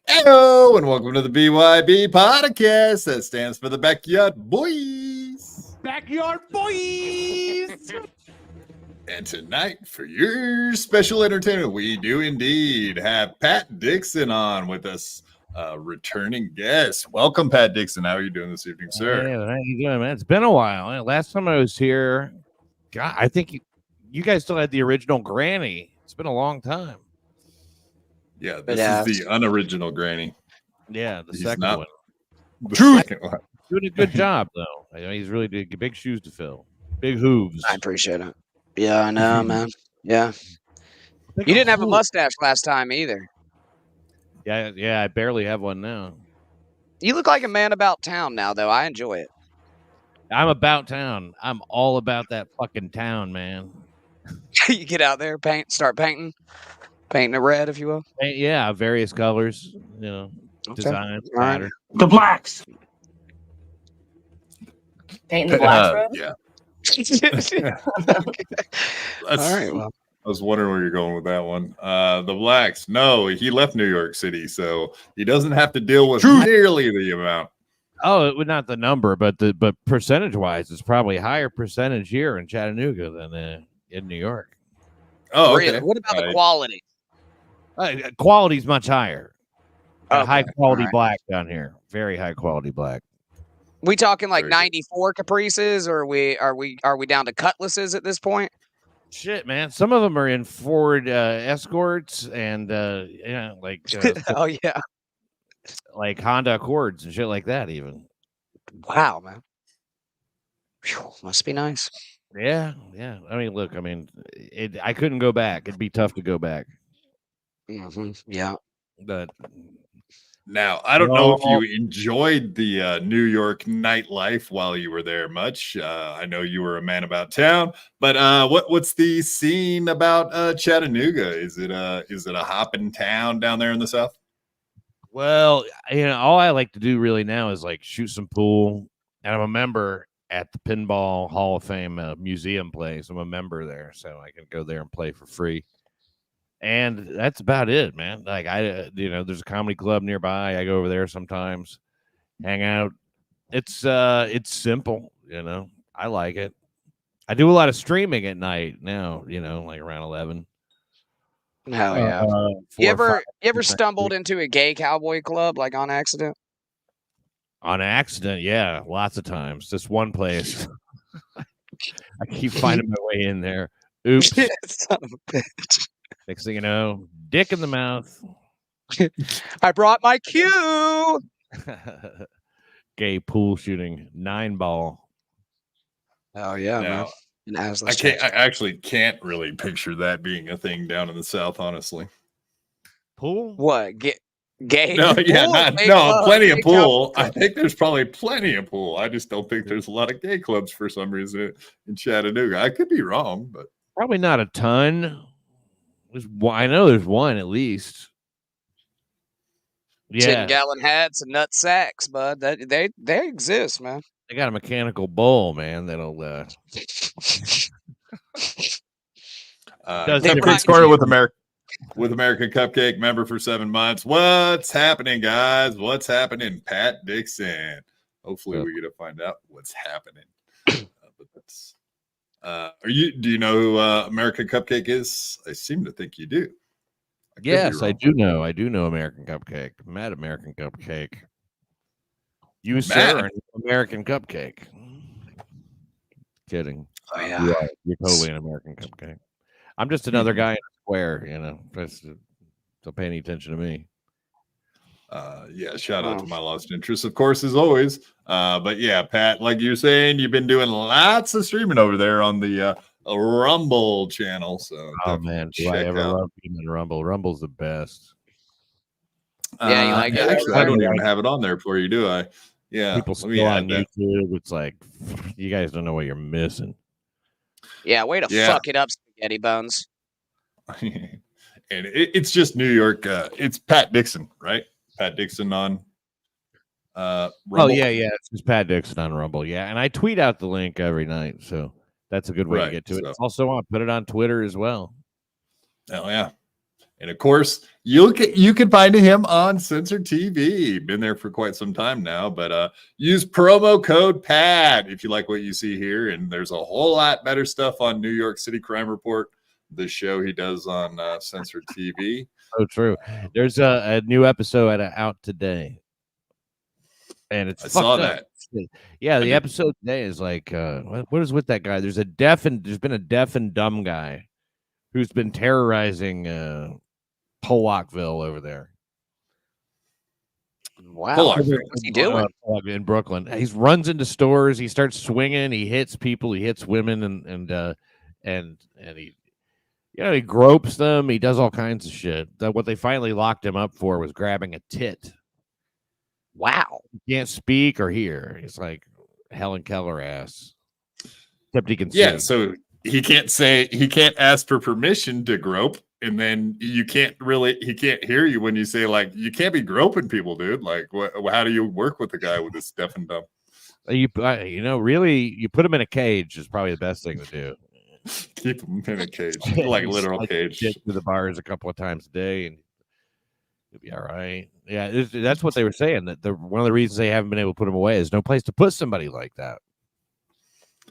Hello and welcome to the BYB Podcast. That stands for the Backyard Boys. Backyard Boys! And tonight, for your special entertainment, we do indeed have Pat Dixon on with us, returning guest. Welcome, Pat Dixon. How are you doing this evening, sir? Hey, how you doing, man? It's been a while. Last time I was here, God, I think you guys still had the original Granny. It's been a long time. Yeah, this is the unoriginal Granny. Yeah, the second one. The second one. Doing a good job, though. I know he's really doing big shoes to fill. Big hooves. I appreciate it. Yeah, I know, man. Yeah. You didn't have a mustache last time either. Yeah, I barely have one now. You look like a man about town now, though. I enjoy it. I'm about town. I'm all about that fucking town, man. You get out there, start painting it red, if you will. Yeah, various colors, design, pattern. The blacks. Painting the blacks, bro? Yeah. All right. Well, I was wondering where you're going with that one. The blacks. No, he left New York City, so he doesn't have to deal with nearly the amount. Oh, it would not the number, but percentage wise, it's probably a higher percentage here in Chattanooga than in New York. Oh, okay. Really? What about the quality? Quality's much higher. Okay. High quality black down here. Very high quality black. We talking like 94 Caprices, or are we down to Cutlasses at this point? Shit, man. Some of them are in Ford Escorts and oh yeah, like Honda Accords and shit like that. Even. Wow, man. Whew, must be nice. Yeah. I mean, look. I mean, I couldn't go back. It'd be tough to go back. Mm-hmm. Yeah. But now, I don't know if you enjoyed the New York nightlife while you were there much. I know you were a man about town, but what's the scene about Chattanooga? Is it a hopping town down there in the South? Well, all I like to do really now is like shoot some pool, and I'm a member at the Pinball Hall of Fame museum place. I'm a member there, so I can go there and play for free. And that's about it, man. Like there's a comedy club nearby. I go over there sometimes, hang out. It's simple, I like it. I do a lot of streaming at night now, like around 11. Hell yeah. You ever stumbled into a gay cowboy club like on accident? On accident, yeah, lots of times. This one place, I keep finding my way in there. Oops. Son of a bitch. Next thing you know, dick in the mouth. I brought my cue. Gay pool shooting 9-ball. Oh yeah, now, man. I actually can't really picture that being a thing down in the South, honestly. Pool? What? Gay? No, yeah, plenty of pool. Club. I think there's probably plenty of pool. I just don't think there's a lot of gay clubs for some reason in Chattanooga. I could be wrong, but probably not a ton. I know there's one at least. Yeah, 10-gallon hats and nut sacks, bud. They exist, man. They got a mechanical bull, man. That'll. Cupcake started with American Cupcake, member for 7 months. What's happening, guys? What's happening, Pat Dixon? Hopefully, we get to find out what's happening. But that's. Do you know who American Cupcake is? I seem to think you do. Yes, I do know. I do know American Cupcake. Mad American Cupcake. You, sir, are an American Cupcake. Kidding. Oh, yeah. You're totally an American Cupcake. I'm just another guy in a square, so pay any attention to me. Shout out to my lost interest, of course, as always. But yeah, Pat, like you're saying, you've been doing lots of streaming over there on the Rumble channel. So man, do I ever love being in Rumble? Rumble's the best. Yeah, you like it? Actually, I don't even have it on there for you, do I? Yeah, people still on YouTube. It's like you guys don't know what you're missing. Yeah, way to fuck it up, spaghetti bones. And it's just New York. It's Pat Dixon, right? Pat Dixon on Rumble. Oh yeah, it's just Pat Dixon on Rumble. Yeah, and I tweet out the link every night, so that's a good way to get to it. It's also on put it on Twitter as well. Oh yeah. And of course, you can find him on Censored TV. Been there for quite some time now, but use promo code PAT if you like what you see here. And there's a whole lot better stuff on New York City Crime Report, the show he does on Censored TV. So true. There's a new episode out today, and it's I saw that. Yeah, the episode today is like, what is with that guy? There's been a deaf and dumb guy who's been terrorizing Pollockville over there. Wow, what's he doing in Brooklyn? He runs into stores. He starts swinging. He hits people. He hits women, and he gropes them. He does all kinds of shit. What they finally locked him up for was grabbing a tit. Wow, he can't speak or hear. It's like Helen Keller ass. Except he can. Yeah, so he can't ask for permission to grope. And then he can't hear you when you say, like, you can't be groping people, dude. Like, how do you work with a guy with this deaf and dumb? Really, you put him in a cage is probably the best thing to do. Keep him in a cage, like literal cage. Get to the bars a couple of times a day, and you'll be all right. Yeah, that's what they were saying. That one of the reasons they haven't been able to put him away is no place to put somebody like that.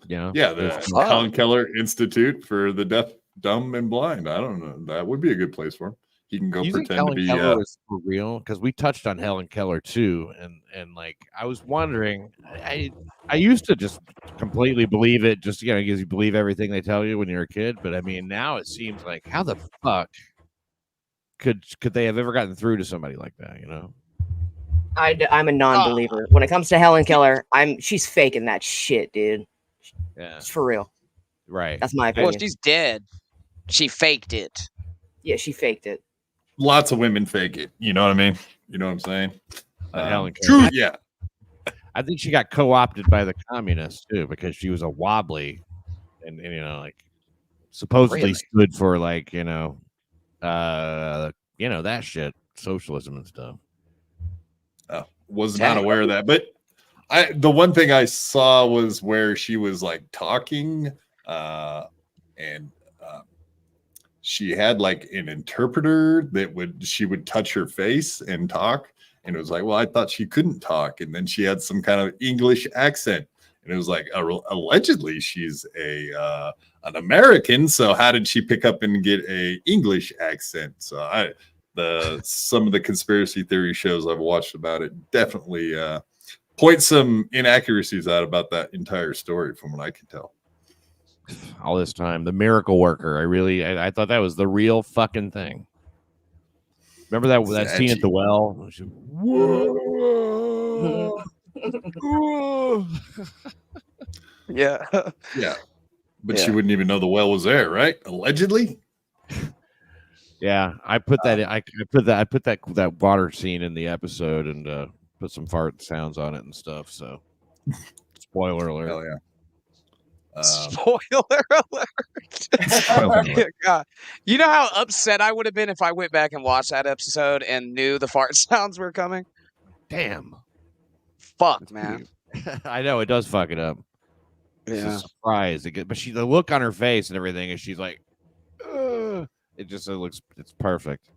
Yeah, the Helen Keller Institute for the Deaf, Dumb, and Blind. I don't know. That would be a good place for him. He can go pretend to be for real, because we touched on Helen Keller too, and like I was wondering, I used to just completely believe it, just because you believe everything they tell you when you're a kid. But I mean, now it seems like, how the fuck could they have ever gotten through to somebody like that? I'm a non-believer when it comes to Helen Keller. She's faking that shit, dude. Yeah, it's for real. Right. That's my opinion. Well, she's dead. She faked it. Yeah, she faked it. Lots of women fake it. You know what I mean? You know what I'm saying? Helen Keller. Yeah. I think she got co-opted by the communists too, because she was a wobbly, and like supposedly stood for like that shit, socialism and stuff. Was not aware of that, but the one thing I saw was where she was like talking, and she had like an interpreter she would touch her face and talk, and it was like, well, I thought she couldn't talk, and then she had some kind of English accent, and it was like, allegedly she's an American, so how did she pick up and get a English accent? So some of the conspiracy theory shows I've watched about it definitely point some inaccuracies out about that entire story, from what I can tell. All this time, the miracle worker. I thought that was the real fucking thing. Remember that scene at the well? Yeah. But she wouldn't even know the well was there, right? Allegedly. Yeah, I put that. I put that water scene in the episode and put some fart sounds on it and stuff. So, spoiler alert. Hell yeah. Spoiler alert. God. You know how upset I would have been if I went back and watched that episode and knew the fart sounds were coming? Damn. Fuck, man. I know it does fuck it up. It's a surprise. But the look on her face and everything, is she's like, it's perfect.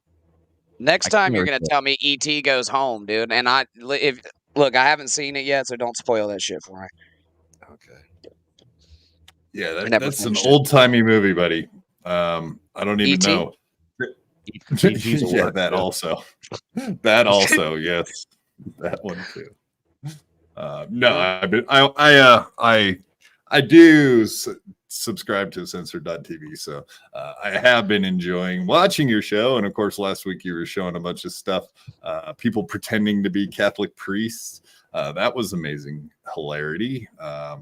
Next time you're gonna tell me E.T. goes home, dude. And I haven't seen it yet, so don't spoil that shit for me. Okay. Yeah, that's an old-timey movie, buddy. I don't even know. Yeah, that also. That also, yes. That one too. No, I do subscribe to censored.tv. So I have been enjoying watching your show. And of course, last week you were showing a bunch of stuff, people pretending to be Catholic priests. That was amazing hilarity. I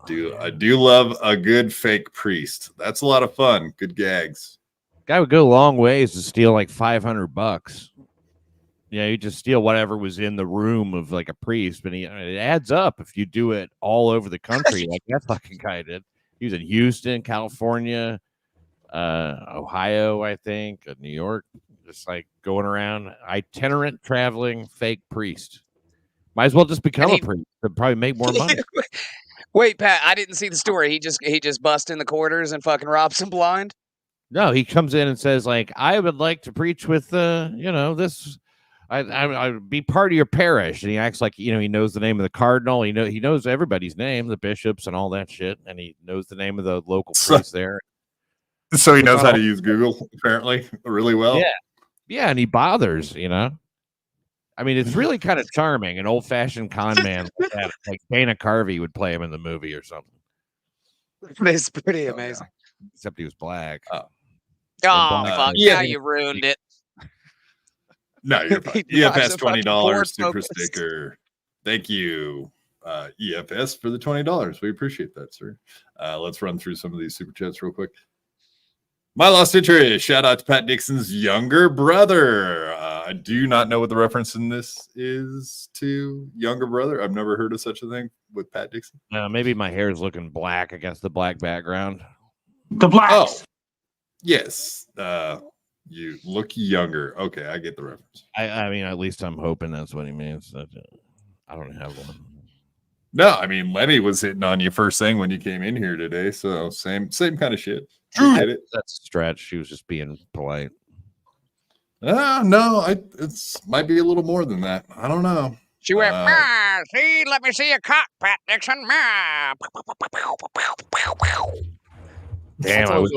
do love a good fake priest. That's a lot of fun. Good gags. Guy would go a long ways to steal like $500. Yeah, you just steal whatever was in the room of like a priest, but it adds up if you do it all over the country, like that fucking guy did. He was in Houston, California, Ohio, I think, New York, just like going around, itinerant traveling fake priest. Might as well just become a priest. They'd probably make more money. Wait, Pat, I didn't see the story. He just busts in the quarters and fucking robs them blind. No, he comes in and says, like, I would like to preach with, this. I'd be part of your parish. And he acts like, he knows the name of the cardinal. He knows everybody's name, the bishops and all that shit. And he knows the name of the local priest there. So he knows how to use Google, apparently, really well. Yeah. Yeah, and he bothers, I mean, it's really kind of charming. An old-fashioned con man like that. Like Dana Carvey would play him in the movie or something. It's pretty amazing. Except he was black. Fuck. Yeah, you ruined it. No, you're fine. EFS $20 super sticker. Thank you, EFS, for the $20. We appreciate that, sir. Let's run through some of these super chats real quick. My lost interest. Shout out to Pat Dixon's younger brother. I do not know what the reference in this is to younger brother. I've never heard of such a thing with Pat Dixon. Maybe my hair is looking black against the black background. The blacks. Oh, yes. You look younger. Okay, I get the reference. I mean, at least I'm hoping that's what he means. I don't have one. No, I mean, Lenny was hitting on you first thing when you came in here today. So same kind of shit. That's a stretch. She was just being polite. No, it's might be a little more than that. I don't know. She went, see, let me see your cock, Pat Dixon. Damn, I was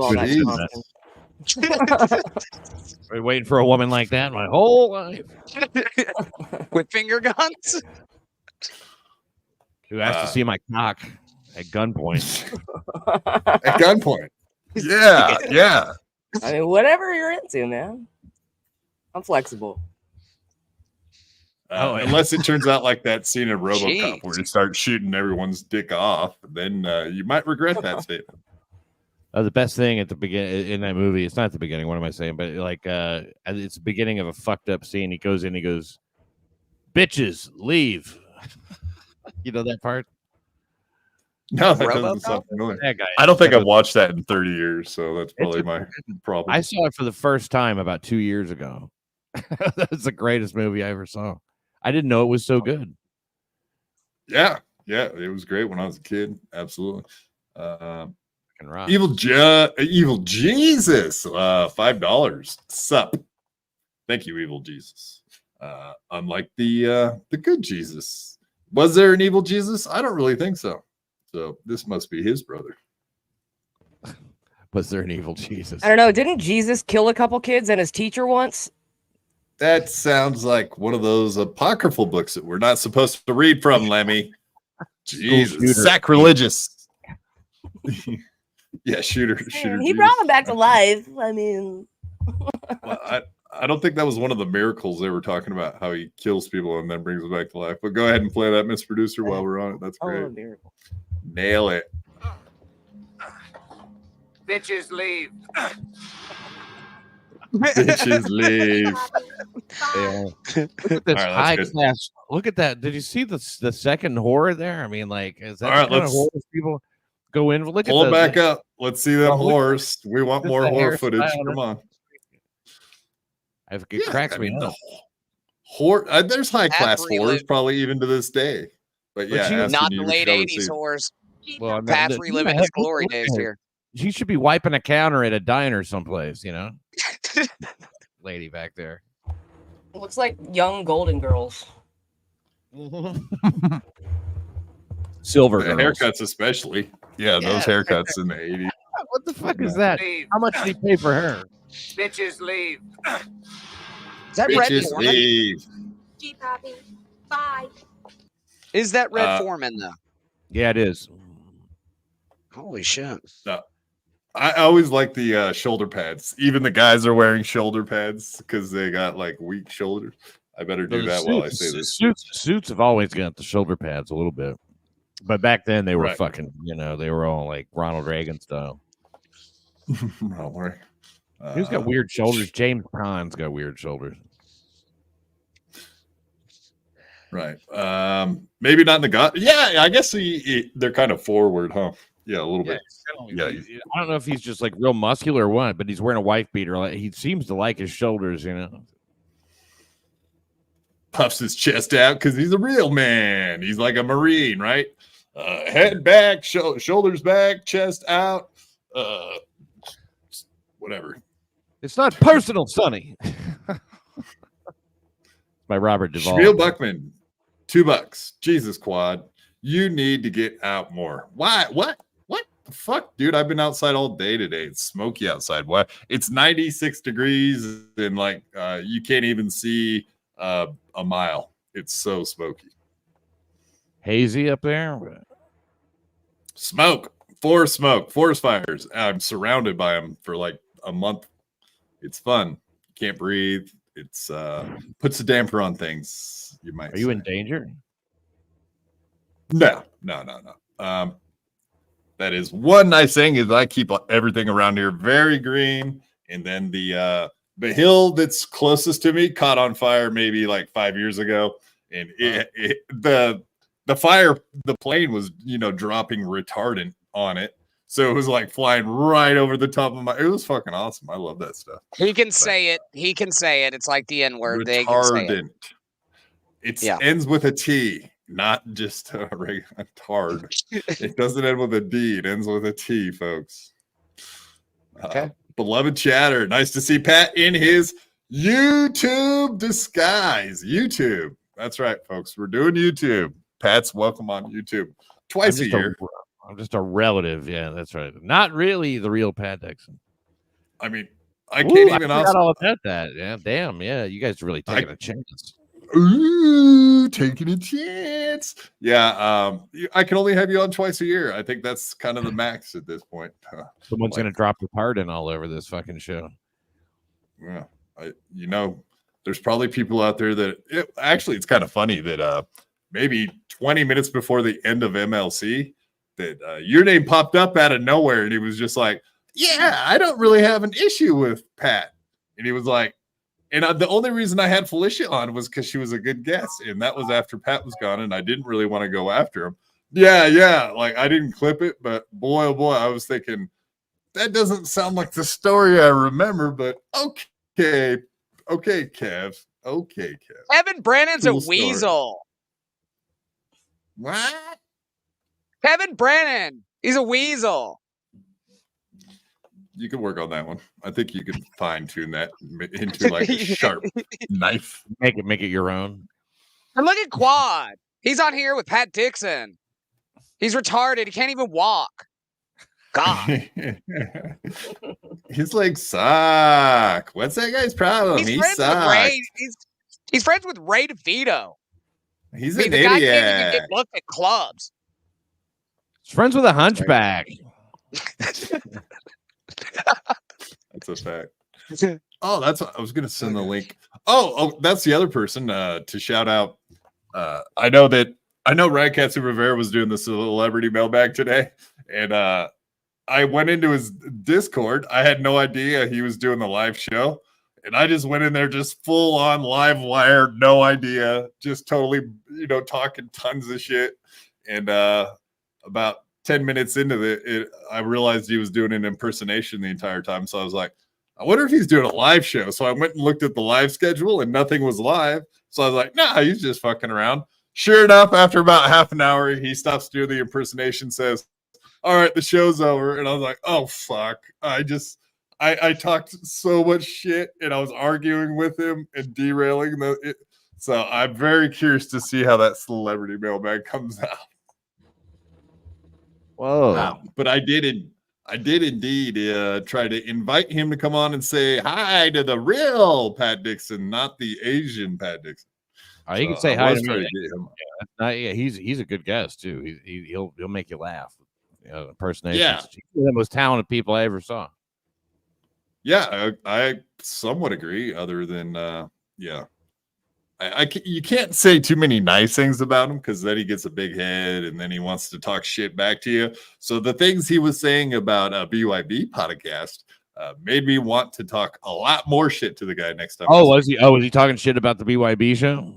been waiting for a woman like that my whole life. With finger guns? Who has to see my cock at gunpoint? At gunpoint. Yeah. I mean, whatever you're into, man. I'm flexible. Unless it turns out like that scene in RoboCop where you start shooting everyone's dick off, then you might regret that statement. The best thing at the beginning in that movie, it's not at the beginning, what am I saying? But like it's the beginning of a fucked up scene. He goes in, he goes, "Bitches, leave." You know that part? No, that doesn't sound familiar. That guy. I don't think I've watched that in 30 years, so that's probably my problem. I saw it for the first time about 2 years ago. That's the greatest movie I ever saw. I didn't know it was so good. Yeah, it was great when I was a kid. Absolutely. Evil Jesus, $5. Sup? Thank you, Evil Jesus. Unlike the good Jesus, was there an evil Jesus? I don't really think so. So this must be his brother. Was there an evil Jesus? I don't know. Didn't Jesus kill a couple kids and his teacher once? That sounds like one of those apocryphal books that we're not supposed to read from, Lemmy. Jesus, sacrilegious. Yeah, shooter. He brought him back to life. I mean, well, I don't think that was one of the miracles they were talking about, how he kills people and then brings them back to life. But go ahead and play that, Miss Producer, while we're on it. That's great. Miracle. Nail it. Bitches leave. Bitches leave. Look at this high class. Look at that. Did you see the second horror there? I mean, like, is that all right, the kind of horrors people go in? Look pull at it back up. Let's see them horrors. We want more horror footage. Come on. It cracks me up. There's high class horrors probably even to this day. But yeah, not the late 80s horrors. Well, Pat's reliving his glory days here. She should be wiping a counter at a diner someplace, Lady back there. It looks like young Golden Girls. Silver the girls. haircuts especially. Yeah, those haircuts in the 80s. What the fuck is that? How much did he pay for her? Bitches leave. Is that Red Bitches Foreman? leave. G Poppy. Bye. Is that Red Foreman though? Yeah, it is. Holy shit. I always like the shoulder pads. Even the guys are wearing shoulder pads because they got like weak shoulders. I better do that while I say this. Suits have always got the shoulder pads a little bit, but back then they were Right. fucking. They were all like Ronald Reagan style. Don't worry. Who's got weird shoulders? James Caan's got weird shoulders. Right. Maybe not in the gut. Yeah, I guess they're kind of forward, huh? Yeah, a little bit. Yeah. I don't know if he's just like real muscular or what, but he's wearing a wife beater. Like, he seems to like his shoulders, Puffs his chest out because he's a real man. He's like a Marine, right? Head back, shoulders back, chest out. Whatever. It's not personal, Sonny. By Robert Duvall. Spiel Buckman, $2. Jesus, Quad. You need to get out more. Why? What the fuck, dude? I've been outside all day today. It's smoky outside. Why? It's 96 degrees and like you can't even see a mile. It's so smoky. Hazy up there. Forest fires. I'm surrounded by them for like a month. It's fun. Can't breathe. It's puts a damper on things. You might. Are you in danger? No. That is one nice thing is I keep everything around here very green, and then the hill that's closest to me caught on fire maybe like 5 years ago, and the plane was dropping retardant on it, so it was like flying right over the top of it was fucking awesome. I love that stuff. He can say it. It's like the N-word. Retardant. It ends with a T, not just a regular tard. It doesn't end with a D. It ends with a T, folks. Okay. Beloved chatter. Nice to see Pat in his YouTube disguise. YouTube. That's right, folks. We're doing YouTube. Pat's welcome on YouTube twice a year. I'm just a relative. Yeah, that's right. Not really the real Pat Dixon. I mean, I can't even forgot all about that. Yeah, damn. Yeah, you guys are really taking a chance. Ooh, taking a chance. Yeah, I can only have you on twice a year. I think that's kind of the max at this point. Someone's gonna drop a pardon all over this fucking show. Yeah, there's probably people out there that it's kind of funny that maybe 20 minutes before the end of MLC that your name popped up out of nowhere, and he was just like, "Yeah, I don't really have an issue with Pat," and he was like. And the only reason I had Felicia on was because she was a good guest. And that was after Pat was gone. And I didn't really want to go after him. Yeah. Like, I didn't clip it. But boy, oh boy, I was thinking, that doesn't sound like the story I remember. But okay, Kev. Okay, Kev. Kevin Brannan's Cool a weasel. What? Kevin Brannan. He's a weasel. You can work on that one. I think you can fine tune that into like a sharp knife. Make it your own. And look at Quad. He's on here with Pat Dixon. He's retarded. He can't even walk. God. His legs suck. What's that guy's problem? He sucks. He's friends with Ray DeVito. He's the an guy idiot. can't even get booked at clubs. He's friends with a hunchback. That's a fact. Oh, that's what I was gonna send the link. Oh, that's the other person to shout out. I know Radcatsu Rivera was doing the celebrity mailbag today, and I went into his Discord. I had no idea he was doing the live show, and I just went in there just full on live wire, no idea, just totally talking tons of shit. And about 10 minutes into it, I realized he was doing an impersonation the entire time. So I was like, I wonder if he's doing a live show. So I went and looked at the live schedule and nothing was live. So I was like, nah, he's just fucking around. Sure enough, after about half an hour, he stops doing the impersonation, says, all right, the show's over. And I was like, oh, fuck. I talked so much shit and I was arguing with him and derailing so I'm very curious to see how that celebrity mailbag comes out. Whoa! But I did indeed try to invite him to come on and say hi to the real Pat Dixon, not the Asian Pat Dixon. Oh, you can say hi to me. Yeah, he's a good guest too. He'll make you laugh. impersonations. Yeah. She's one of the most talented people I ever saw. Yeah, I somewhat agree. Other than, yeah, you can't say too many nice things about him because then he gets a big head and then he wants to talk shit back to you. So the things he was saying about BYB podcast made me want to talk a lot more shit to the guy next time. Oh, was he? Oh, was he talking shit about the BYB show?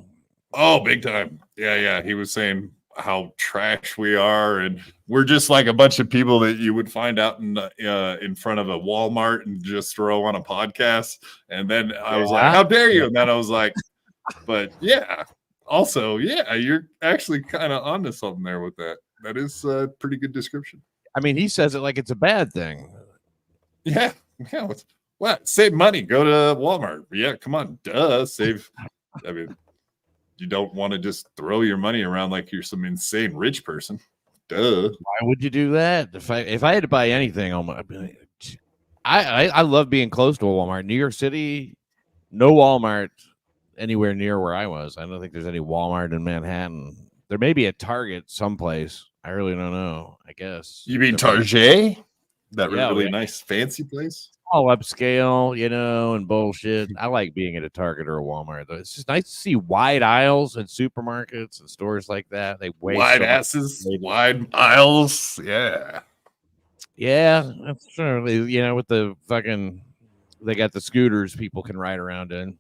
Oh, big time. Yeah. He was saying how trash we are, and we're just like a bunch of people that you would find out in front of a Walmart and just throw on a podcast. And then I was like, how dare you? And then I was like, but yeah, also, yeah, you're actually kind of onto something there with that. That is a pretty good description. I mean, he says it like it's a bad thing. Yeah. What? Save money. Go to Walmart. Yeah, come on. Duh. Save. I mean, you don't want to just throw your money around like you're some insane rich person. Duh. Why would you do that? If I had to buy anything, I love being close to a Walmart. New York City, no Walmart anywhere near where I was. I don't think there's any Walmart in Manhattan. There may be a Target someplace. I really don't know. I guess. You mean Target? That really yeah. nice fancy place? All upscale, and bullshit. I like being at a Target or a Walmart, though. It's just nice to see wide aisles and supermarkets and stores like that. They wide asses, wide aisles. Yeah. Yeah, that's true. With the fucking, they got the scooters people can ride around in.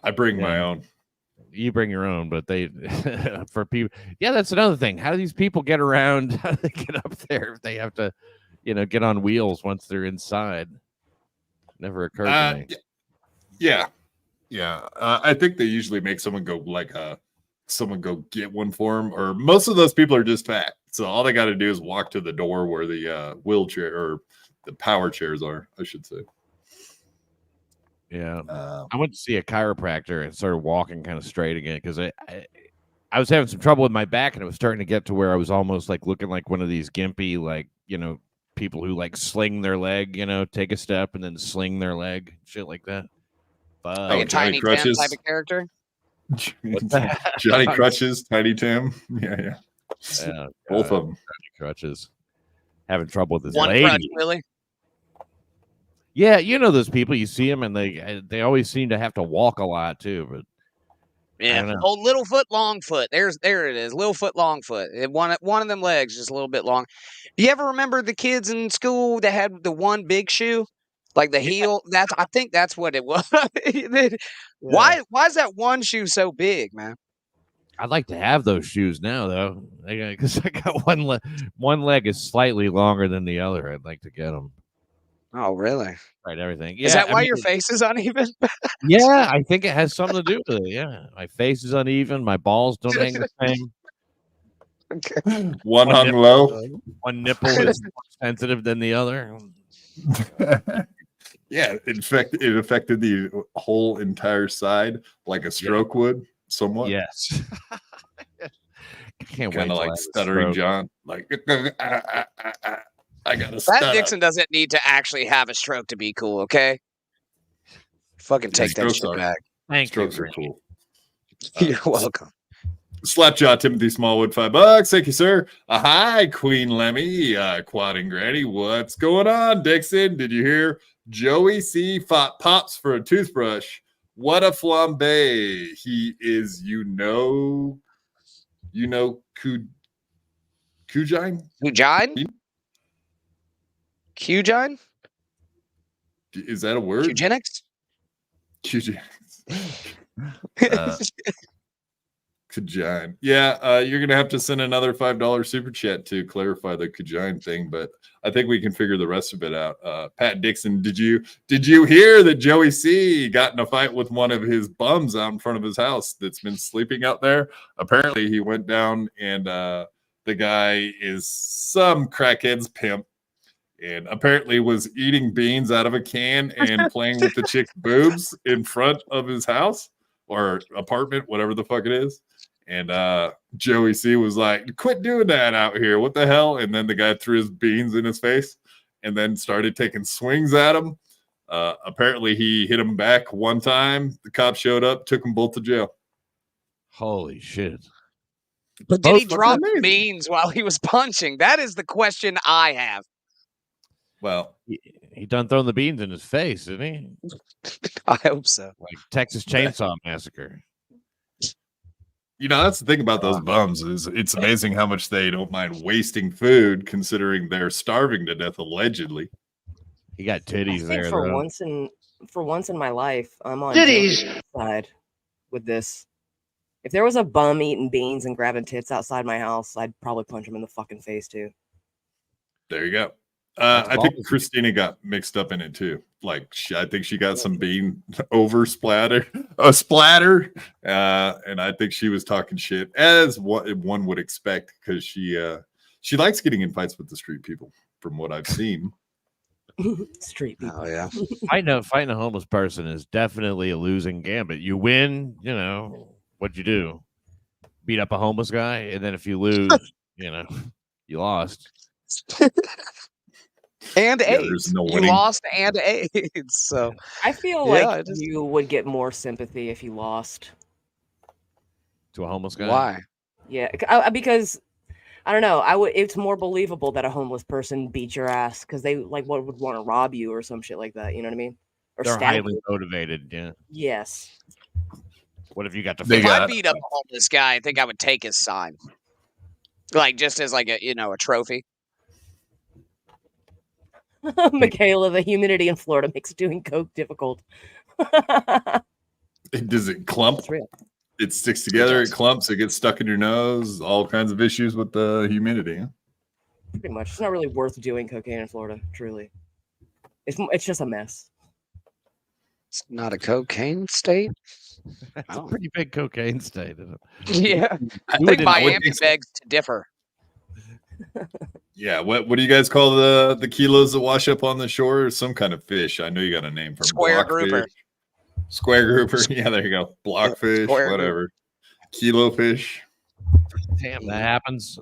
I bring my own. You bring your own, but they, for people. Yeah, that's another thing. How do these people get around? How do they get up there if they have to, get on wheels once they're inside? Never occurred to me. Yeah. I think they usually make someone go get one for them, or most of those people are just fat. So all they got to do is walk to the door where the wheelchair or the power chairs are, I should say. Yeah. I went to see a chiropractor and started walking kind of straight again because I was having some trouble with my back, and it was starting to get to where I was almost like looking like one of these gimpy, people who like sling their leg, take a step and then sling their leg, shit like that. Like a Tiny Tim type of character. Johnny Crutches, Tiny Tim. Yeah. Both of them. Johnny Crutches. Having trouble with this One lady. crutch, really? Yeah, those people, you see them and they always seem to have to walk a lot too, but yeah. Oh, little foot, long foot. There it is. Little foot, long foot. One of them legs just a little bit long. Do you ever remember the kids in school that had the one big shoe, like the heel? I think that's what it was. Why is that one shoe so big, man? I'd like to have those shoes now, though, because I got one leg is slightly longer than the other. I'd like to get them. Oh, really? Right, everything. Yeah, is that why your face is uneven? Yeah, I think it has something to do with it. Yeah, my face is uneven. My balls don't hang the same. Okay. One hung nipple, low. One nipple is more sensitive than the other. Yeah, in fact, it affected the whole entire side like a stroke would, somewhat. Yes. Can't wait. Kind of like stuttering John. Like, I gotta That Dixon doesn't need to actually have a stroke to be cool, okay? Fucking take that shit back. Strokes are cool. You're welcome. Slapjaw Timothy Smallwood, $5. Thank you, sir. Hi, Queen Lemmy, Quad and Granny. What's going on, Dixon? Did you hear Joey C fought Pops for a toothbrush? What a flambe. He is, Kujine? Kujine? Kujine? Is that a word? Eugenics? Kujine. Yeah, you're gonna have to send another $5 super chat to clarify the Kujine thing, but I think we can figure the rest of it out. Pat Dixon, did you hear that Joey C got in a fight with one of his bums out in front of his house that's been sleeping out there? Apparently, he went down and the guy is some crackhead's pimp. And apparently was eating beans out of a can and playing with the chick's boobs in front of his house or apartment, whatever the fuck it is. And Joey C was like, quit doing that out here. What the hell? And then the guy threw his beans in his face and then started taking swings at him. Apparently he hit him back one time. The cops showed up, took them both to jail. Holy shit. But did he Both drop amazing. beans while he was punching? That is the question I have. Well, He done thrown the beans in his face, didn't he? I hope so. Like Texas Chainsaw Massacre. you know, that's the thing about those bums is it's amazing how much they don't mind wasting food, considering they're starving to death allegedly. He got I titties think there for though. once in my life, I'm on Titties. Joe's side with this. If there was a bum eating beans and grabbing tits outside my house, I'd probably punch him in the fucking face too. There you go. That's I think ballsy. Christina got mixed up in it too. Like I think she got some bean over splatter, and I think she was talking shit as what one would expect because she likes getting in fights with the street people, from what I've seen. Street people. Oh yeah. Fighting a homeless person is definitely a losing gambit. You win, you know, what'd you do? Beat up a homeless guy, and then if you lose, you know, you lost. And Yeah, AIDS. there's no You winning. lost and AIDS. So I feel Yeah, like I just- you would get more sympathy if you lost. To a homeless guy. why? Yeah, because I don't know. It's more believable that a homeless person beat your ass because they would want to rob you or some shit like that. You know what I mean? Or They're stab highly you. motivated. Yeah. Yes. What if you got to They If fight? I got- beat up a homeless guy, I think I would take his sign. Like just as like a a trophy. Michaela, the humidity in Florida makes doing coke difficult. Does it clump? It's real. It sticks together. It does. clumps. It gets stuck in your nose. All kinds of issues with the humidity. Huh? Pretty much. It's not really worth doing cocaine in Florida. Truly, it's just a mess. It's not a cocaine state. That's a Oh. pretty big cocaine state, isn't it? Yeah. I would- think I would Miami think so. begs to differ. Yeah. What do you guys call the kilos that wash up on the shore? Some kind of fish. I know you got a name for 'em. Square Blockfish. grouper. Square grouper. Yeah, there you go. Blockfish. Square Whatever. Kilo fish. Damn, that happens.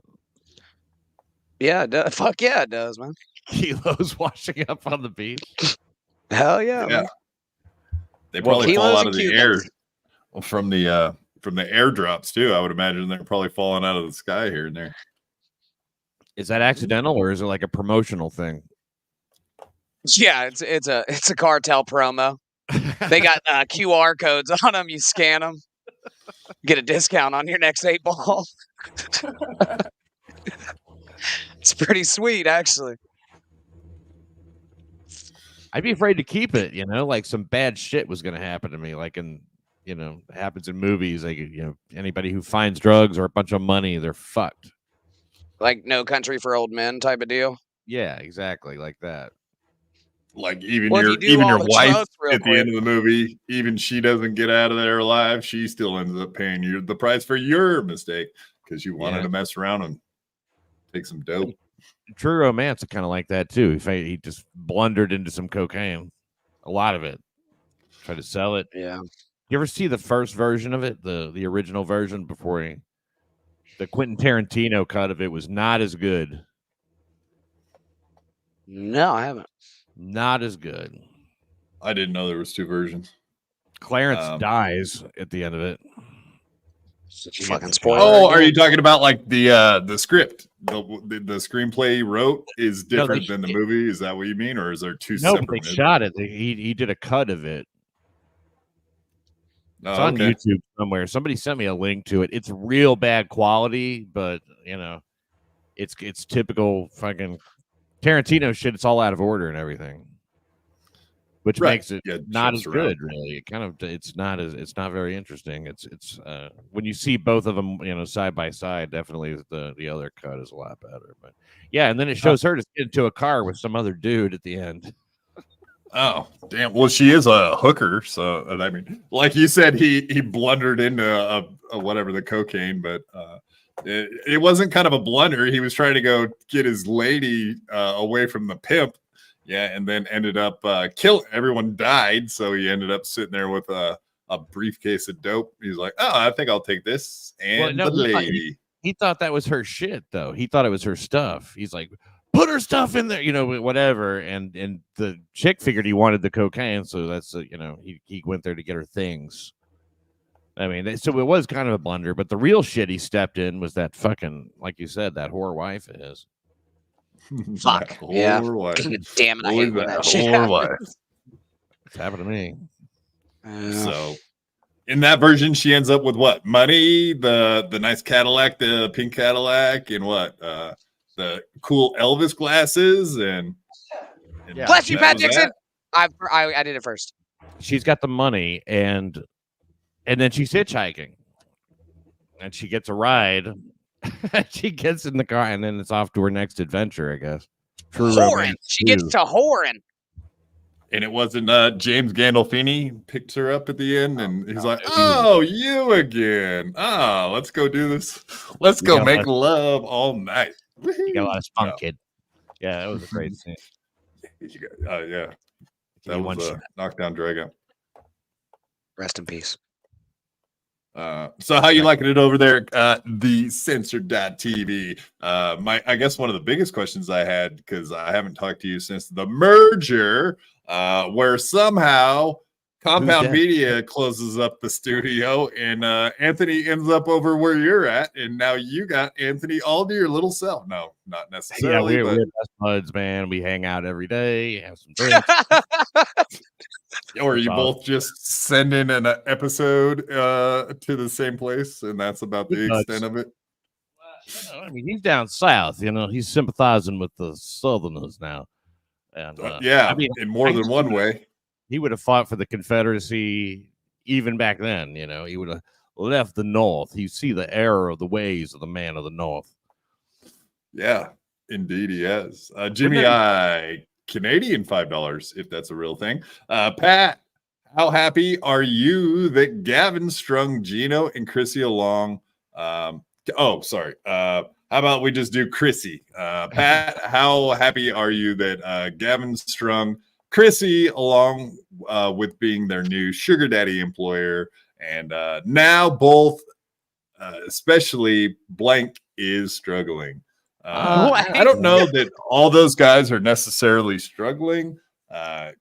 Yeah, it does. Fuck yeah, it does, man. Kilos washing up on the beach. Hell yeah, Yeah. man. They Well, probably fall kilos out and of the air Cubans. from the airdrops too. I would imagine they're probably falling out of the sky here and there. Is that accidental or is it like a promotional thing? Yeah, it's a cartel promo. They got QR codes on them. You scan them, get a discount on your next 8-ball. It's pretty sweet, actually. I'd be afraid to keep it, you know, like some bad shit was going to happen to me, like happens in movies. Like, anybody who finds drugs or a bunch of money, they're fucked. Like No Country for Old Men type of deal. Yeah, exactly, like that. Like even Well, if your you do even all your the wife drugs real at the quick. end of the movie, even she doesn't get out of there alive. She still ends up paying you the price for your mistake because you wanted Yeah. to mess around and take some dope. True Romance is kind of like that too. He just blundered into some cocaine, a lot of it. Tried to sell it. Yeah. You ever see the first version of it, the original version before the Quentin Tarantino cut of it was not as good. No, I haven't. Not as good. I didn't know there was two versions. Clarence dies at the end of it. Fucking spoiler. Oh, are again. you talking about like the script? The screenplay he wrote is No, different than the movie. Is that what you mean, or is there two No, but separate? they shot it. He did a cut of it. Oh, It's on okay. YouTube somewhere. Somebody sent me a link to it. It's real bad quality, but it's typical fucking Tarantino shit. It's all out of order and everything, which Right. makes it Yeah, not jumps as around. good. Really, it's not very interesting. It's when you see both of them, side by side. Definitely, the other cut is a lot better. But yeah, and then it shows her just get into a car with some other dude at the end. Oh, damn. Well, she is a hooker. So, I mean, like you said, he blundered into a whatever the cocaine, but it wasn't kind of a blunder. He was trying to go get his lady away from the pimp. Yeah. And then ended up everyone died. So he ended up sitting there with a briefcase of dope. He's like, oh, I think I'll take this. And Well, no, the lady. He thought that was her shit, though. He thought it was her stuff. He's like, put her stuff in there, whatever. And the chick figured he wanted the cocaine, so that's he went there to get her things. I mean, so it was kind of a blunder, but the real shit he stepped in was that fucking, like you said, that whore wife of his. Fuck. Yeah. Wife. Damn it, I hate when that shit whore happens. wife. It's happened to me. So in that version, she ends up with what? Money, the nice Cadillac, the pink Cadillac, and what? The cool Elvis glasses, and Yeah. Bless you, that Pat was Dixon. that? I did it first. She's got the money, and then she's hitchhiking, and she gets a ride. She gets in the car, and then it's off to her next adventure, I guess. True Whoring. romance She gets too. to whoring. And it wasn't James Gandolfini picks her up at the end, and he's like, dude. "Oh, you again? Oh, let's go do this. Let's go Yeah. make love all night." You got a lot of spunk, kid. Yeah, that was a great scene. Yeah, that You was want a knockdown drag out. Rest in peace. So how you liking it over there? The censored.tv. I guess one of the biggest questions I had, because I haven't talked to you since the merger, where somehow Compound Media closes up the studio, and Anthony ends up over where you're at, and now you got Anthony all to your little self. No, not Yeah, necessarily. we're best buds, man. We hang out every day, have some drinks. Or you both just send in an episode to the same place, and that's about the extent of it. I mean, he's down south. He's sympathizing with the Southerners now. And Yeah, I mean, in more than one way. He would have fought for the Confederacy even back then. He would have left the North. You see the error of the ways of the man of the North. Yeah, indeed he has. Jimmy I, Canadian $5, if that's a real thing. Pat, how happy are you that Gavin strung Gino and Chrissy along? Sorry. How about we just do Chrissy? Pat, how happy are you that Gavin strung Chrissy along with being their new sugar daddy employer, and now both, especially blank, is struggling. I don't know that all those guys are necessarily struggling.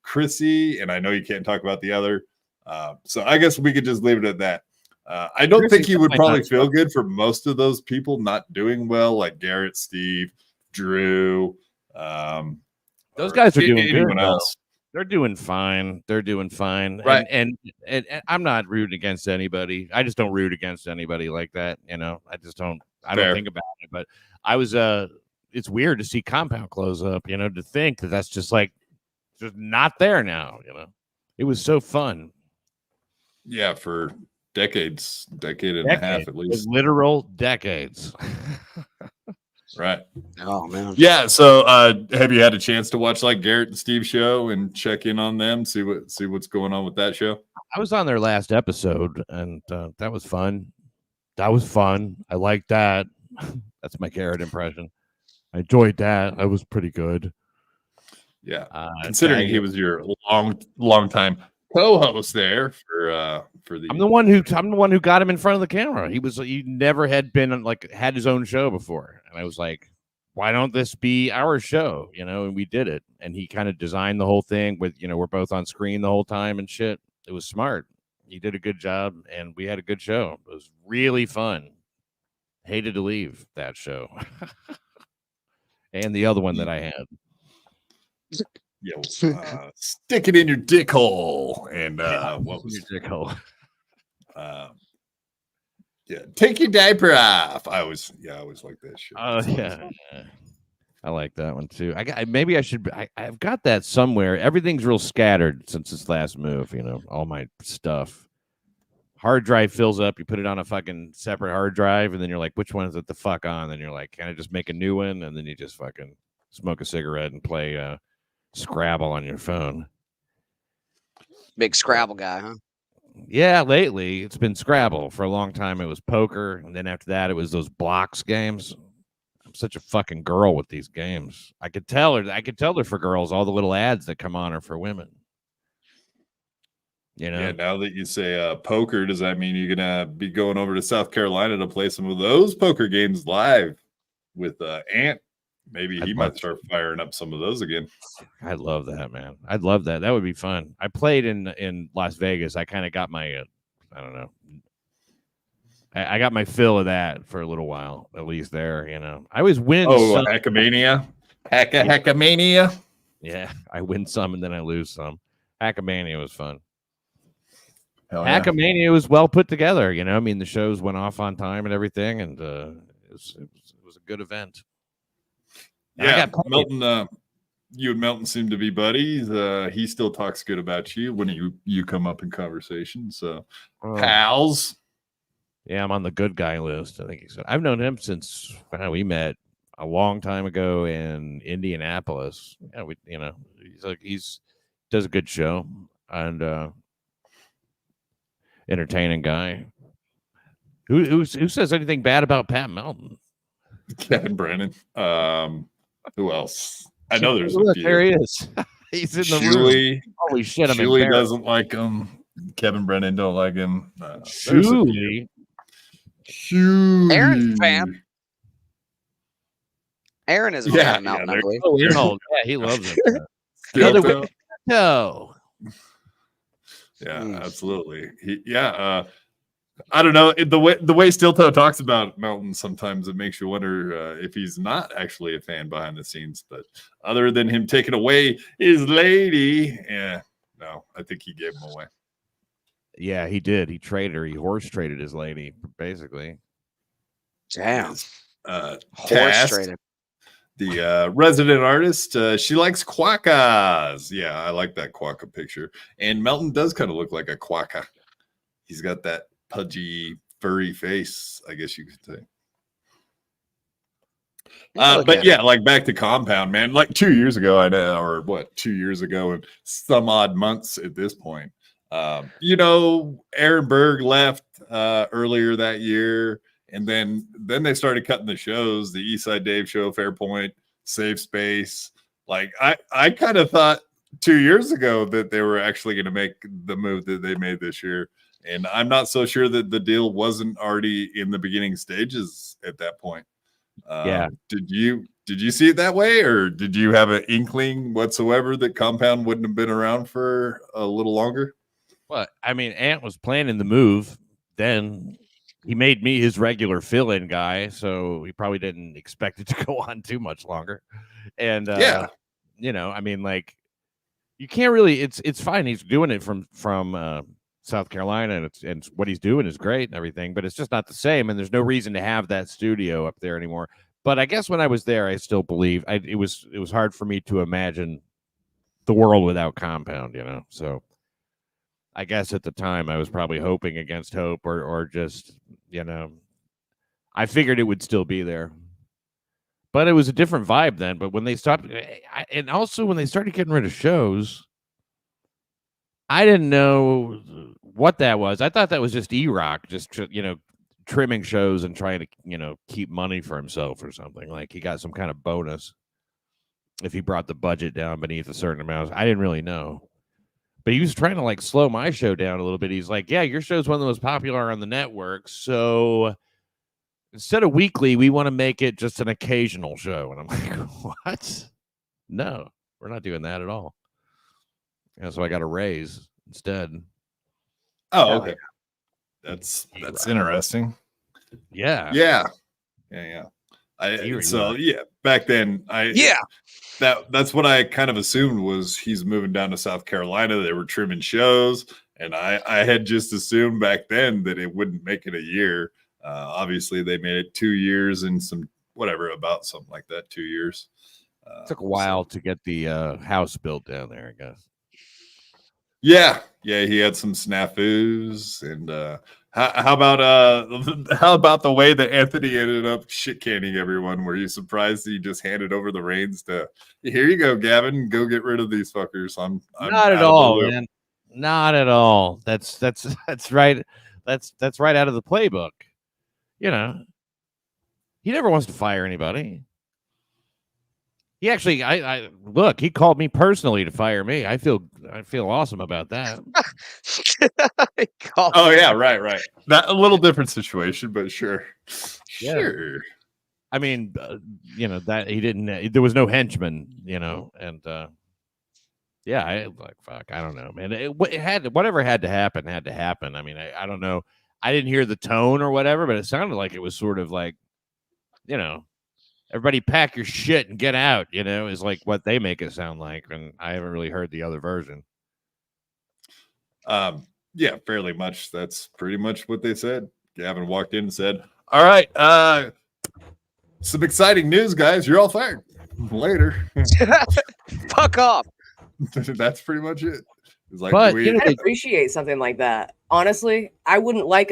Chrissy, and I know you can't talk about the other, so I guess we could just leave it at that. I don't think you would probably feel good for most of those people not doing well, like Garrett, Steve, Drew. Those guys are doing anyone good. Else. They're doing fine. They're doing fine. Right. And I'm not rooting against anybody. I just don't root against anybody like that. I just don't. I don't think about it. But I was. It's weird to see Compound close up. To think that that's just not there now. It was so fun. Yeah, for decade and a half at least. Literal decades. Right. Oh man. Yeah. So have you had a chance to watch like Garrett and Steve's show and check in on them, see what's going on with that show? I was on their last episode, and that was fun. That was fun. I liked that. That's my Garrett impression. I enjoyed that. That was pretty good. Yeah. Considering he was your long time co-host there for the. I'm the one who got him in he never had been had his own show before, and I was like, why don't this be our show? And we did it, and he kind of designed the whole thing with we're both on screen the whole time and shit. It was smart. He did a good job, and we had a good show. It was really fun. Hated to leave that show. And the other one that I had. Yeah, stick it in your dick hole, and what was your dick hole? Yeah, take your diaper off. I always like that shit. Oh yeah, I like that one too. I've got that somewhere. Everything's real scattered since this last move. All my stuff. Hard drive fills up. You put it on a fucking separate hard drive, and then you're like, which one is it the fuck on? Then you're like, can I just make a new one? And then you just fucking smoke a cigarette and play Scrabble on your phone. Big Scrabble guy, huh? Yeah, lately it's been Scrabble. For a long time it was poker, and then after that it was those blocks games. I'm such a fucking girl with these games. I could tell they're for girls. All the little ads that come on are for women. Yeah, now that you say poker, does that mean you're gonna be going over to South Carolina to play some of those poker games live with Ant? Maybe he might start firing up some of those again. I'd love that, man. I'd love that. That would be fun. I played in Las Vegas. I kind of got my, I don't know, I got my fill of that for a little while, at least there. I always win. Oh, some. Hackamania. Hackamania. Yeah, I win some and then I lose some. Hackamania was fun. Hell yeah. Hackamania was well put together. I mean, the shows went off on time and everything, and it was a good event. And Yeah, Melton. You and Melton seem to be buddies. He still talks good about you when you come up in conversation. So, pals. Yeah, I'm on the good guy list. I think he said. I've known him since we met a long time ago in Indianapolis. Yeah, he's does a good show and entertaining guy. Who says anything bad about Pat Melton? Kevin Brennan. Who else? I know there's a few. There he is. He's in the room. Holy shit! Julie doesn't like him. Kevin Brennan don't like him. Julie. Aaron's a fan. Aaron is a fan of Mountain, I believe. Yeah, he loves it. No. Yeah, absolutely. I don't know. The way Steeltoe talks about Melton, sometimes it makes you wonder if he's not actually a fan behind the scenes. But other than him taking away his lady, no, I think he gave him away. Yeah, he did. He traded her. He horse traded his lady, basically. Damn. Horse traded. The resident artist, she likes quackas. Yeah, I like that quacka picture. And Melton does kind of look like a quacka. He's got that pudgy, furry face, I guess you could say. But yeah, like back to Compound, man. Like 2 years ago, I know, or what, 2 years ago, and some odd months at this point. Aaron Berg left earlier that year, and then they started cutting the shows. The Eastside Dave Show, Fairpoint, Safe Space. Like I kind of thought 2 years ago that they were actually going to make the move that they made this year. And I'm not so sure that the deal wasn't already in the beginning stages at that point. Yeah. Did you see it that way, or did you have an inkling whatsoever that Compound wouldn't have been around for a little longer? Well, I mean, Ant was planning the move. Then he made me his regular fill-in guy, so he probably didn't expect it to go on too much longer. And I mean, like, you can't really. It's fine. He's doing it from South Carolina, and what he's doing is great and everything, but it's just not the same, and there's no reason to have that studio up there anymore. But I guess when I was there, I still believe it was hard for me to imagine the world without Compound, so I guess at the time I was probably hoping against hope, or just, I figured it would still be there, but it was a different vibe then. But when they stopped, and also when they started getting rid of shows, I didn't know what that was. I thought that was just E-Rock, just trimming shows and trying to keep money for himself or something. Like he got some kind of bonus if he brought the budget down beneath a certain amount. I didn't really know, but he was trying to like slow my show down a little bit. He's like, "Yeah, your show's one of the most popular on the network, so instead of weekly, we want to make it just an occasional show." And I'm like, "What? No, we're not doing that at all." Yeah, so I got a raise instead. Oh, okay. That's interesting. Yeah. Back then, that's what I kind of assumed was he's moving down to South Carolina. They were trimming shows, and I had just assumed back then that it wouldn't make it a year. Obviously, they made it 2 years and something like that. 2 years. It took a while to get the house built down there, I guess. Yeah, he had some snafus, and how about the way that Anthony ended up shit canning everyone? Were you surprised he just handed over the reins to, "Here you go, Gavin, go get rid of these fuckers"? I'm not at all, man. Not at all. That's right. That's right out of the playbook. He never wants to fire anybody. He actually, look, he called me personally to fire me. I feel awesome about that. Oh yeah, right. That a little different situation, but sure. I mean, that he didn't. There was no henchman, and I like fuck. I don't know, man. It had whatever had to happen. I mean, I don't know. I didn't hear the tone or whatever, but it sounded like it was sort of like, everybody pack your shit and get out, is like what they make it sound like. And I haven't really heard the other version. Yeah, fairly much. That's pretty much what they said. Gavin walked in and said, all right, some exciting news, guys. You're all fired. Later. Fuck off. That's pretty much it. It's like, But, I'd appreciate something like that. Honestly, I wouldn't like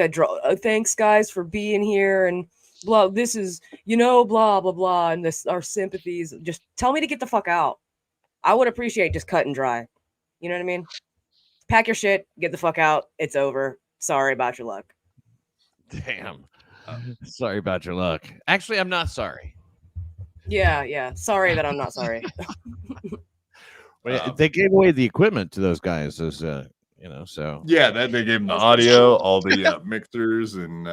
thanks, guys, for being here and blah. This is, blah, blah, blah. And our sympathies. Just tell me to get the fuck out. I would appreciate just cut and dry. You know what I mean? Pack your shit, get the fuck out. It's over. Sorry about your luck. Damn. Sorry about your luck. Actually, I'm not sorry. Yeah. Sorry that I'm not sorry. They gave away the equipment to those guys, as so. Yeah, that they gave them the audio, all the mixers, and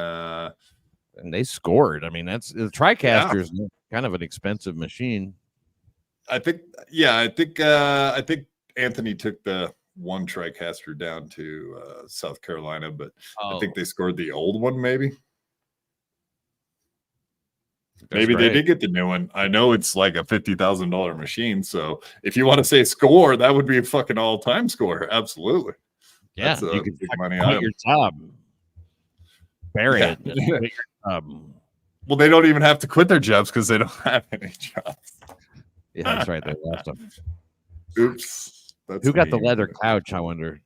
they scored. I mean, that's the TriCaster is kind of an expensive machine. I think Anthony took the one TriCaster down to South Carolina, but I think they scored the old one. Maybe they did get the new one. I know it's like a $50,000 machine, so if you want to say score, that would be a fucking all-time score. Absolutely. Yeah, you could big money quit your job, bury it. Well, they don't even have to quit their jobs because they don't have any jobs. Yeah, that's right. They left them. Oops. Who got the leather couch? I wonder.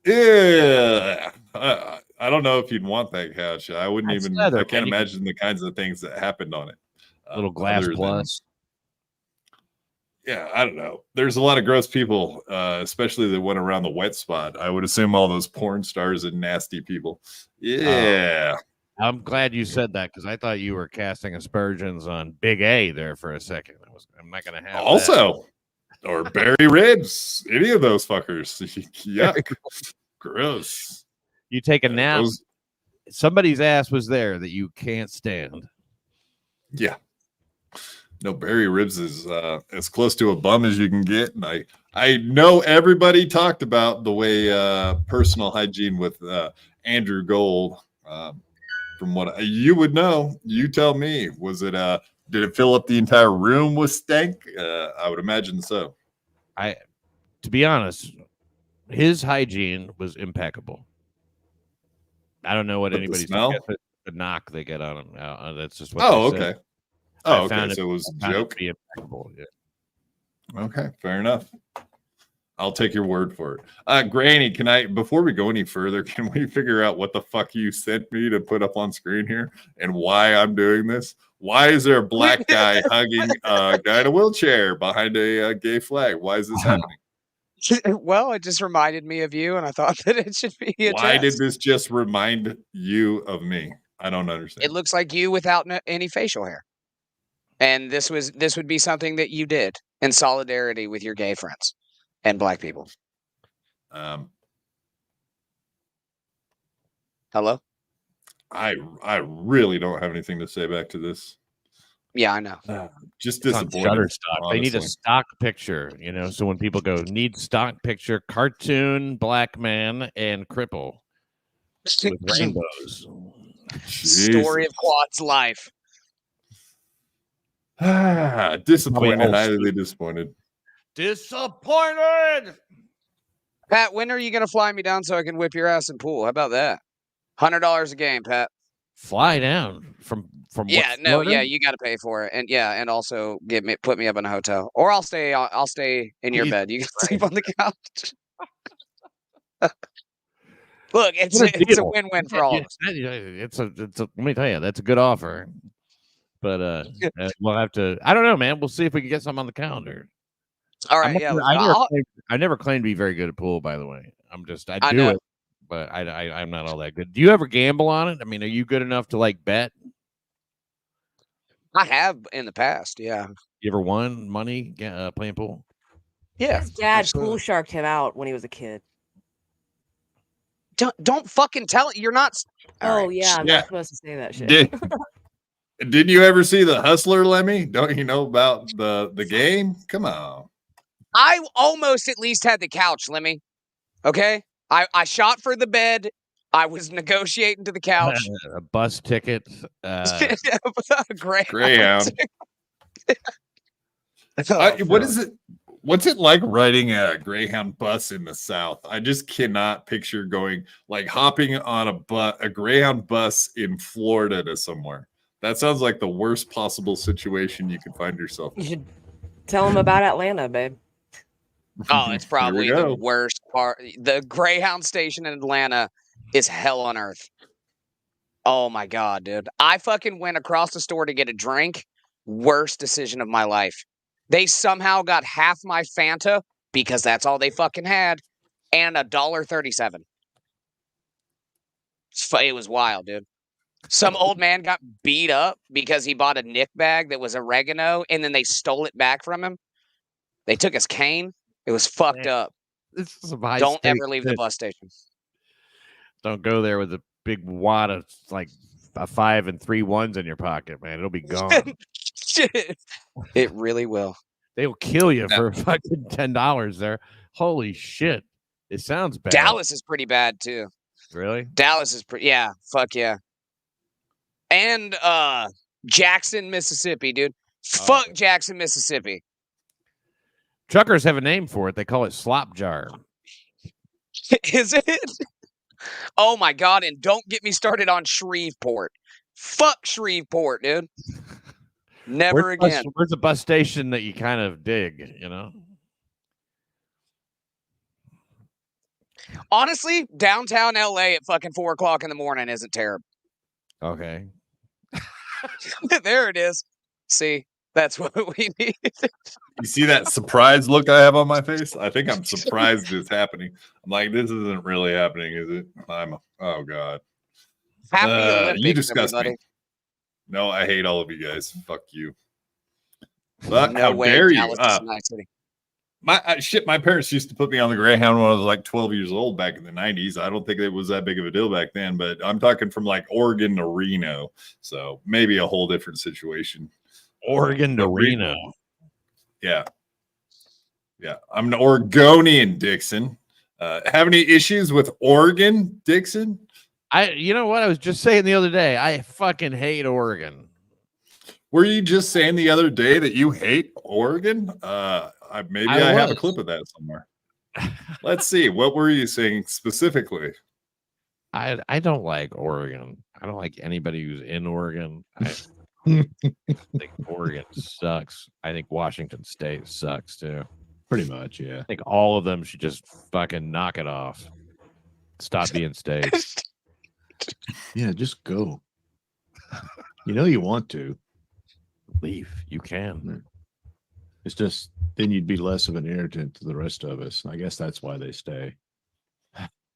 Yeah, I don't know if you'd want that couch. I wouldn't That's even. leather, I can't man. imagine the kinds of things that happened on it. Little glass plus. Yeah, I don't know. There's a lot of gross people, especially that went around the wet spot. I would assume all those porn stars and nasty people. Yeah. I'm glad you said that because I thought you were casting aspersions on Big A there for a second. I'm not going to have also, or Barry Ribs, any of those fuckers. Yuck. Gross. You take a nap. Somebody's ass was there that you can't stand. Yeah. No, Barry Ribs is as close to a bum as you can get. And I know everybody talked about the way personal hygiene with Andrew Gold. From what you would know, you tell me, was it did it fill up the entire room with stank? I would imagine so. To be honest, his hygiene was impeccable. I don't know what anybody's the knock they get on him. That's just what. Okay. Oh, okay. So it was a joke. Yeah. Okay, fair enough. I'll take your word for it. Granny, before we go any further, can we figure out what the fuck you sent me to put up on screen here and why I'm doing this? Why is there a black guy hugging a guy in a wheelchair behind a gay flag? Why is this happening? Well, it just reminded me of you, and I thought that it should be addressed. Why did this just remind you of me? I don't understand. It looks like you without any facial hair. And this would be something that you did in solidarity with your gay friends and black people. Hello? I really don't have anything to say back to this. Yeah, I know. Just disappointed. Shutterstock. They need a stock picture, so when people go, need stock picture, cartoon, black man, and cripple with rainbows. Story of Quad's life. Disappointed, highly disappointed. Disappointed. Pat, when are you going to fly me down so I can whip your ass in pool? How about that? $100 a game, Pat. Fly down from yeah, no, yeah, you got to pay for it, and also put me up in a hotel, or I'll stay in your bed. You can sleep on the couch. Look, it's a win-win for all of us. It's a let me tell you, that's a good offer. But we'll have to. I don't know, man. We'll see if we can get something on the calendar. All right, I never claimed to be very good at pool, by the way. I do it, but I'm not all that good. Do you ever gamble on it? I mean, are you good enough to bet? I have in the past, yeah. You ever won money playing pool? Yeah. His dad pool sharked him out when he was a kid. Don't fucking tell it. You're not. Oh, yeah, I'm not supposed to say that shit. Didn't you ever see The Hustler, Lemmy? Don't you know about the game? Come on. I almost at least had the couch, Lemmy. Okay? I shot for the bed. I was negotiating to the couch. A bus ticket. Greyhound. What is it? What's it like riding a Greyhound bus in the South? I just cannot picture going like hopping on a Greyhound bus in Florida to somewhere. That sounds like the worst possible situation you could find yourself in. You should tell them about Atlanta, babe. Oh, it's probably the worst part. The Greyhound station in Atlanta is hell on earth. Oh my God, dude. I fucking went across the store to get a drink. Worst decision of my life. They somehow got half my Fanta because that's all they fucking had, and $1.37. It was wild, dude. Some old man got beat up because he bought a Nick bag that was oregano, and then they stole it back from him. They took his cane. It was fucked up. This is Don't ever leave the bus station. Don't go there with a big wad of like a 5 and 3 1s in your pocket, man. It'll be gone. It really will. They will kill you for fucking $10 there. Holy shit. It sounds bad. Dallas is pretty bad too. Really? Dallas is pretty, yeah. Fuck yeah. And Jackson, Mississippi, dude. Fuck Jackson, Mississippi. Truckers have a name for it. They call it slop jar. Is it? Oh my God. And don't get me started on Shreveport. Fuck Shreveport, dude. Never again. Where's a bus station that you kind of dig, you know? Honestly, downtown LA at fucking 4 o'clock in the morning isn't terrible. Okay. There it is. See, that's what we need. You see that surprised look I have on my face? I think I'm surprised it's happening. I'm like, this isn't really happening, is it? Oh God. Happy Olympics, you disgust everybody. me. No, I hate all of you guys. Fuck you. But No how way, dare you? Dallas is a nice city. My parents used to put me on the Greyhound when I was like 12 years old back in the 90s. I don't think it was that big of a deal back then, but I'm talking from like Oregon to Reno. So maybe a whole different situation. Oregon to Reno. Yeah. Yeah. I'm an Oregonian, Dixon. Have any issues with Oregon, Dixon? You know what? I was just saying the other day, I fucking hate Oregon. Were you just saying the other day that you hate Oregon? Maybe I have a clip of that somewhere. Let's see. What were you saying specifically? I don't like Oregon. I don't like anybody who's in Oregon. I think Oregon sucks. I think Washington State sucks too. Pretty much, yeah. I think all of them should just fucking knock it off. Stop being states. Yeah, just go. You know you want to. Leave. You can. It's just then you'd be less of an irritant to the rest of us. And I guess that's why they stay.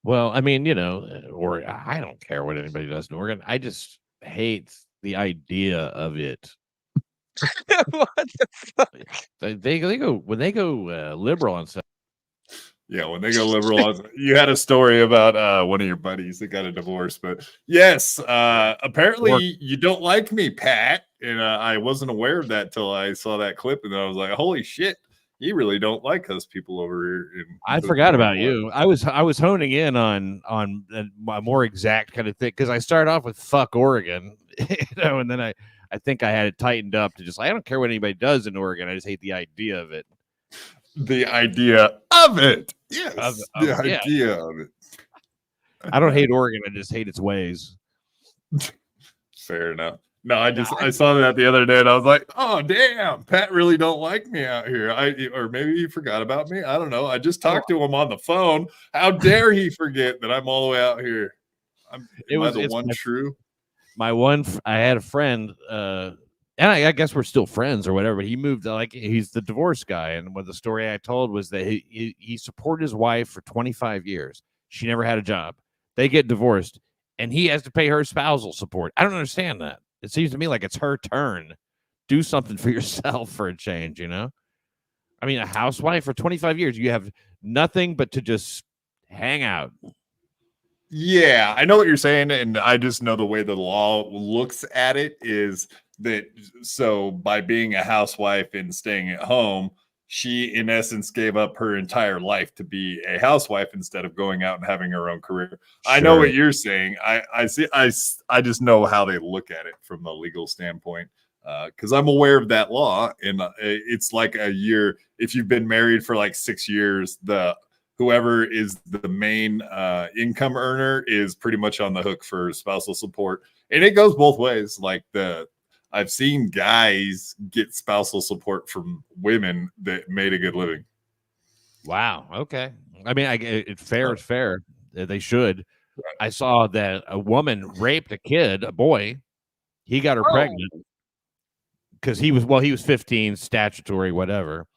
Well, I mean, you know, or I don't care what anybody does in Oregon. I just hate the idea of it. What the fuck? They go when they go liberal on stuff. Yeah, when they go liberal, you had a story about one of your buddies that got a divorce, but yes, apparently you don't like me, Pat, and I wasn't aware of that till I saw that clip, and then I was like, holy shit, you really don't like us people over here. I forgot about you. I was honing in on a more exact kind of thing because I started off with fuck Oregon, you know, and then I think I had it tightened up to just I don't care what anybody does in Oregon. I just hate the idea of it. The idea of it. Yes. The idea of it. I don't hate Oregon. I just hate its ways. Fair enough. No, I saw that the other day and I was like, oh, damn, Pat really don't like me out here. Or maybe he forgot about me. I don't know. I just talked to him on the phone. How dare he forget that I'm all the way out here? True? I had a friend, and I guess we're still friends or whatever, but he moved, like, he's the divorce guy. And what the story I told was that he supported his wife for 25 years. She never had a job. They get divorced, and he has to pay her spousal support. I don't understand that. It seems to me like it's her turn. Do something for yourself for a change, you know? I mean, a housewife for 25 years, you have nothing but to just hang out. Yeah, I know what you're saying, and I just know the way the law looks at it is that so by being a housewife and staying at home, she in essence gave up her entire life to be a housewife instead of going out and having her own career. Sure. I know what you're saying. I see. I just know how they look at it from a legal standpoint, because I'm aware of that law, and it's like a year. If you've been married for like 6 years, whoever is the main income earner is pretty much on the hook for spousal support, and it goes both ways. Like I've seen guys get spousal support from women that made a good living. Wow. Okay. I mean, it's fair. It's fair. They should. Right. I saw that a woman raped a kid, a boy. He got her pregnant because he was 15, statutory, whatever.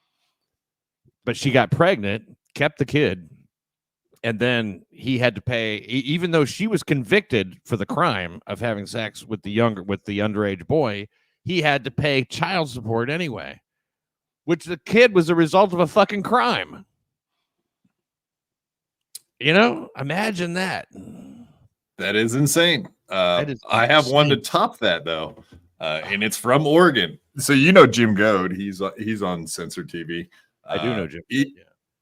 But she got pregnant, kept the kid, and then he had to pay, even though she was convicted for the crime of having sex with the underage boy, he had to pay child support anyway, which the kid was a result of a fucking crime. You know, imagine that. That is insane. I have one to top that though, and it's from Oregon. So you know Jim Goad, he's on Censor TV. I do know Jim.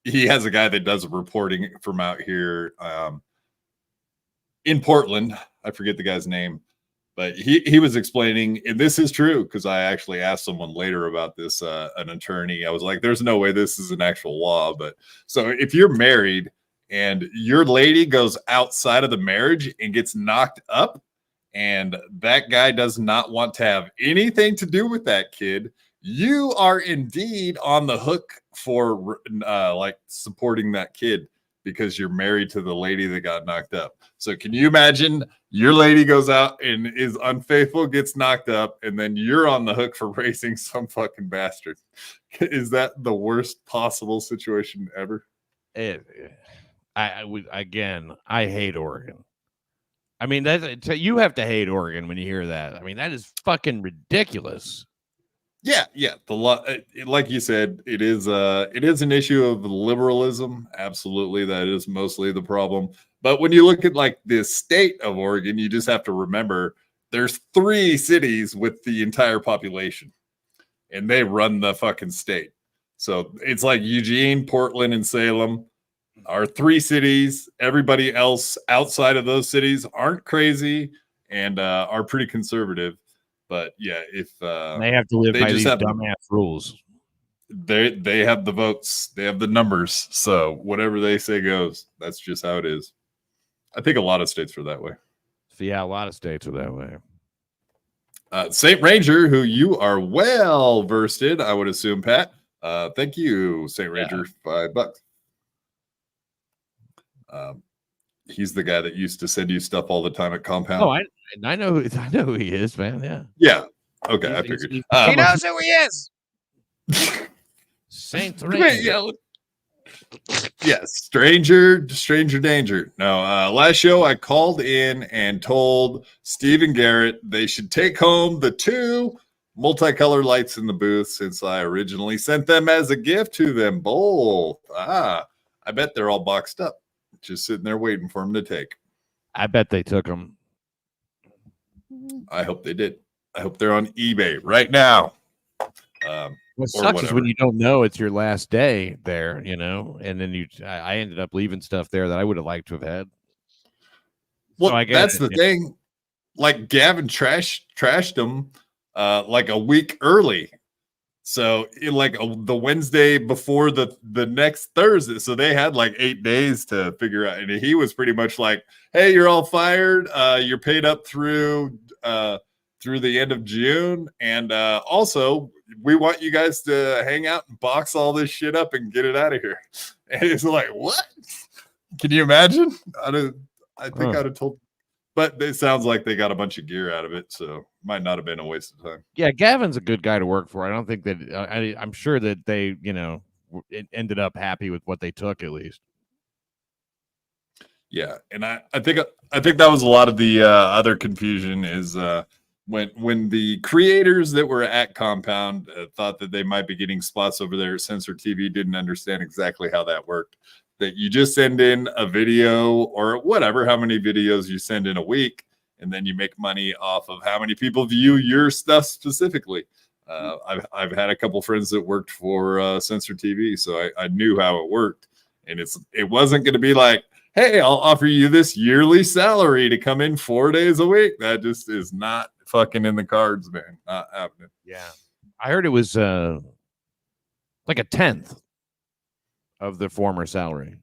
He has a guy that does reporting from out here in Portland. I forget the guy's name, but he was explaining, and this is true because I actually asked someone later about this, an attorney. I was like, there's no way this is an actual law. But so if you're married and your lady goes outside of the marriage and gets knocked up, and that guy does not want to have anything to do with that kid, you are indeed on the hook for like supporting that kid because you're married to the lady that got knocked up. So can you imagine your lady goes out and is unfaithful, gets knocked up, and then you're on the hook for raising some fucking bastard? Is that the worst possible situation ever? I hate Oregon. I mean, you have to hate Oregon when you hear that. I mean, that is fucking ridiculous. Yeah. The law, like you said, it is an issue of liberalism. Absolutely, that is mostly the problem. But when you look at like the state of Oregon, you just have to remember there's 3 cities with the entire population, and they run the fucking state. So it's like Eugene, Portland, and Salem are 3 cities. Everybody else outside of those cities aren't crazy and are pretty conservative. But yeah, if they have to live by these dumbass rules, they have the votes, they have the numbers. So whatever they say goes. That's just how it is. I think a lot of states are that way. So yeah, a lot of states are that way. Saint Ranger, who you are well versed in, I would assume, Pat. Thank you, Saint Ranger, $5. He's the guy that used to send you stuff all the time at Compound. Oh, I know who he is, man. Yeah. Yeah. Okay, I figured. He knows who he is. Saint Ranger. Yes, stranger danger. No, last show I called in and told Steve and Garrett they should take home the 2 multicolored lights in the booth since I originally sent them as a gift to them both. I bet they're all boxed up, just sitting there waiting for them to take. I bet they took them. I hope they did. I hope they're on eBay right now. What sucks is when you don't know it's your last day there, you know, and then I ended up leaving stuff there that I would have liked to have had. Well, so that's the thing. Like Gavin trashed them like a week early. So the Wednesday before the next Thursday. So they had like 8 days to figure out. And he was pretty much like, hey, you're all fired. You're paid up through the end of June. And also, we want you guys to hang out and box all this shit up and get it out of here. And it's like, what? Can you imagine? I think I'd have told. But it sounds like they got a bunch of gear out of it, so might not have been a waste of time. Yeah, Gavin's a good guy to work for. I don't think that I'm sure that they, ended up happy with what they took at least. Yeah, and I think that was a lot of the other confusion is when the creators that were at Compound thought that they might be getting spots over there at Censor TV, didn't understand exactly how that worked. That you just send in a video or whatever, how many videos you send in a week, and then you make money off of how many people view your stuff specifically. I've had a couple friends that worked for Censor TV, so I knew how it worked, and it wasn't going to be like, hey, I'll offer you this yearly salary to come in 4 days a week. That just is not fucking in the cards, man. Not happening. Yeah, I heard it was like a tenth of the former salary.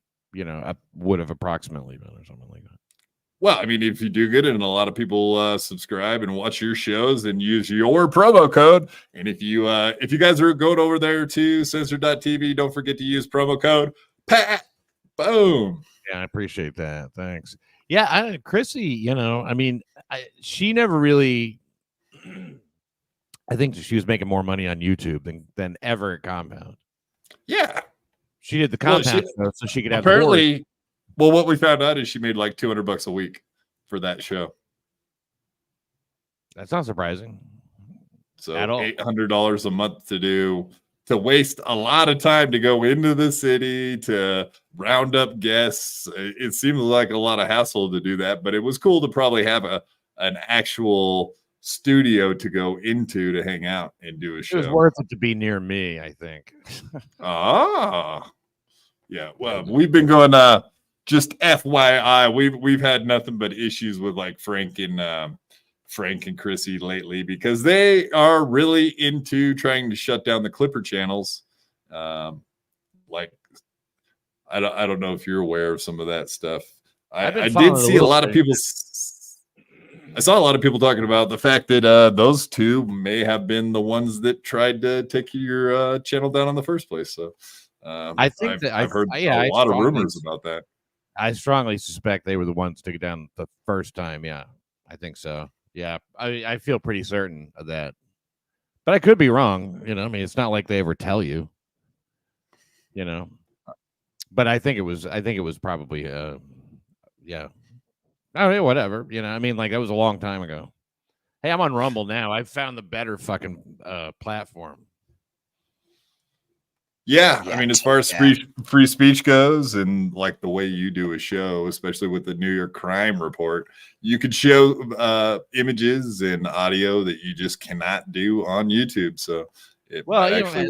Would have approximately been or something like that. Well, I mean, if you do good and a lot of people subscribe and watch your shows and use your promo code, and if you guys are going over there to censor.tv, don't forget to use promo code PAT. Boom. Yeah, I appreciate that. Thanks. Yeah, Chrissy, I mean, she never really. I think she was making more money on YouTube than ever at Compound. Yeah, she did the Compound show so she could have apparently. Well, what we found out is she made like $200 a week for that show. That's not surprising. So $800 a month to waste a lot of time to go into the city to round up guests. It seemed like a lot of hassle to do that, but it was cool to probably have an actual studio to go into to hang out and do a show. It was worth it to be near me, I think. Yeah. Well, we've been going. Just FYI, we've had nothing but issues with like Frank and Chrissy lately because they are really into trying to shut down the Clipper channels. Like I don't know if you're aware of some of that stuff. I did see a lot of people. I saw a lot of people talking about the fact that those two may have been the ones that tried to take your channel down in the first place. So I think I've heard a lot of rumors about that. I strongly suspect they were the ones to get down the first time. Yeah, I think so. Yeah, I feel pretty certain of that, but I could be wrong. I mean, it's not like they ever tell you. But I think it was probably yeah. I mean, whatever. I mean, like that was a long time ago. Hey, I'm on Rumble now. I've found the better fucking platform. Yeah, I mean, as far as free speech goes, and like the way you do a show, especially with the New York Crime Report, you could show images and audio that you just cannot do on YouTube. So it actually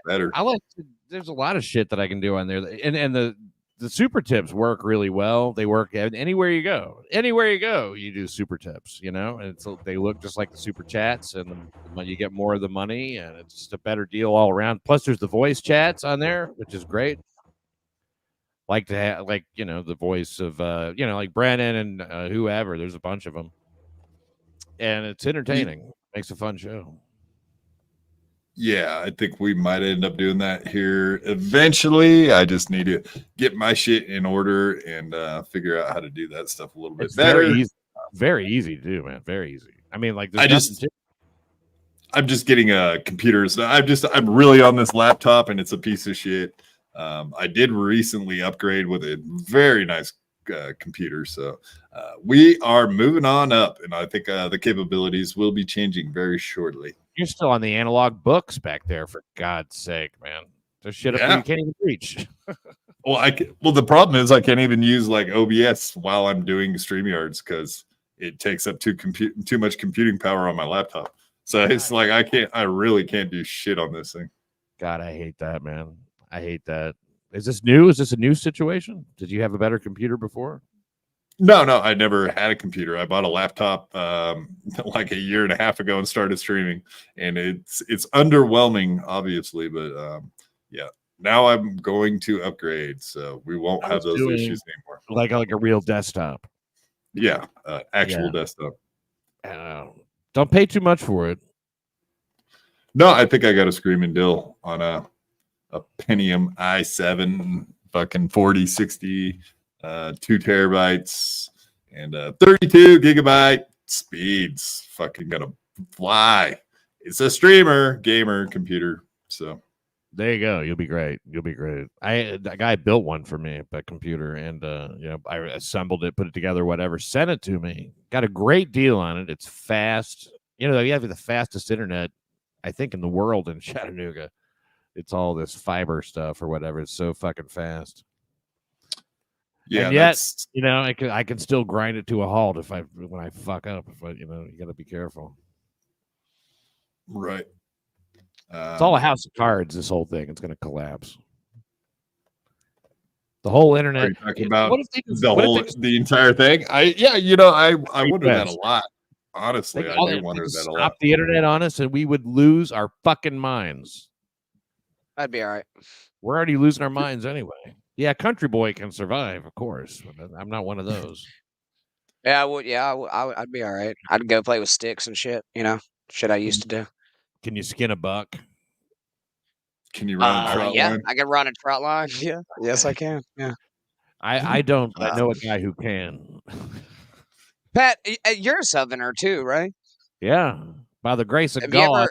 better. There's a lot of shit that I can do on there, and the super tips work really well. They work anywhere you go. Anywhere you go, you do super tips, and they look just like the super chats, and you get more of the money, and it's just a better deal all around. Plus, there's the voice chats on there, which is great. Like to have, the voice of, like Brennan and whoever. There's a bunch of them, and it's entertaining. Makes a fun show. Yeah, I think we might end up doing that here eventually. I just need to get my shit in order and figure out how to do that stuff a little bit better. Very easy to do, man. Very easy. I mean, like I'm just getting a computer. So I'm really on this laptop and it's a piece of shit. I did recently upgrade with a very nice computer. So we are moving on up, and I think the capabilities will be changing very shortly. You're still on the analog books back there, for God's sake, man. There's shit up there you can't even reach. Well, the problem is I can't even use like OBS while I'm doing StreamYards because it takes up too much computing power on my laptop. So it's like I really can't do shit on this thing. God, I hate that, man. I hate that. Is this new? Is this a new situation? Did you have a better computer before? No, I never had a computer. I bought a laptop like a year and a half ago and started streaming, and it's underwhelming, obviously, but yeah. Now I'm going to upgrade, so we won't have those issues anymore. Like a real desktop. Yeah, actual desktop. Don't pay too much for it. No, I think I got a screaming deal on a Pentium i7, fucking 4060. 2 terabytes and 32 gigabyte speeds. Fucking gonna fly. It's a streamer gamer computer. So there you go. You'll be great. That guy built one for me, a computer, and I assembled it, put it together, whatever, sent it to me. Got a great deal on it. It's fast. You have the fastest internet, I think, in the world in Chattanooga. It's all this fiber stuff or whatever. It's so fucking fast. Yeah, and yet, I can still grind it to a halt when I fuck up. But you got to be careful. Right. It's all a house of cards. This whole thing, it's going to collapse. The whole internet. Are you talking about what if they just, the entire thing? I wonder that a lot. Honestly, I do wonder that a lot. Stop the internet on us, and we would lose our fucking minds. I'd be all right. We're already losing our minds anyway. Yeah, country boy can survive, of course. But I'm not one of those. Yeah, I would. Yeah, I'd be all right. I'd go play with sticks and shit. Shit I used to do. Can you skin a buck? Can you run a trout line? I can run a trout line. Yeah, yes, I can. Yeah, I don't. But I know a guy who can. Pat, you're a Southerner too, right? Yeah, by the grace of God.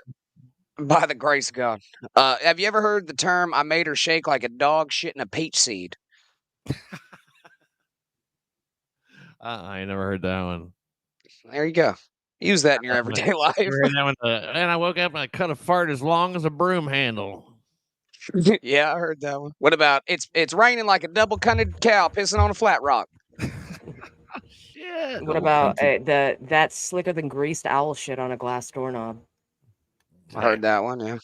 By the grace of God. Have you ever heard the term "I made her shake like a dog shitting a peach seed"? I never heard that one. There you go. Use that in your everyday life. And I woke up and I cut a fart as long as a broom handle. Yeah, I heard that one. What about it's raining like a double-cunted cow pissing on a flat rock? Shit. What about that slicker than greased owl shit on a glass doorknob? I heard that one. Yeah,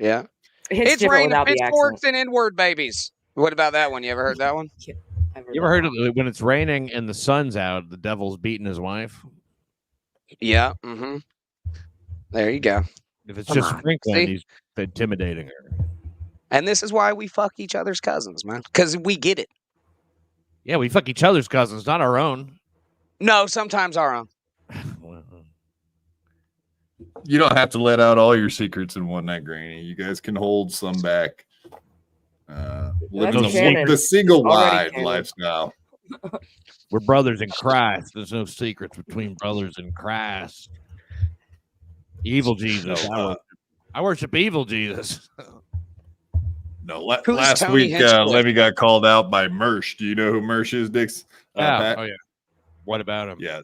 yeah. It's raining without the pitchforks accent. and N-word babies. What about that one? You ever heard that one? You ever heard of when it's raining and the sun's out, the devil's beating his wife? Yeah. Mm-hmm. There you go. If it's just sprinkling, he's intimidating her. And this is why we fuck each other's cousins, man. Because we get it. Yeah, we fuck each other's cousins, not our own. No, sometimes our own. You don't have to let out all your secrets in one night, Granny. You guys can hold some back. Living the single wide lifestyle. We're brothers in Christ. There's no secrets between brothers in Christ. Evil Jesus. I worship evil Jesus. No, last week Levy got called out by Mersh. Do you know who Mersh is, Dix? Pat? Oh yeah. What about him? Yeah.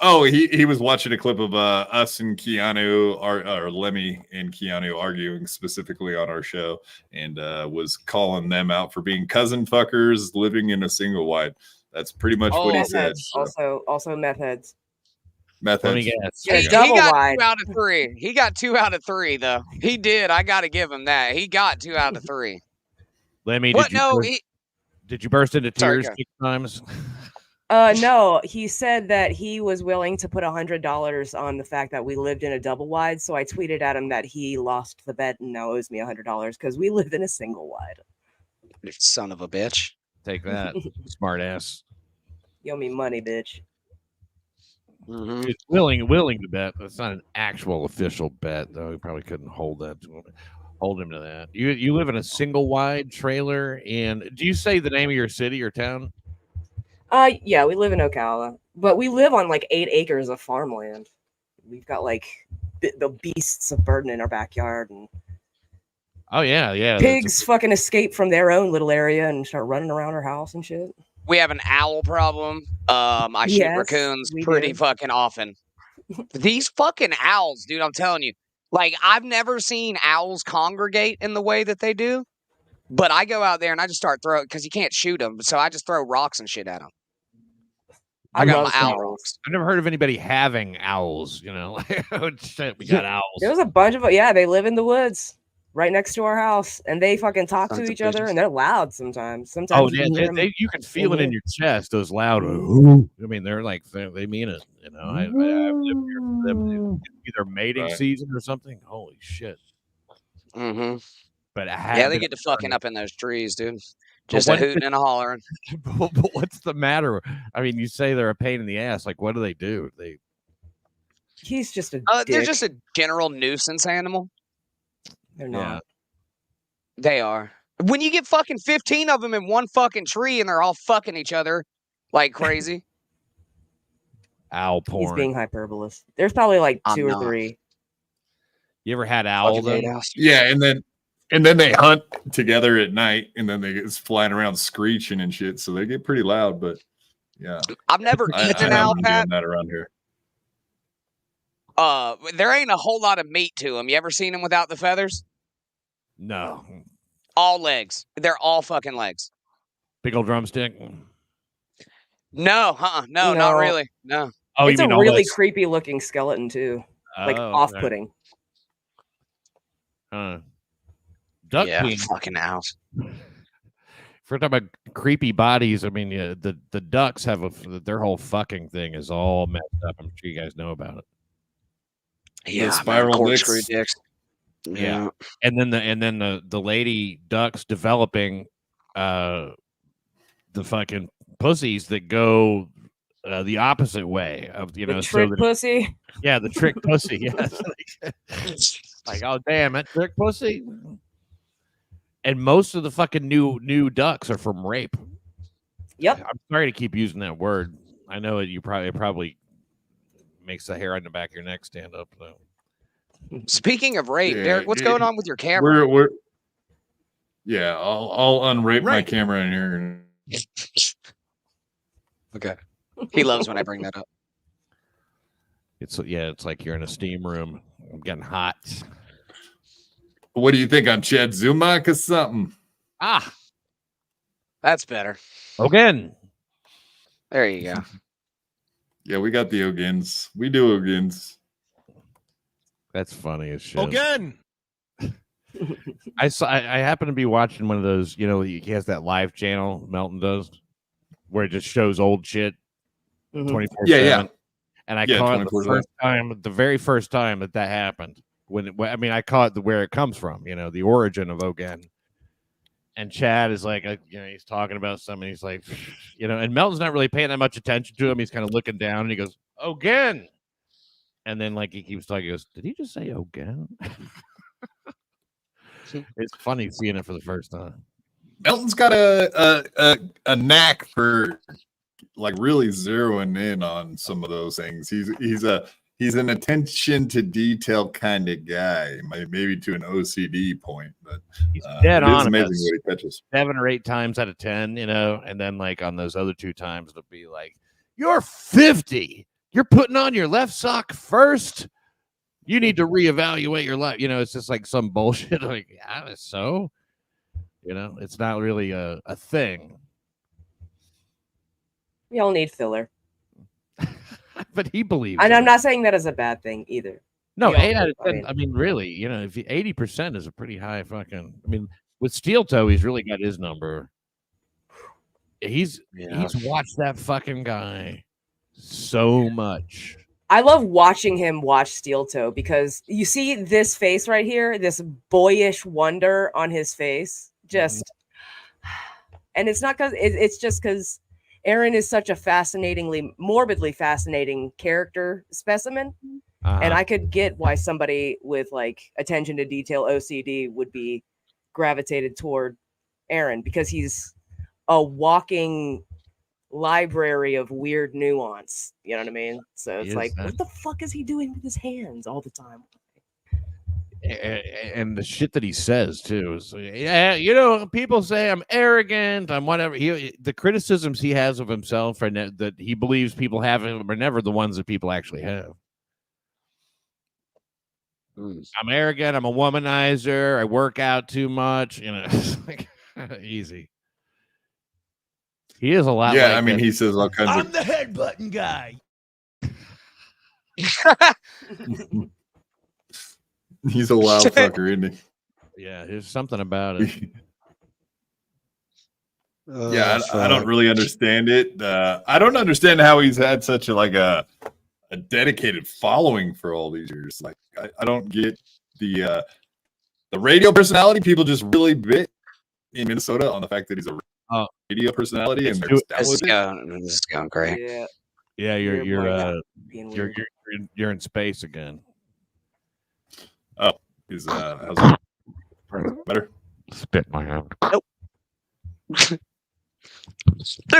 Oh, he was watching a clip of us and Keanu, or Lemmy and Keanu arguing specifically on our show, and was calling them out for being cousin fuckers living in a single wide. That's pretty much what he said. So. Also meth heads. Meth heads. He got 2 out of 3. He got 2 out of 3, though. He did. I got to give him that. He got 2 out of 3. Lemmy, did you burst into tears 6 times? No, he said that he was willing to put $100 on the fact that we lived in a double wide. So I tweeted at him that he lost the bet and now owes me $100 because we lived in a single wide. You son of a bitch. Take that, smart ass. You owe me money, bitch. Mm-hmm. It's willing to bet. That's not an actual official bet, though. He probably couldn't hold him to that. You live in a single wide trailer, and do you say the name of your city or town? Yeah, we live in Ocala, but we live on like 8 acres of farmland. We've got like the beasts of burden in our backyard, and pigs fucking escape from their own little area and start running around our house and shit. We have an owl problem. I shoot raccoons pretty fucking often. These fucking owls, dude, I'm telling you. Like, I've never seen owls congregate in the way that they do. But I go out there and I just start throwing, because you can't shoot them. So I just throw rocks and shit at them. I got my owl rocks. I've never heard of anybody having owls, you know. Shit, we got owls. There's a bunch of they live in the woods. Right next to our house, and they fucking talk to each other, and they're loud sometimes. Oh, yeah, you can feel it in your chest. Those loud. I mean, they're like they mean it. You know, I've lived here for them. Either mating season or something. Holy shit. Mm-hmm. But they get to fucking up in those trees, dude. Just a hooting and a hollering. But what's the matter? I mean, you say they're a pain in the ass. Like, what do? He's just a. They're just a general nuisance animal. They're not. Yeah. They are. When you get fucking 15 of them in one fucking tree and they're all fucking each other like crazy. Owl porn. He's being hyperbolous. There's probably like 2 or 3. You ever had owls? Yeah, and then they hunt together at night, and then they get flying around screeching and shit, so they get pretty loud. But yeah, I've never eaten an owl, Pat. Doing that around here. There ain't a whole lot of meat to them. You ever seen them without the feathers? No. All legs. They're all fucking legs. Big old drumstick? No, no, not really. No. Oh, it's a really creepy looking skeleton too. Like off-putting. Duck yeah, King. fucking house. If we're talking about creepy bodies, I mean, the ducks have their whole fucking thing is all messed up. I'm sure you guys know about it. Yeah, spiral corkscrew dicks. dicks. Yeah. And then the lady ducks developing the fucking pussies that go the opposite way of the trick pussy. Yeah, the trick pussy. Yes. Like, oh damn, that trick pussy. And most of the fucking new ducks are from rape. Yep. I'm sorry to keep using that word. I know it probably makes the hair on the back of your neck stand up though. Speaking of rape, Derek, what's going on with your camera? I'll unrape my camera in here. Okay. He loves when I bring that up. It's like you're in a steam room. I'm getting hot. What do you think on Chad Zumak or something? That's better. Again. There you go. Yeah, we got the Ogins. We do Ogins. That's funny as shit. Again. I happen to be watching one of those, he has that live channel Melton does where it just shows old shit 24/7. Yeah. And I caught it the very first time that happened. I caught where it comes from, the origin of Ogan. And Chad is like, he's talking about something. He's like, and Melton's not really paying that much attention to him. He's kind of looking down and he goes, Ogan. And then he keeps talking. He goes, did he just say Ogan? It's funny seeing it for the first time. Melton's got a knack for really zeroing in on some of those things. He's an attention to detail kind of guy, maybe to an OCD point, but he's dead on. It's amazing what he catches. 7 or 8 times out of 10, and then on those other 2 times it'll be like, you're 50. You're putting on your left sock first. You need to reevaluate your life. It's just like some bullshit. Like, yeah, so, it's not really a thing. We all need filler. But he believes. And I'm not saying that as a bad thing either. No, 8 out of 10. I mean, really, if 80% is a pretty high fucking. I mean, with Steeltoe, he's really got his number. He's watched that fucking guy so much. I love watching him watch Steeltoe because you see this face right here, this boyish wonder on his face. And it's not because it's just because Aaron is such a morbidly fascinating character specimen. And I could get why somebody with attention to detail OCD would be gravitated toward Aaron because he's a walking library of weird nuance. You know what I mean? So it's what the fuck is he doing with his hands all the time? And the shit that he says too is, people say I'm arrogant, I'm whatever. The criticisms he has of himself that he believes people have him are never the ones that people actually have. I'm arrogant. I'm a womanizer. I work out too much. Easy. He is a lot. Yeah, he says all kinds I'm the headbutton guy. He's a wild fucker, isn't he? Yeah, there's something about it. I don't really understand it. I don't understand how he's had such a dedicated following for all these years. I don't get the radio personality. People just really bit in Minnesota on the fact that he's a radio personality, and this is going great. Yeah, you're in space again. Oh, how's that better? Spit my hand. Nope. This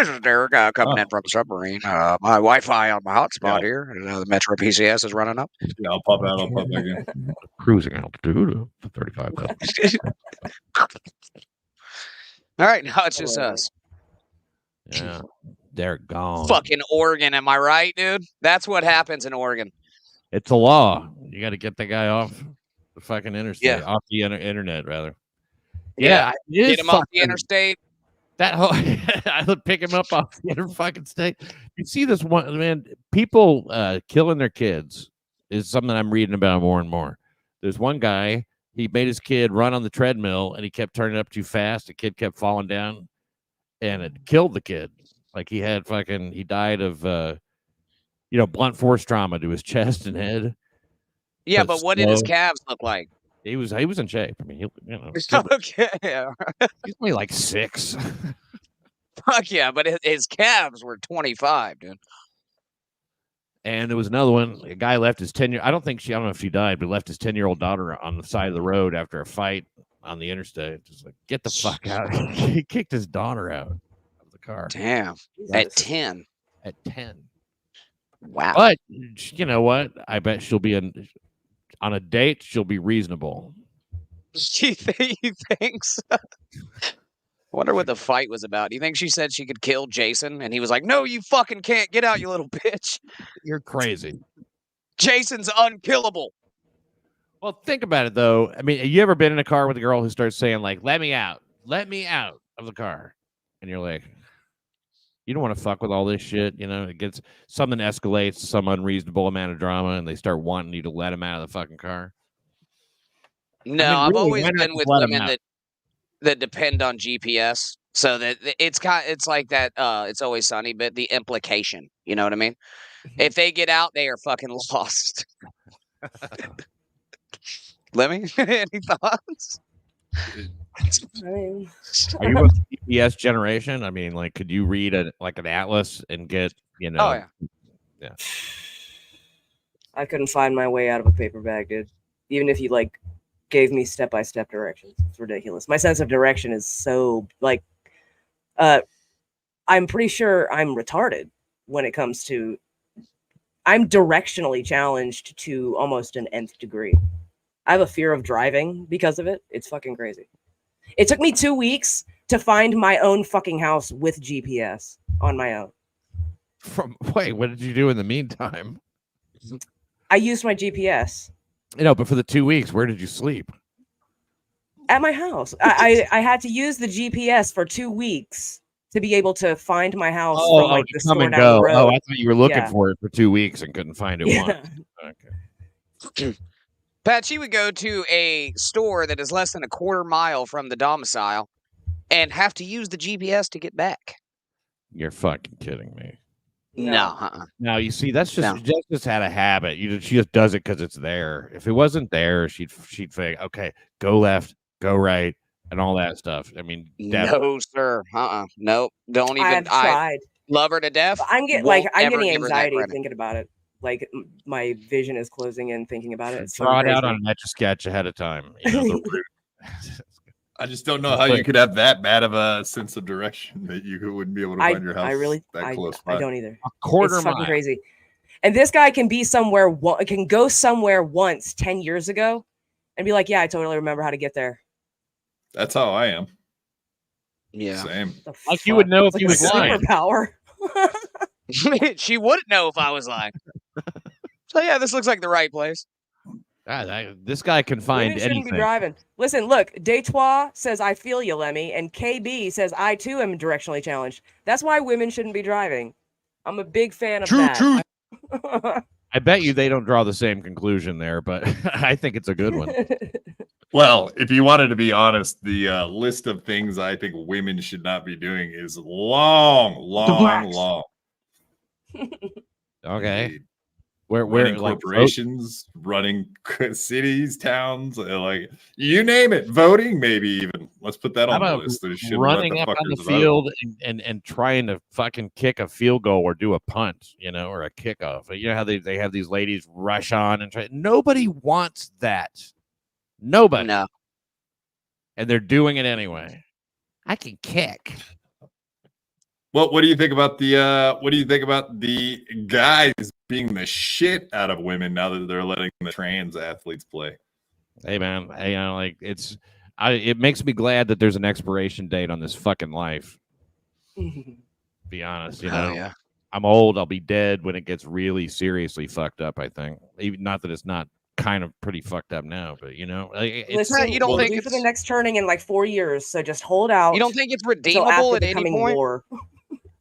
is Derek coming in from the submarine. My Wi-Fi on my hotspot here, and the Metro PCS is running up. Yeah, I'll pop out. I'll pop back in. Cruising altitude of 35,000. All right, now it's just us. Yeah, they're gone. Fucking Oregon, am I right, dude? That's what happens in Oregon. It's a law. You got to get the guy off the fucking interstate, off the internet, rather. Yeah, get him off the interstate. That whole, I would pick him up off the fucking state. You see this one, man, people killing their kids is something I'm reading about more and more. There's one guy he made his kid run on the treadmill, and he kept turning up too fast. The kid kept falling down, and it killed the kid. Like he died of blunt force trauma to his chest and head. Yeah, but what did his calves look like? He was in shape. I mean, Okay, he's only like 6. Fuck yeah, but his calves were 25, dude. And there was another one. A guy left his 10-year. I don't know if she died, but left his 10-year-old daughter on the side of the road after a fight on the interstate. Just like, get the fuck out! He kicked his daughter out of the car. Damn. At 10. At 10. Wow. But you know what? I bet she'll be on a date. She'll be reasonable. You think so? I wonder what the fight was about. Do you think she said she could kill Jason? And he was like, no, you fucking can't. Get out, you little bitch. You're crazy. Jason's unkillable. Well, think about it, though. I mean, have you ever been in a car with a girl who starts saying, like, let me out of the car? And you're like, you don't want to fuck with all this shit. It gets something escalates to some unreasonable amount of drama, and they start wanting you to let them out of the fucking car. No, I've always been with women that depend on GPS, so that it's like that. It's Always Sunny, but the implication. You know what I mean? If they get out, they are fucking lost. Lemmy, any thoughts? I mean, are you a GPS generation? I mean, like, could you read an atlas and get Oh yeah. I couldn't find my way out of a paper bag, dude. Even if you gave me step-by-step directions. It's ridiculous. My sense of direction is so I'm pretty sure I'm retarded when it comes to I'm directionally challenged to almost an nth degree. I have a fear of driving because of it. It's fucking crazy. It took me 2 weeks to find my own fucking house with GPS on my own. Wait, what did you do in the meantime? I used my GPS. But for the 2 weeks, where did you sleep? At my house. I had to use the GPS for 2 weeks to be able to find my house from the store down the road. Oh, I thought you were looking for it for 2 weeks and couldn't find it once. Okay. Pat, she would go to a store that is less than a quarter mile from the domicile and have to use the GPS to get back. You're fucking kidding me. No. Now you see, that's just had a habit. She just does it because it's there. If it wasn't there, she'd think, okay, go left, go right, and all that stuff. I mean, no, sir. Nope. Don't even. I've tried. Love her to death. I'm getting anxiety thinking about it. Like my vision is closing in thinking about it. Draw it out on an Etch-a-Sketch ahead of time. I just don't know how you could have that bad of a sense of direction that you wouldn't be able to find your house that close by. I don't either. A quarter it's mile. Fucking crazy. And this guy can be somewhere, can go somewhere once 10 years ago and be like, yeah, I totally remember how to get there. That's how I am. Yeah. Same. Like you would know if he was lying. Superpower. She wouldn't know if I was lying. So yeah, this looks like the right place. This guy can find Women shouldn't anything. be driving. Listen, look, Detroit says I feel you, Lemmy, and KB says I too am directionally challenged. That's why women shouldn't be driving. I'm a big fan of that. True. I bet you they don't draw the same conclusion there, but I think it's a good one. Well, if you wanted to be honest, the list of things I think women should not be doing is long. Okay. Indeed. Where corporations, running cities, towns, like you name it, voting, maybe even. Let's put that on the list. Running up on the field and trying to fucking kick a field goal or do a punt, or a kickoff. You know how they have these ladies rush on and try. Nobody wants that. Nobody. No. And they're doing it anyway. I can kick. Well, what do you think about the guys being the shit out of women now that they're letting the trans athletes play? Hey man, it makes me glad that there's an expiration date on this fucking life. Be honest, yeah. I'm old. I'll be dead when it gets really seriously fucked up. I think, even not that it's not kind of pretty fucked up now, but listen, you don't think it's for the next turning in like 4 years, so just hold out. You don't think it's redeemable at any point? War.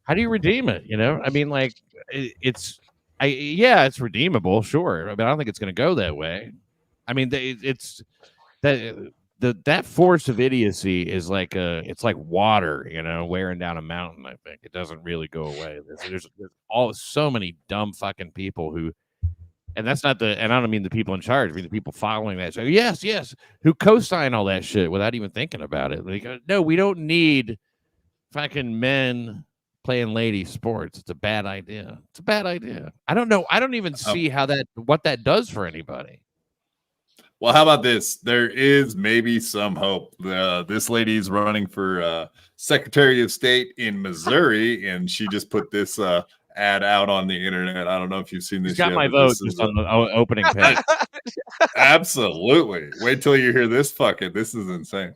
How do you redeem it? I mean, like it's redeemable, sure. I mean, I don't think it's going to go that way. I mean, it's that force of idiocy is like it's like water, wearing down a mountain. I think it doesn't really go away. There's so many dumb fucking people who, and that's not and I don't mean the people in charge, I mean the people following that. So yes, who co-sign all that shit without even thinking about it. Like, no, we don't need fucking men playing lady sports. It's a bad idea. I don't know. I don't even see what that does for anybody. Well, how about this? There is maybe some hope. This lady's running for Secretary of State in Missouri, and she just put this ad out on the internet. I don't know if you've seen this. She's got my vote just on the opening page. Absolutely. Wait till you hear this. Fuck it. This is insane.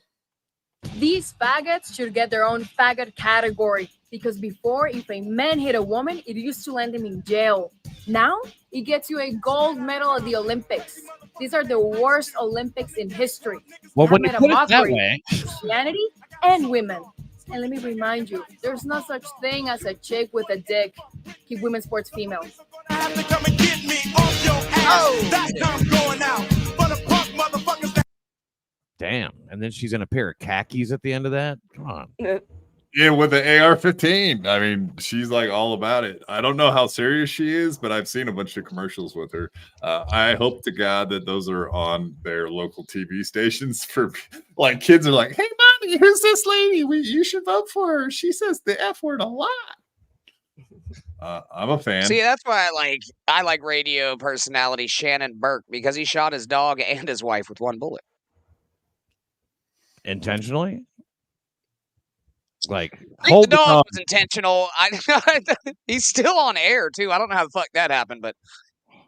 These faggots should get their own faggot category, because before, if a man hit a woman, it used to land him in jail. Now, it gets you a gold medal at the Olympics. These are the worst Olympics in history. Well, when you put it that way, Christianity and women. And let me remind you, there's no such thing as a chick with a dick. Keep women's sports female. Damn. And then she's in a pair of khakis at the end of that. Come on. Yeah, with the AR-15. I mean, she's like all about it. I don't know how serious she is, but I've seen a bunch of commercials with her. I hope to God that those are on their local TV stations for like kids are like, hey, mommy, who's this lady? You should vote for her. She says the F word a lot. I'm a fan. See, that's why I like radio personality Shannon Burke, because he shot his dog and his wife with one bullet. Intentionally? Like, I think the dog was intentional. He's still on air too. I don't know how the fuck that happened, but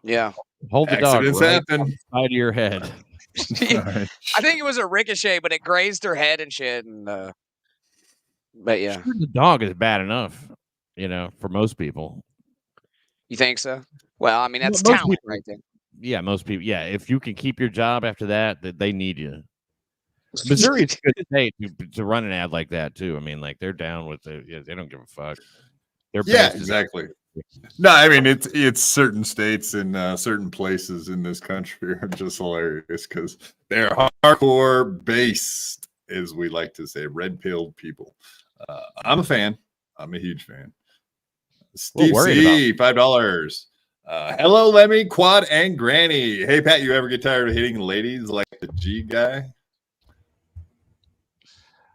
yeah. Hold the dog right happen. side of your head. I think it was a ricochet, but it grazed her head and shit. And but yeah, sure, the dog is bad enough, for most people. You think so? Well, I mean, that's talent people, right there. Yeah, most people. Yeah, if you can keep your job after that they need you. Missouri is a good state to run an ad like that too. I mean, like they're down with it. They don't give a fuck. Exactly. No, I mean it's certain states and certain places in this country are just hilarious because they're hardcore based, as we like to say, red-pilled people. I'm a fan. I'm a huge fan. Steve C, $5. Hello, Lemmy, Quad, and Granny. Hey, Pat, you ever get tired of hitting ladies like the G guy?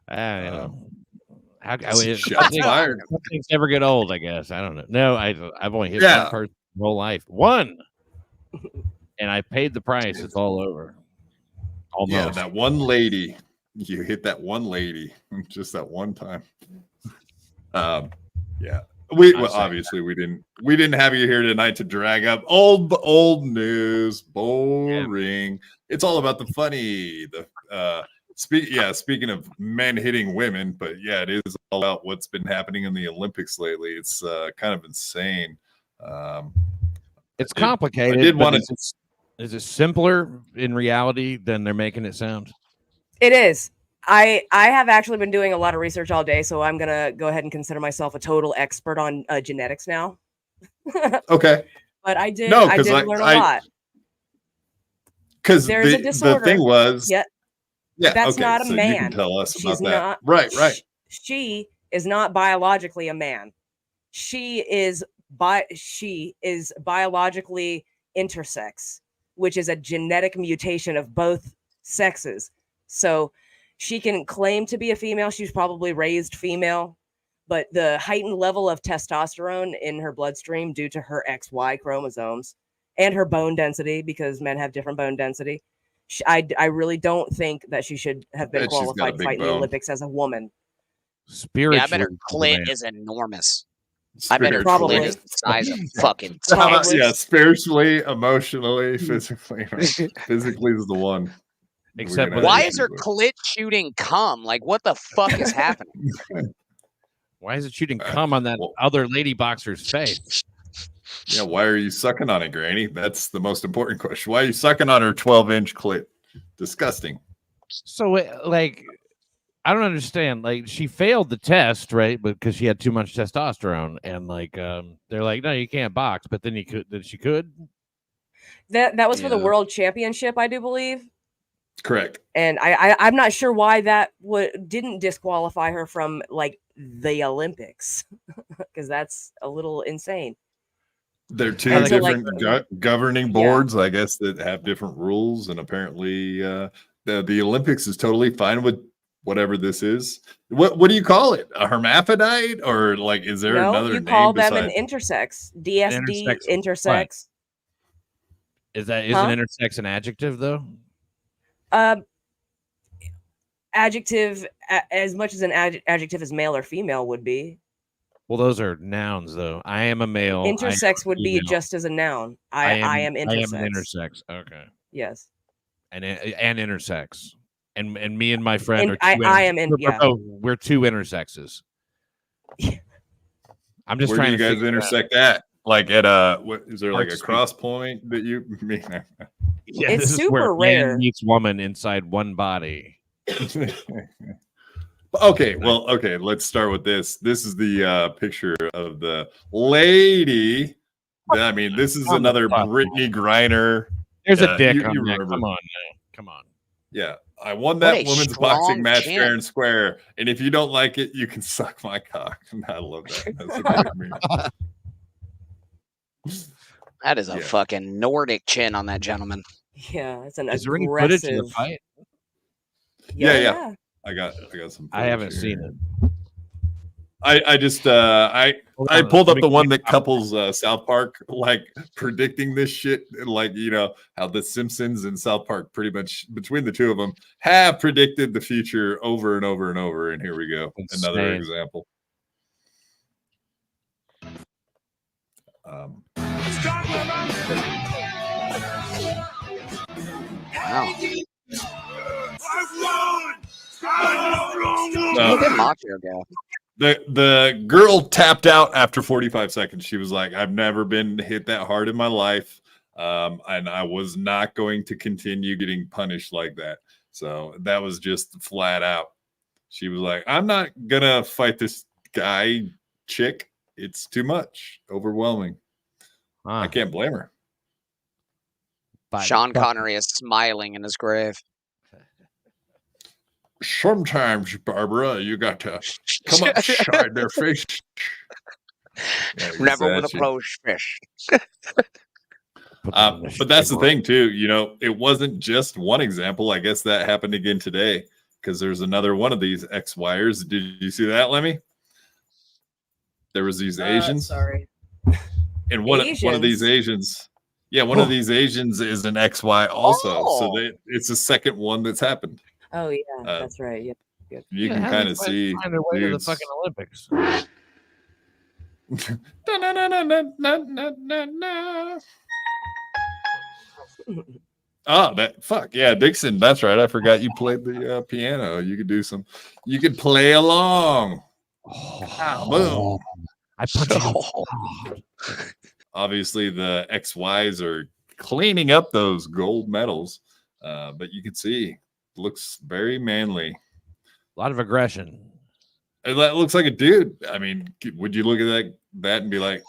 I don't know. Things never get old, I guess. I don't know. No, I've only hit one person my whole life. One. And I paid the price. It's all over. Almost. Yeah, that one lady. You hit that one lady just that one time. Yeah. Obviously we didn't have you here tonight to drag up old news. Boring. Yeah. It's all about the funny. Speaking of men hitting women, but yeah, it is all about what's been happening in the Olympics lately. It's kind of insane. It's complicated. I did want to. Is it simpler in reality than they're making it sound? It is. I have actually been doing a lot of research all day, so I'm gonna go ahead and consider myself a total expert on genetics now. Okay. But I did learn a lot. Because there's a disorder. The thing was. Yeah, that's not a man. You can tell us She's about that. Right. She is not biologically a man. She is biologically intersex, which is a genetic mutation of both sexes. So she can claim to be a female. She's probably raised female, but the heightened level of testosterone in her bloodstream due to her XY chromosomes and her bone density, because men have different bone density. I really don't think that she should have been qualified to fight in the Olympics as a woman. Spiritually, I bet her clit is enormous. I bet her clit is the size of fucking. Spiritually, emotionally, physically. Physically is the one. Except why is her clit shooting cum? Like, what the fuck is happening? Why is it shooting cum on that other lady boxer's face? Yeah, why are you sucking on it, Granny? That's the most important question. Why are you sucking on her 12-inch clit? Disgusting. So, I don't understand. Like, she failed the test, right? Because she had too much testosterone, and they're like, no, you can't box. But then she could. That was for the world championship, I do believe. Correct. And I'm not sure why that didn't disqualify her from like the Olympics, because that's a little insane. They're two And so, different governing boards, Yeah. I guess, that have different rules, and apparently the Olympics is totally fine with whatever this is. What do you call it? A hermaphrodite, or like is there another you name call them an besides intersex, DSD, intersex. Right. Isn't intersex an adjective though? Adjective, as much as an adjective as male or female would be. Well, those are nouns, though. I am a male. Intersex would be just as a noun. I am intersex. I am an intersex. Okay. Yes. And intersex, and me and my friend are. We're two intersexes. I'm just where trying do you to guys intersect at? Like at what is there like a cross point that you mean? Yeah, it's super rare. Man meets woman inside one body. Okay, well, okay, let's start with this. This is the picture of the lady. I mean, this is another Brittany Griner. There's a dick on there. Come on now. Come on. Yeah, I won that women's boxing match fair and square. And if you don't like it, you can suck my cock. I love that. That's a great meme. That is a fucking Nordic chin on that gentleman. Yeah, it's an Is there aggressive. any footage of the fight? Yeah. I got some. I haven't seen it. I just I pulled up the one that couples South Park, like predicting this shit, like how the Simpsons and South Park pretty much between the two of them have predicted the future over and over and over. And here we go, another example. Wow. Look at Macho guy. The girl tapped out after 45 seconds. She was like, I've never been hit that hard in my life. And I was not going to continue getting punished like that. So that was just flat out. She was like, I'm not going to fight this chick. It's too much. Overwhelming. I can't blame her. Sean Connery is smiling in his grave. Sometimes, Barbara, you got to come upside their face. Never with a closed fist. But that's the thing, too. It wasn't just one example. I guess that happened again today because there's another one of these ex-wires. Did you see that, Lemmy? There was these Asians. Sorry. And one of these Asians. Yeah, one of these Asians is an XY also. So it's the second one that's happened. Oh yeah, that's right. Yeah, good. You can kind of see find their way to the fucking Olympics. Oh, Dixon. That's right. I forgot you played the piano. You could play along. Boom. I put Obviously, the XYs are cleaning up those gold medals, but you can see looks very manly. A lot of aggression. And that looks like a dude. I mean, would you look at that and be like,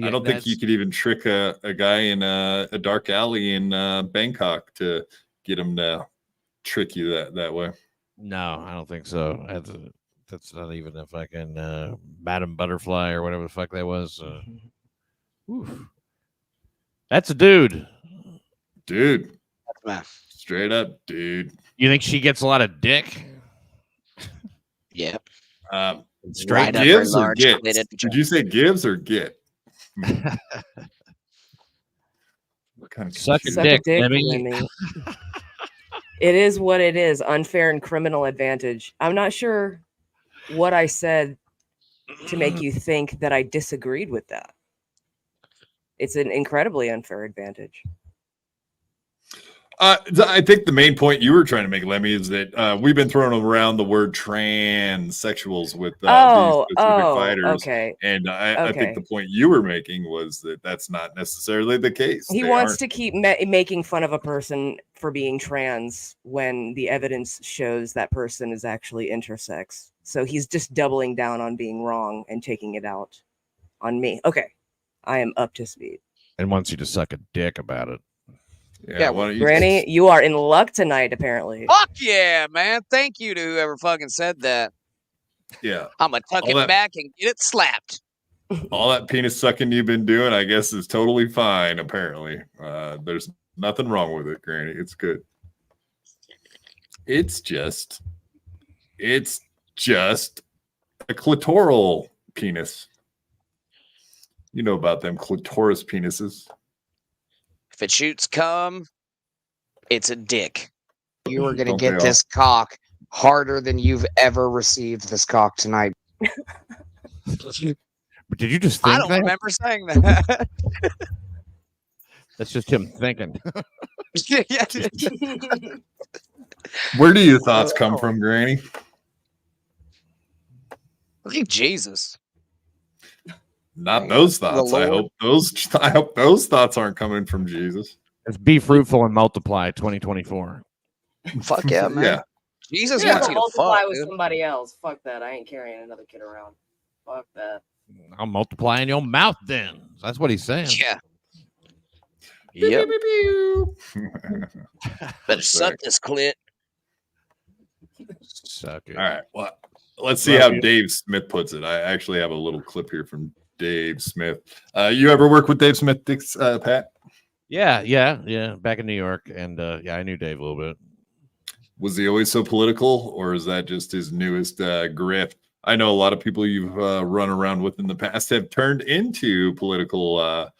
I don't think you could even trick a guy in a dark alley in Bangkok to get him to trick you that way. No, I don't think so. That's not even a fucking Madam Butterfly or whatever the fuck that was. That's a dude. Dude. Straight up, dude. You think she gets a lot of dick? Yeah. Straight gives or gets? Did you say gives or get? What kind of suck a dick, Lemmy. It is what it is. Unfair and criminal advantage. I'm not sure what I said to make you think that I disagreed with that. It's an incredibly unfair advantage. I think the main point you were trying to make, Lemmy, is that we've been throwing around the word transsexuals with these specific fighters. Okay. And I think the point you were making was that that's not necessarily the case. He wants to keep making fun of a person for being trans when the evidence shows that person is actually intersex. So he's just doubling down on being wrong and taking it out on me. Okay. I am up to speed. And wants you to suck a dick about it. Yeah, why don't you Granny, you are in luck tonight, apparently. Fuck yeah, man. Thank you to whoever fucking said that. Yeah. I'm going to tuck All it that- back and get it slapped. All that penis sucking you've been doing, I guess, is totally fine, apparently. There's nothing wrong with it, Granny. It's good. It's just a clitoral penis. You know about them clitoris penises. If it shoots cum, it's a dick. You are going to Don't get they this cock harder than you've ever received this cock tonight. Did you just think I don't that? remember saying that. That's just him thinking. Yeah. Where do your thoughts come from, Granny? I think Jesus. Not those thoughts. I Lord. hope those thoughts aren't coming from Jesus. It's be fruitful and multiply 2024. Fuck yeah, man. Yeah. Jesus Yeah, wants you to multiply fuck. with Dude. somebody else. Fuck that. I ain't carrying another kid around. Fuck that. I'll multiply in your mouth then. That's what he's saying. Yeah. Yep. Better Sorry. suck this clit. Suck it. All right. Well, let's see how Dave Smith puts it. I actually have a little clip here from Dave Smith. You ever work with Dave Smith, Pat? Yeah. Back in New York, and yeah, I knew Dave a little bit. Was he always so political, or is that just his newest grift? I know a lot of people you've run around with in the past have turned into political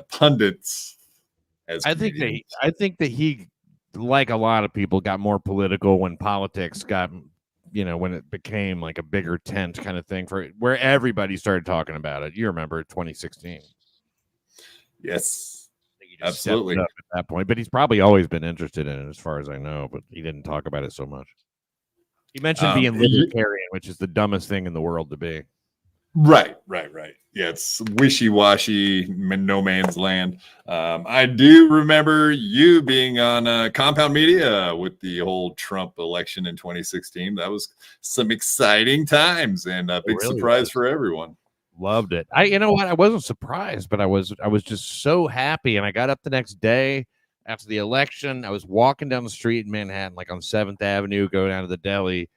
pundits. I think that he, like a lot of people, got more political when politics got, when it became like a bigger tent kind of thing for where everybody started talking about it. You remember 2016? Yes, He just absolutely. stepped up at that point, but he's probably always been interested in it, as far as I know. But he didn't talk about it so much. He mentioned being libertarian, which is the dumbest thing in the world to be. Right. Yeah, it's wishy-washy, no man's land. I do remember you being on Compound Media with the whole Trump election in 2016. That was some exciting times and a big really surprise was. for everyone. Loved it. You know what? I wasn't surprised, but I was just so happy. And I got up the next day after the election. I was walking down the street in Manhattan, like on 7th Avenue, going down to the deli,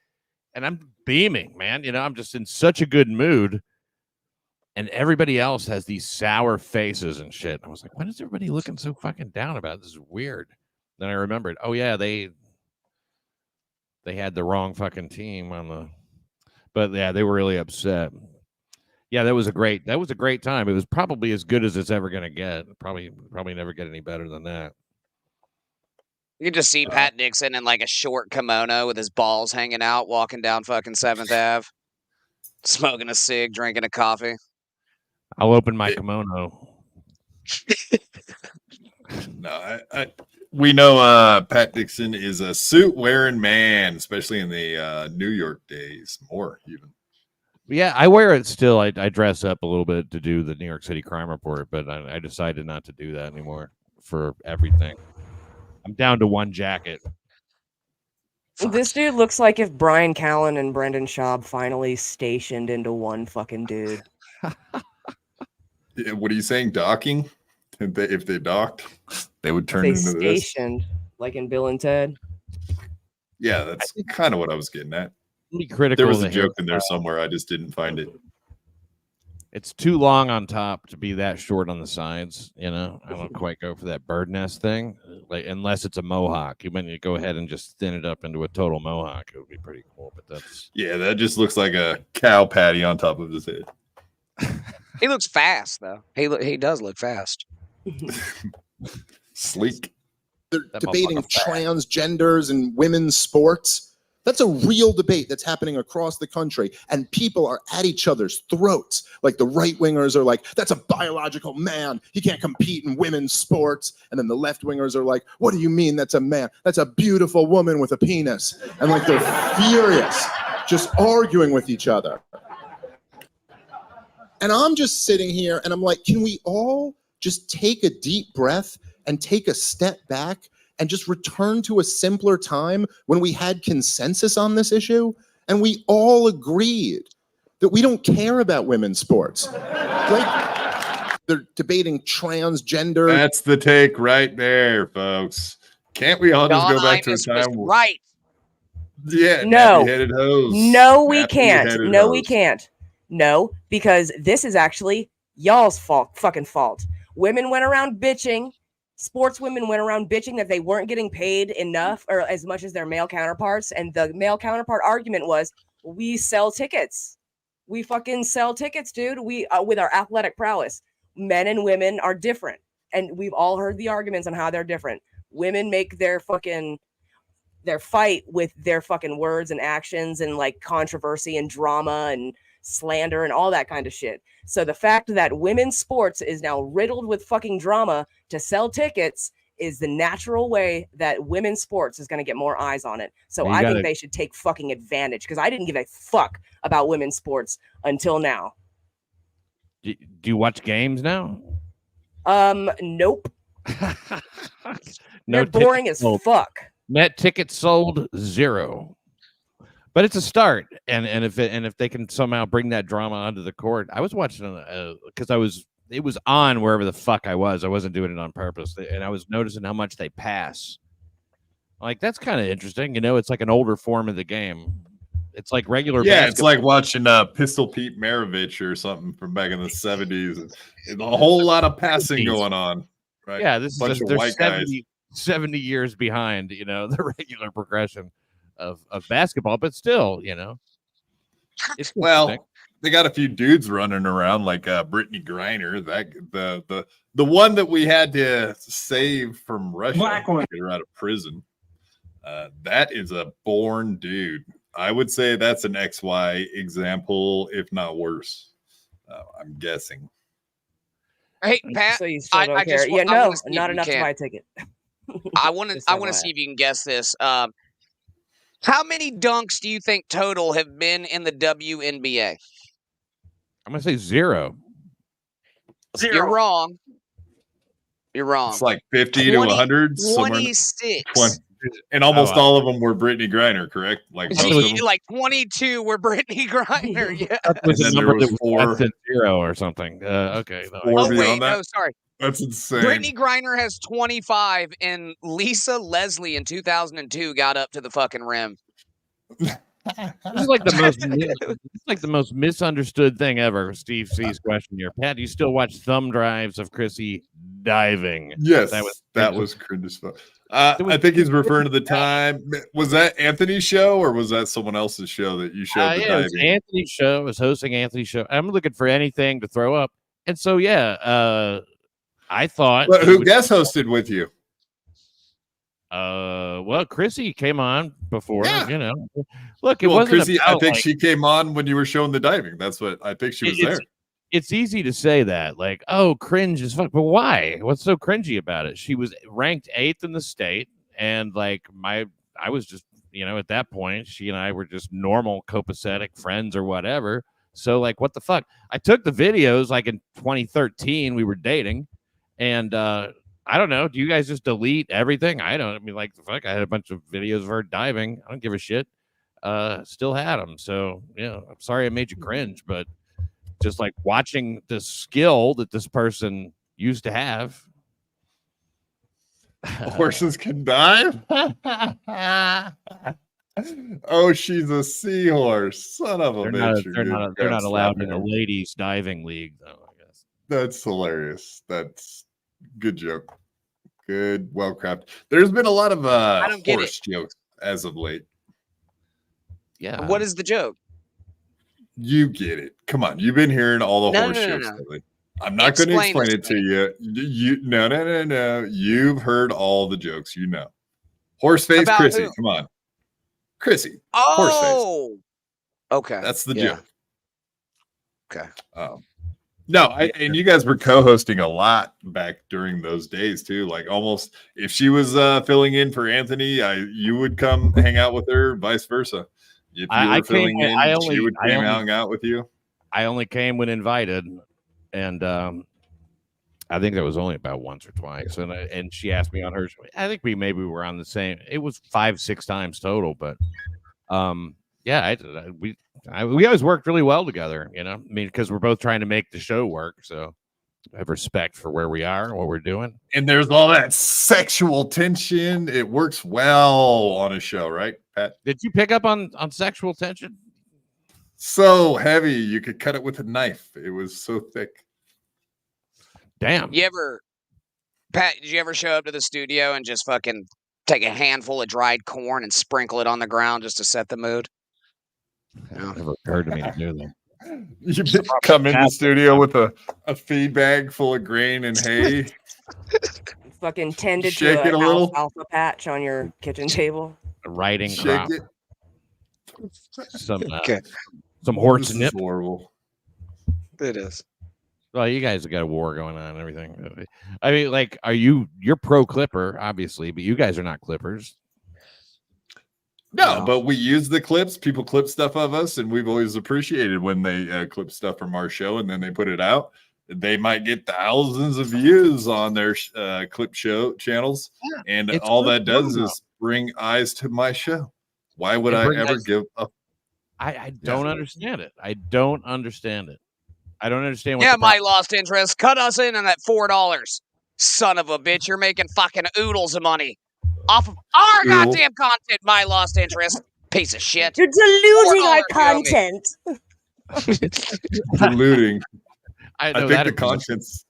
and I'm beaming, man. I'm just in such a good mood. And everybody else has these sour faces and shit. I was like, why is everybody looking so fucking down about it? This is weird. Then I remembered, oh yeah, they had the wrong fucking team but yeah, they were really upset. Yeah, that was a great time. It was probably as good as it's ever gonna get. Probably never get any better than that. You can just see Pat Dixon in like a short kimono with his balls hanging out, walking down fucking 7th Ave, smoking a cig, drinking a coffee. I'll open my kimono. No, we know Pat Dixon is a suit-wearing man, especially in the New York days, more even. Yeah, I wear it still. I dress up a little bit to do the New York City Crime Report, but I decided not to do that anymore for everything. I'm down to one jacket. This dude looks like if Brian Callen and Brendan Schaub finally stationed into one fucking dude. What are you saying? Docking? If they docked, they would turn They into this. stationed, like in Bill and Ted. Yeah, that's kind of what I was getting at. Be critical. There was of a the joke in there hairstyle. somewhere. I just didn't find it. It's too long on top to be that short on the sides. I don't quite go for that bird nest thing. Like, unless it's a mohawk, you might go ahead and just thin it up into a total mohawk. It would be pretty cool. But that's That just looks like a cow patty on top of his head. He looks fast though. He does look fast. Sleek. They're That debating motherfucker fat. transgenders and women's sports. That's a real debate that's happening across the country, and people are at each other's throats. Like the right-wingers are like, that's a biological man. He can't compete in women's sports. And then the left-wingers are like, what do you mean that's a man? That's a beautiful woman with a penis. And like they're furious, just arguing with each other. And I'm just sitting here and I'm like, can we all just take a deep breath and take a step back and just return to a simpler time when we had consensus on this issue and we all agreed that we don't care about women's sports. Like, They're debating transgender. That's the take right there, folks. Can't we all just go back to a time? Right. Yeah. No. Nappy-headed hose. No, we can't. Nappy-headed No, we hose. can't. No, because this is actually y'all's fucking fault. Women went around bitching. Sports women went around bitching that they weren't getting paid enough or as much as their male counterparts. And the male counterpart argument was, we sell tickets. We fucking sell tickets, dude. We with our athletic prowess. Men and women are different. And we've all heard the arguments on how they're different. Women make their fight with their fucking words and actions and like controversy and drama and slander and all that kind of shit. So the fact that women's sports is now riddled with fucking drama to sell tickets is the natural way that women's sports is going to get more eyes on it. So I think they should take fucking advantage, because I didn't give a fuck about women's sports until now. Do you watch games now? Nope. No, they're boring as fuck. Net tickets sold 0. But it's a start, and if they can somehow bring that drama onto the court, I was watching because it was on wherever the fuck I was. I wasn't doing it on purpose, and I was noticing how much they pass. Like, that's kind of interesting, it's like an older form of the game. It's like regular. Yeah, basketball. it's like watching Pistol Pete Maravich or something from back in the 70s. A whole lot of passing going on. Right? Yeah, this bunch is of white 70 years behind, the regular progression of basketball, but still, it's they got a few dudes running around like Brittany Griner, the one that we had to save from Russia, get her out of prison. That is a born dude. I would say that's an XY example, if not worse. I'm guessing. Hey, Pat, so you still don't care? Yeah, no, not enough to buy a ticket. I want to see if you can guess this. How many dunks do you think total have been in the WNBA? I'm gonna say 0. You're wrong. You're wrong. It's like 50 to 100. 26. And almost all of them were Brittany Griner, correct? Like most of them? Like 22 were Brittany Griner. Yeah. That was and a then number there was that 4 was 0 or something. Okay. No, No, sorry. That's insane. Brittany Griner has 25, and Lisa Leslie in 2002 got up to the fucking rim. This is like the most misunderstood thing ever. Steve C's question here. Pat, do you still watch thumb drives of Chrissy diving? Yes, that was cringe as fuck. I think he's referring to the time. Was that Anthony's show or was that someone else's show that you showed the diving? It was Anthony's show. I was hosting Anthony's show. I'm looking for anything to throw up. And so, I thought. But who guest hosted with you? Well, Chrissy came on before, Look, Chrissy, I think she came on when you were showing the diving. That's what I think she was there. It's easy to say that, like, oh, cringe as fuck, but why? What's so cringy about it? She was ranked 8th in the state, and like I was just, at that point, she and I were just normal copacetic friends or whatever. So like, what the fuck? I took the videos like in 2013. We were dating, and I don't know. Do you guys just delete everything? I mean, like, the fuck. I had a bunch of videos of her diving. I don't give a shit. Still had them. So I'm sorry I made you cringe, but just like watching the skill that this person used to have. Horses can dive. Oh, she's a seahorse. Son of a bitch. They're not allowed in a ladies diving league, though, I guess. That's hilarious. That's good joke. Good, well crafted. There's been a lot of horse jokes as of late. Yeah. What is the joke? You get it. Come on. You've been hearing all the horse jokes lately. I'm not going to explain it to you. No. You've heard all the jokes. Horse face About Chrissy. who? Come on. Chrissy. Oh. Horse face. Okay. That's the joke. Okay. No, and you guys were co-hosting a lot back during those days too. Like almost, if she was filling in for Anthony, you would come hang out with her, vice versa. If you were filling in, she would come hang out with you. I only came when invited, and I think that was only about once or twice. And she asked me on hers. I think we were on the same. It was 5-6 times total, but we always worked really well together. I mean, because we're both trying to make the show work. So have respect for where we are and what we're doing. And there's all that sexual tension. It works well on a show, right, Pat? Did you pick up on sexual tension? So heavy, you could cut it with a knife. It was so thick. Damn. Pat, did you ever show up to the studio and just fucking take a handful of dried corn and sprinkle it on the ground just to set the mood? It never occurred to me to do that. You come in the studio with a feed bag full of grain and hay. Fucking tended Shake to it a an little. alfalfa patch on your kitchen table. A riding Shake crop. it. Some Okay. some This horse nip. is horrible. It is. Well, you guys have got a war going on and everything. I mean, like, you're pro Clipper, obviously, but you guys are not Clippers. No, but we use the clips. People clip stuff of us, and we've always appreciated when they clip stuff from our show and then they put it out. They might get thousands of views on their clip show channels, and all that does is bring eyes to my show. Why would I ever give up? I don't understand it. I don't understand it. I don't understand what. Yeah, my lost interest. Cut us in on that $4. Son of a bitch, you're making fucking oodles of money off of our goddamn content. My lost interest. Piece of shit. You're diluting our $4 content. Diluting. I think the content's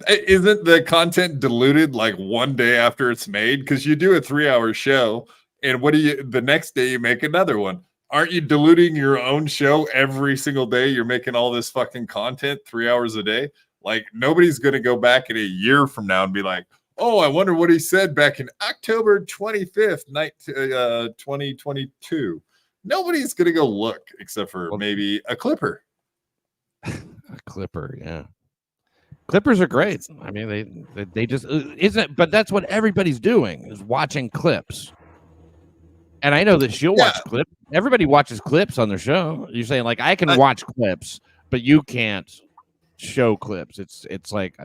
isn't the content diluted like one day after it's made? Because you do a 3-hour show, and the next day you make another one. Aren't you diluting your own show every single day? You're making all this fucking content 3 hours a day. Like, nobody's going to go back in a year from now and be like, oh, I wonder what he said back in October 25th, 2022. Nobody's going to go look except for maybe a Clipper. A Clipper, yeah. Clippers are great. I mean, they just isn't, but that's what everybody's doing is watching clips. And I know that she'll watch clips. Everybody watches clips on their show. You're saying like I can watch clips, but you can't show clips. It's like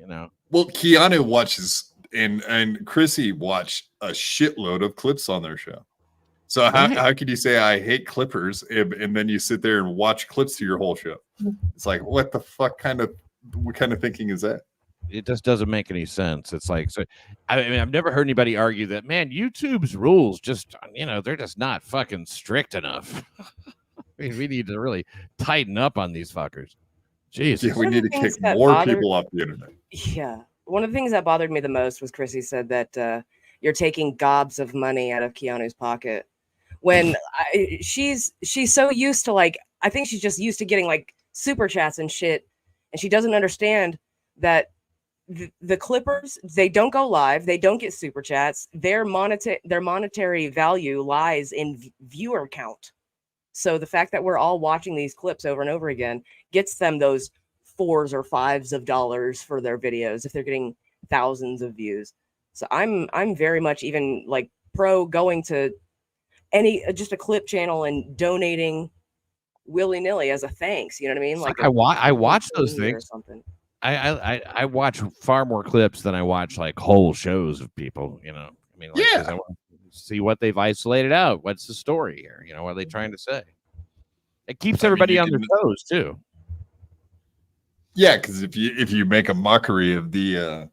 Well, Keanu watches and Chrissy watch a shitload of clips on their show. So how could you say I hate clippers and then you sit there and watch clips to your whole show? It's like, what the fuck what kind of thinking is that? It just doesn't make any sense. It's like, so I mean, I've never heard anybody argue that, man, YouTube's rules just, they're just not fucking strict enough. I mean, we need to really tighten up on these fuckers. Jeez. Yeah, we need to kick more people off the internet. Yeah. One of the things that bothered me the most was Chrissy said that you're taking gobs of money out of Keanu's pocket. When she's so used to, like, I think she's just used to getting like super chats and shit. And she doesn't understand that the Clippers, they don't go live. They don't get super chats. Their monetary value lies in viewer count. So the fact that we're all watching these clips over and over again gets them those $4s or $5s of dollars for their videos if they're getting thousands of views. So I'm very much even like pro going to just a clip channel and donating willy-nilly as a thanks. You know what I mean? Like I watch those things. I watch far more clips than I watch like whole shows of people, I mean, like, I want to see what they've isolated out. What's the story here? What are they trying to say? It keeps everybody on their toes too. Yeah, because if you make a mockery of the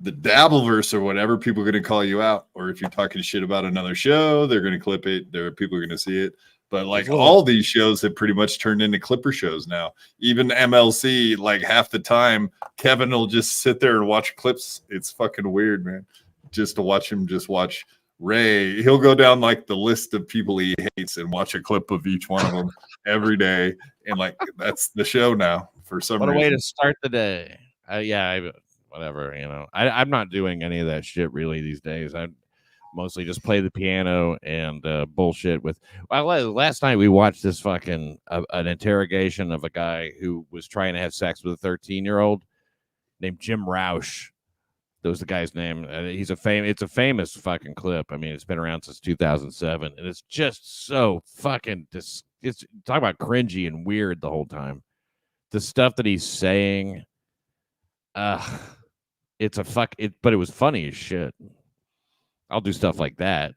Dabbleverse or whatever, people are going to call you out. Or if you're talking shit about another show, they're going to clip it. People are going to see it. But like all these shows have pretty much turned into Clipper shows now. Even MLC, like half the time, Kevin will just sit there and watch clips. It's fucking weird, man. Just to watch him watch Ray. He'll go down like the list of people he hates and watch a clip of each one of them every day. And like that's the show now for some reason. What a way to start the day. Whatever, I'm not doing any of that shit really these days. I mostly just play the piano and bullshit with. Well, last night we watched this fucking an interrogation of a guy who was trying to have sex with a 13-year-old named Jim Roush. That was the guy's name. It's a famous fucking clip. I mean, it's been around since 2007, and it's just so fucking. It's talk about cringy and weird the whole time. The stuff that he's saying, it's a fuck. But it was funny as shit. I'll do stuff like that.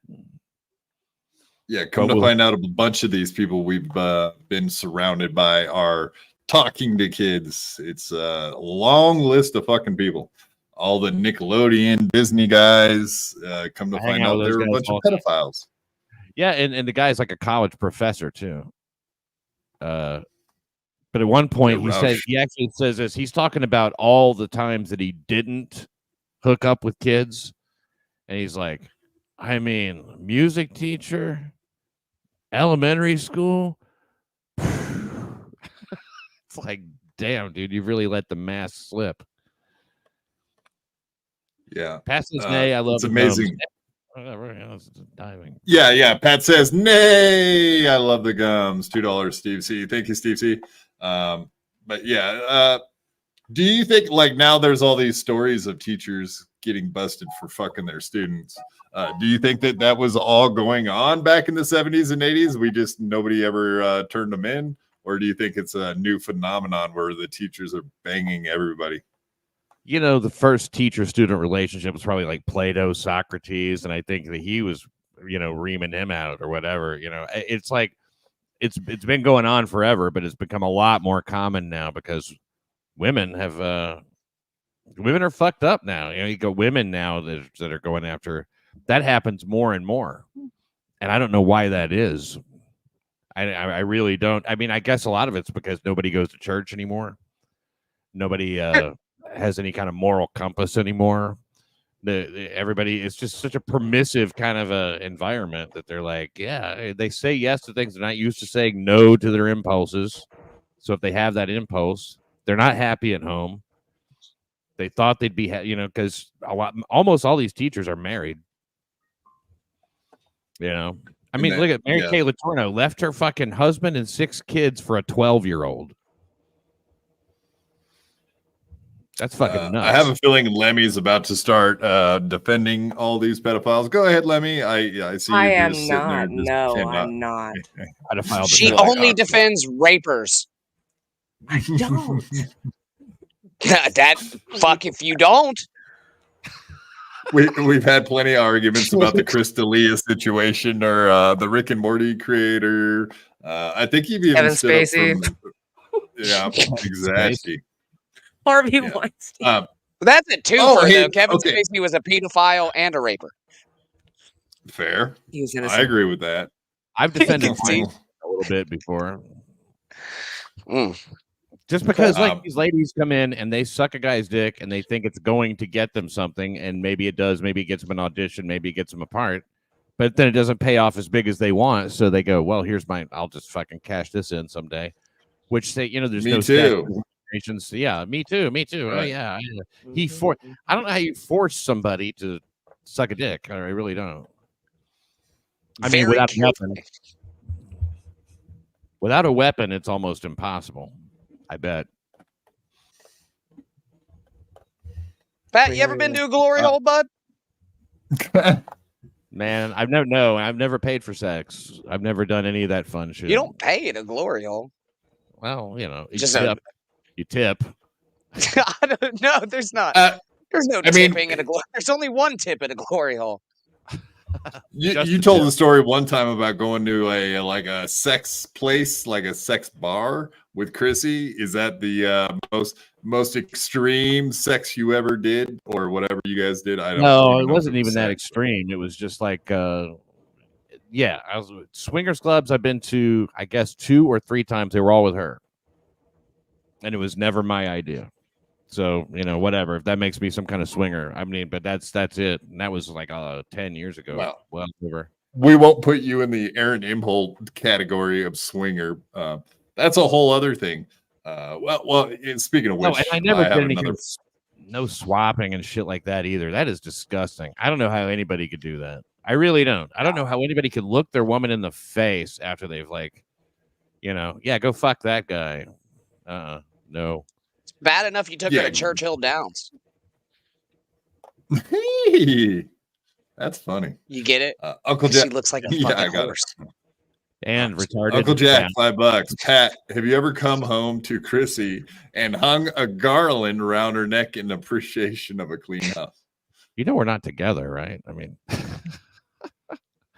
Yeah, come to find out, a bunch of these people we've been surrounded by are talking to kids. It's a long list of fucking people. All the Nickelodeon, Disney guys come to find out they're a bunch of pedophiles. Yeah, and the guy's like a college professor too. But at one point he actually says this. He's talking about all the times that he didn't hook up with kids, and he's like, I mean, music teacher, elementary school. It's like, damn, dude, you've really let the mask slip. Yeah. Pat says nay. I love it's amazing. Diving. Yeah. Pat says nay. I love the gums. $2, Steve C. Thank you, Steve C. But yeah, do you think like now there's all these stories of teachers getting busted for fucking their students? Do you think that was all going on back in the 70s and 80s? Nobody ever turned them in? Or do you think it's a new phenomenon where the teachers are banging everybody? You know, the first teacher-student relationship was probably like Plato, Socrates, and I think that he was, reaming him out or whatever. It's like it's been going on forever, but it's become a lot more common now because women are fucked up now. You got women now that are going after. That happens more and more, and I don't know why that is. I really don't. I mean, I guess a lot of it's because nobody goes to church anymore. Nobody has any kind of moral compass anymore. Everybody, it's just such a permissive kind of a environment that they're like, yeah, they say yes to things. They're not used to saying no to their impulses. So if they have that impulse, they're not happy at home. They thought they'd be, because almost all these teachers are married. I mean, look at Mary Kay Letourneau left her fucking husband and 6 kids for a 12-year-old. That's fucking nuts. I have a feeling Lemmy's about to start defending all these pedophiles. Go ahead, Lemmy. I see. I am not. No, I'm not. She only defends rapers. I don't. That fuck if you don't. We've had plenty of arguments about the Chris D'Elia situation or the Rick and Morty creator. I think you've even Kevin Spacey. Yeah, exactly. Harvey Weinstein. That's a twofer, though. Kevin Spacey was a pedophile and a raper. Fair. He was innocent. I agree with that. I've defended him a little bit before. Just because these ladies come in and they suck a guy's dick and they think it's going to get them something, and maybe it does, maybe it gets them an audition, maybe it gets them a part, but then it doesn't pay off as big as they want. So they go, well, I'll just fucking cash this in someday. Which they, there's me no too. Yeah, me too. Right. Oh yeah. I don't know how you force somebody to suck a dick. I really don't. I mean, without a weapon, it's almost impossible. I bet. Pat, you ever been to a glory hole, bud? Man, I've never paid for sex. I've never done any of that fun shit. You don't pay at a glory hole. Well, you tip. I don't know. There's not. There's no tipping at a glory. There's only one tip at a glory hole. You told the story one time about going to a sex place, like a sex bar with Chrissy. Is that the most extreme sex you ever did, or whatever you guys did? I don't know. No, it wasn't even that extreme. It was just like, I was swingers clubs. I've been to, I guess, 2 or 3 times. They were all with her, and it was never my idea. So, whatever. If that makes me some kind of swinger, I mean, but that's it. And that was like 10 years ago. Well, over. We won't put you in the Aaron Imholt category of swinger. That's a whole other thing. Speaking of which, and I never did anything. No swapping and shit like that either. That is disgusting. I don't know how anybody could do that. I really don't. I don't know how anybody could look their woman in the face after they've go fuck that guy. No. Bad enough you took her to Churchill Downs. That's funny. You get it? Uncle Jack. She looks like a fucking horse. And retarded. Uncle Jack, $5. Pat, have you ever come home to Chrissy and hung a garland around her neck in appreciation of a clean house? We're not together, right? I mean,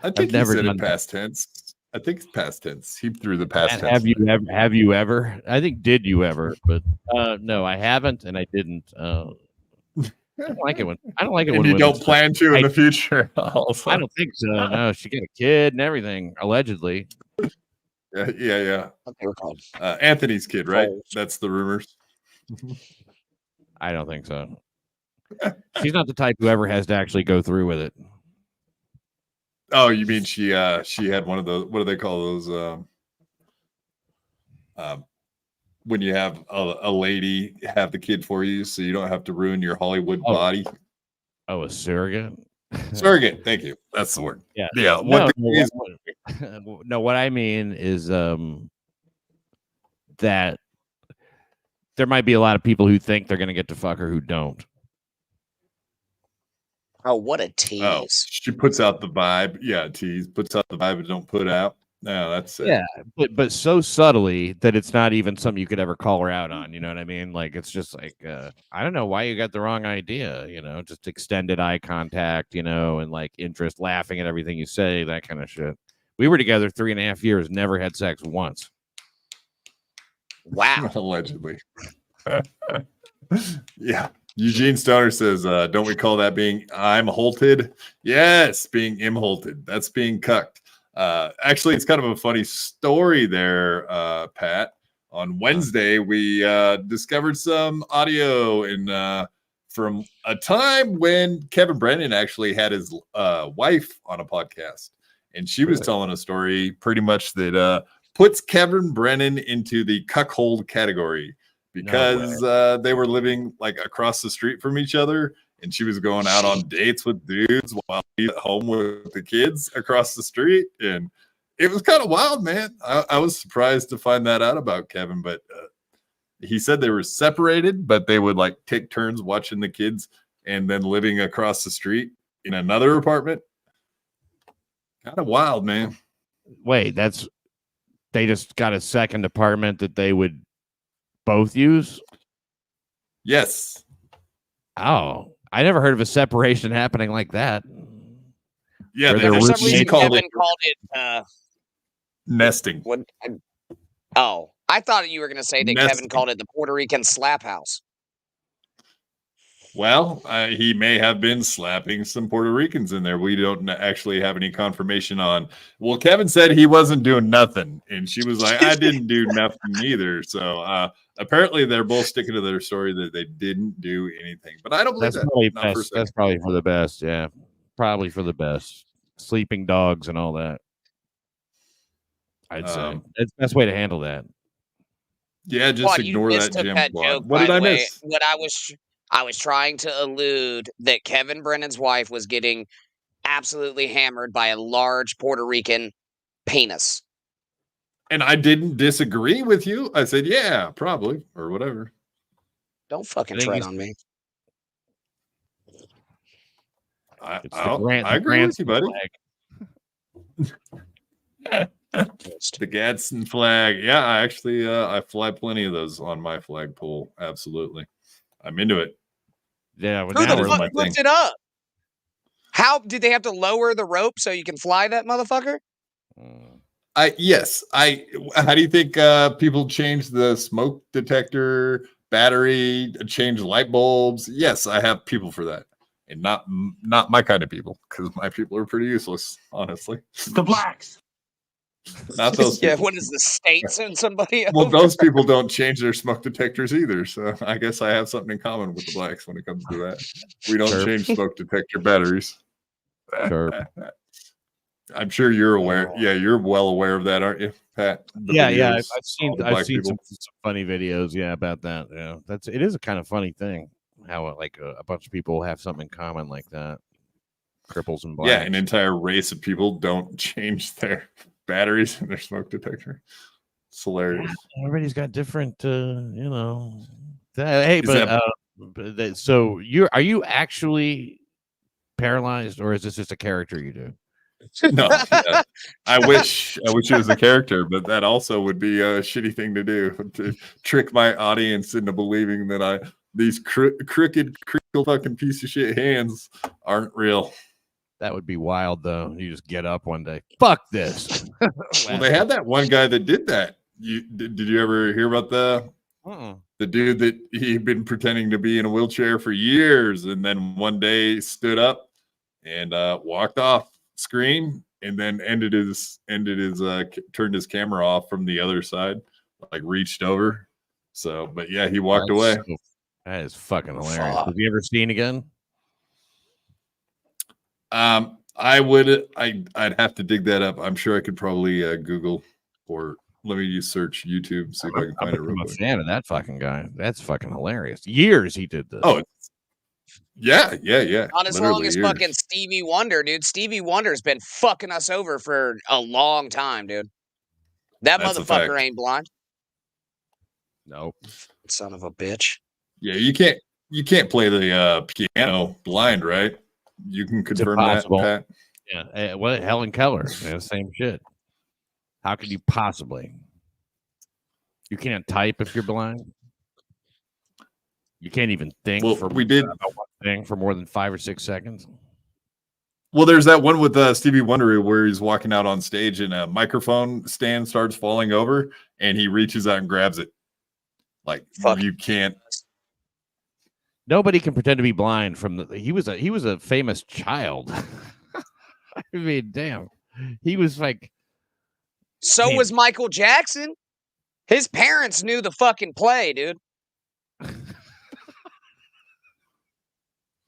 I think you said in past tense. I think it's past tense. He threw the past tense. Have you ever? Have you ever? I think did you ever? But no, I haven't, and I didn't. I don't like it when And you don't plan to in the future. Also. I don't think so. No, she got a kid and everything, allegedly. Yeah. What they were called. Anthony's kid, right? That's the rumors. I don't think so. She's not the type who ever has to actually go through with it. Oh, you mean she had one of those? What do they call those? When you have a lady have the kid for you, so you don't have to ruin your Hollywood body. Oh, a surrogate. Surrogate. Thank you. That's the word. Yeah. Yeah. No, what I mean is that there might be a lot of people who think they're going to get to fuck her who don't. Oh, what a tease. Oh, she puts out the vibe. Yeah, tease. Puts out the vibe and don't put out. No, that's it. Yeah, but so subtly that it's not even something you could ever call her out on. You know what I mean? Like, it's just like, I don't know why you got the wrong idea, just extended eye contact, and like interest, laughing at everything you say, that kind of shit. We were together 3.5 years, never had sex once. Wow. Allegedly. Yeah. Eugene Stoner says, don't we call that being I'm holted? Yes, being imholted. That's being cucked. Actually, it's kind of a funny story there, Pat. On Wednesday, we discovered some audio from a time when Kevin Brennan actually had his wife on a podcast. And she was telling a story pretty much that puts Kevin Brennan into the cuckold category. Because they were living like across the street from each other, and she was going out on dates with dudes while he's at home with the kids across the street, and it was kind of wild, man. I was surprised to find that out about Kevin, but he said they were separated, but they would like take turns watching the kids and then living across the street in another apartment. Kind of wild, man. Wait, they just got a second apartment that they would both use? Yes. Oh, I never heard of a separation happening like that. Yeah, for some reason Kevin called it nesting. I thought you were going to say that Kevin called it the Puerto Rican slap house. Well, he may have been slapping some Puerto Ricans in there. We don't actually have any confirmation on. Well, Kevin said he wasn't doing nothing, and she was like, I didn't do nothing either. So apparently they're both sticking to their story that they didn't do anything. But I don't believe that's probably for the best. Yeah, probably for the best. Sleeping dogs and all that. I'd say it's the best way to handle that. Yeah, just ignore that, Jim. What did I miss? What I was trying to allude that Kevin Brennan's wife was getting absolutely hammered by a large Puerto Rican penis. And I didn't disagree with you. I said, yeah, probably, or whatever. Don't fucking tread on me. I agree with you, buddy. The Gadsden flag. Yeah, I actually I fly plenty of those on my flagpole. Absolutely. I'm into it. Yeah, who the fuck puts it up? How did they have to lower the rope so you can fly that motherfucker? Yes. How do you think people change the smoke detector, battery, change light bulbs? Yes, I have people for that, and not my kind of people, because my people are pretty useless, honestly. The blacks. Not those people. Yeah, what is the state send somebody Well, over? those people don't change their smoke detectors either. So I guess I have something in common with the blacks when it comes to that. We don't change smoke detector batteries. Sure. I'm sure you're aware. Yeah, you're well aware of that, aren't you, Pat? Yeah. I've seen some funny videos. Yeah, about that. Yeah, it is a kind of funny thing how like a bunch of people have something in common like that. Cripples and blacks. Yeah, an entire race of people don't change their batteries in their smoke detector. It's hilarious. Yeah, everybody's got different, Hey, so are you actually paralyzed, or is this just a character you do? No, I wish it was a character, but that also would be a shitty thing to do, to trick my audience into believing that these crooked fucking piece of shit hands aren't real. That would be wild, though. You just get up one day. Fuck this. Well, they had that one guy that did that. Did you ever hear about the dude that he'd been pretending to be in a wheelchair for years, and then one day stood up and walked off screen, and then turned his camera off from the other side, like reached over. So, but yeah, he walked away. That is fucking hilarious. Have you ever seen again? I'd have to dig that up. I'm sure I could probably Google, or let me just search YouTube, see if I can find it real quick. I'm a fan of that fucking guy. That's fucking hilarious. Years he did this. Oh, yeah. Not as long as fucking Stevie Wonder, dude. Stevie Wonder's been fucking us over for a long time, dude. That motherfucker ain't blind. Nope. Son of a bitch. Yeah, you can't play the piano blind, right? You can confirm that, Pat? Yeah. What Helen Keller? Yeah, same shit. How could you possibly? You can't type if you're blind. You can't even think about one thing for more than 5 or 6 seconds. Well, there's that one with Stevie Wonder where he's walking out on stage and a microphone stand starts falling over, and he reaches out and grabs it. Like, you can't. Nobody can pretend to be blind he was a famous child. I mean, damn. He was like. So was Michael Jackson. His parents knew the fucking play, dude.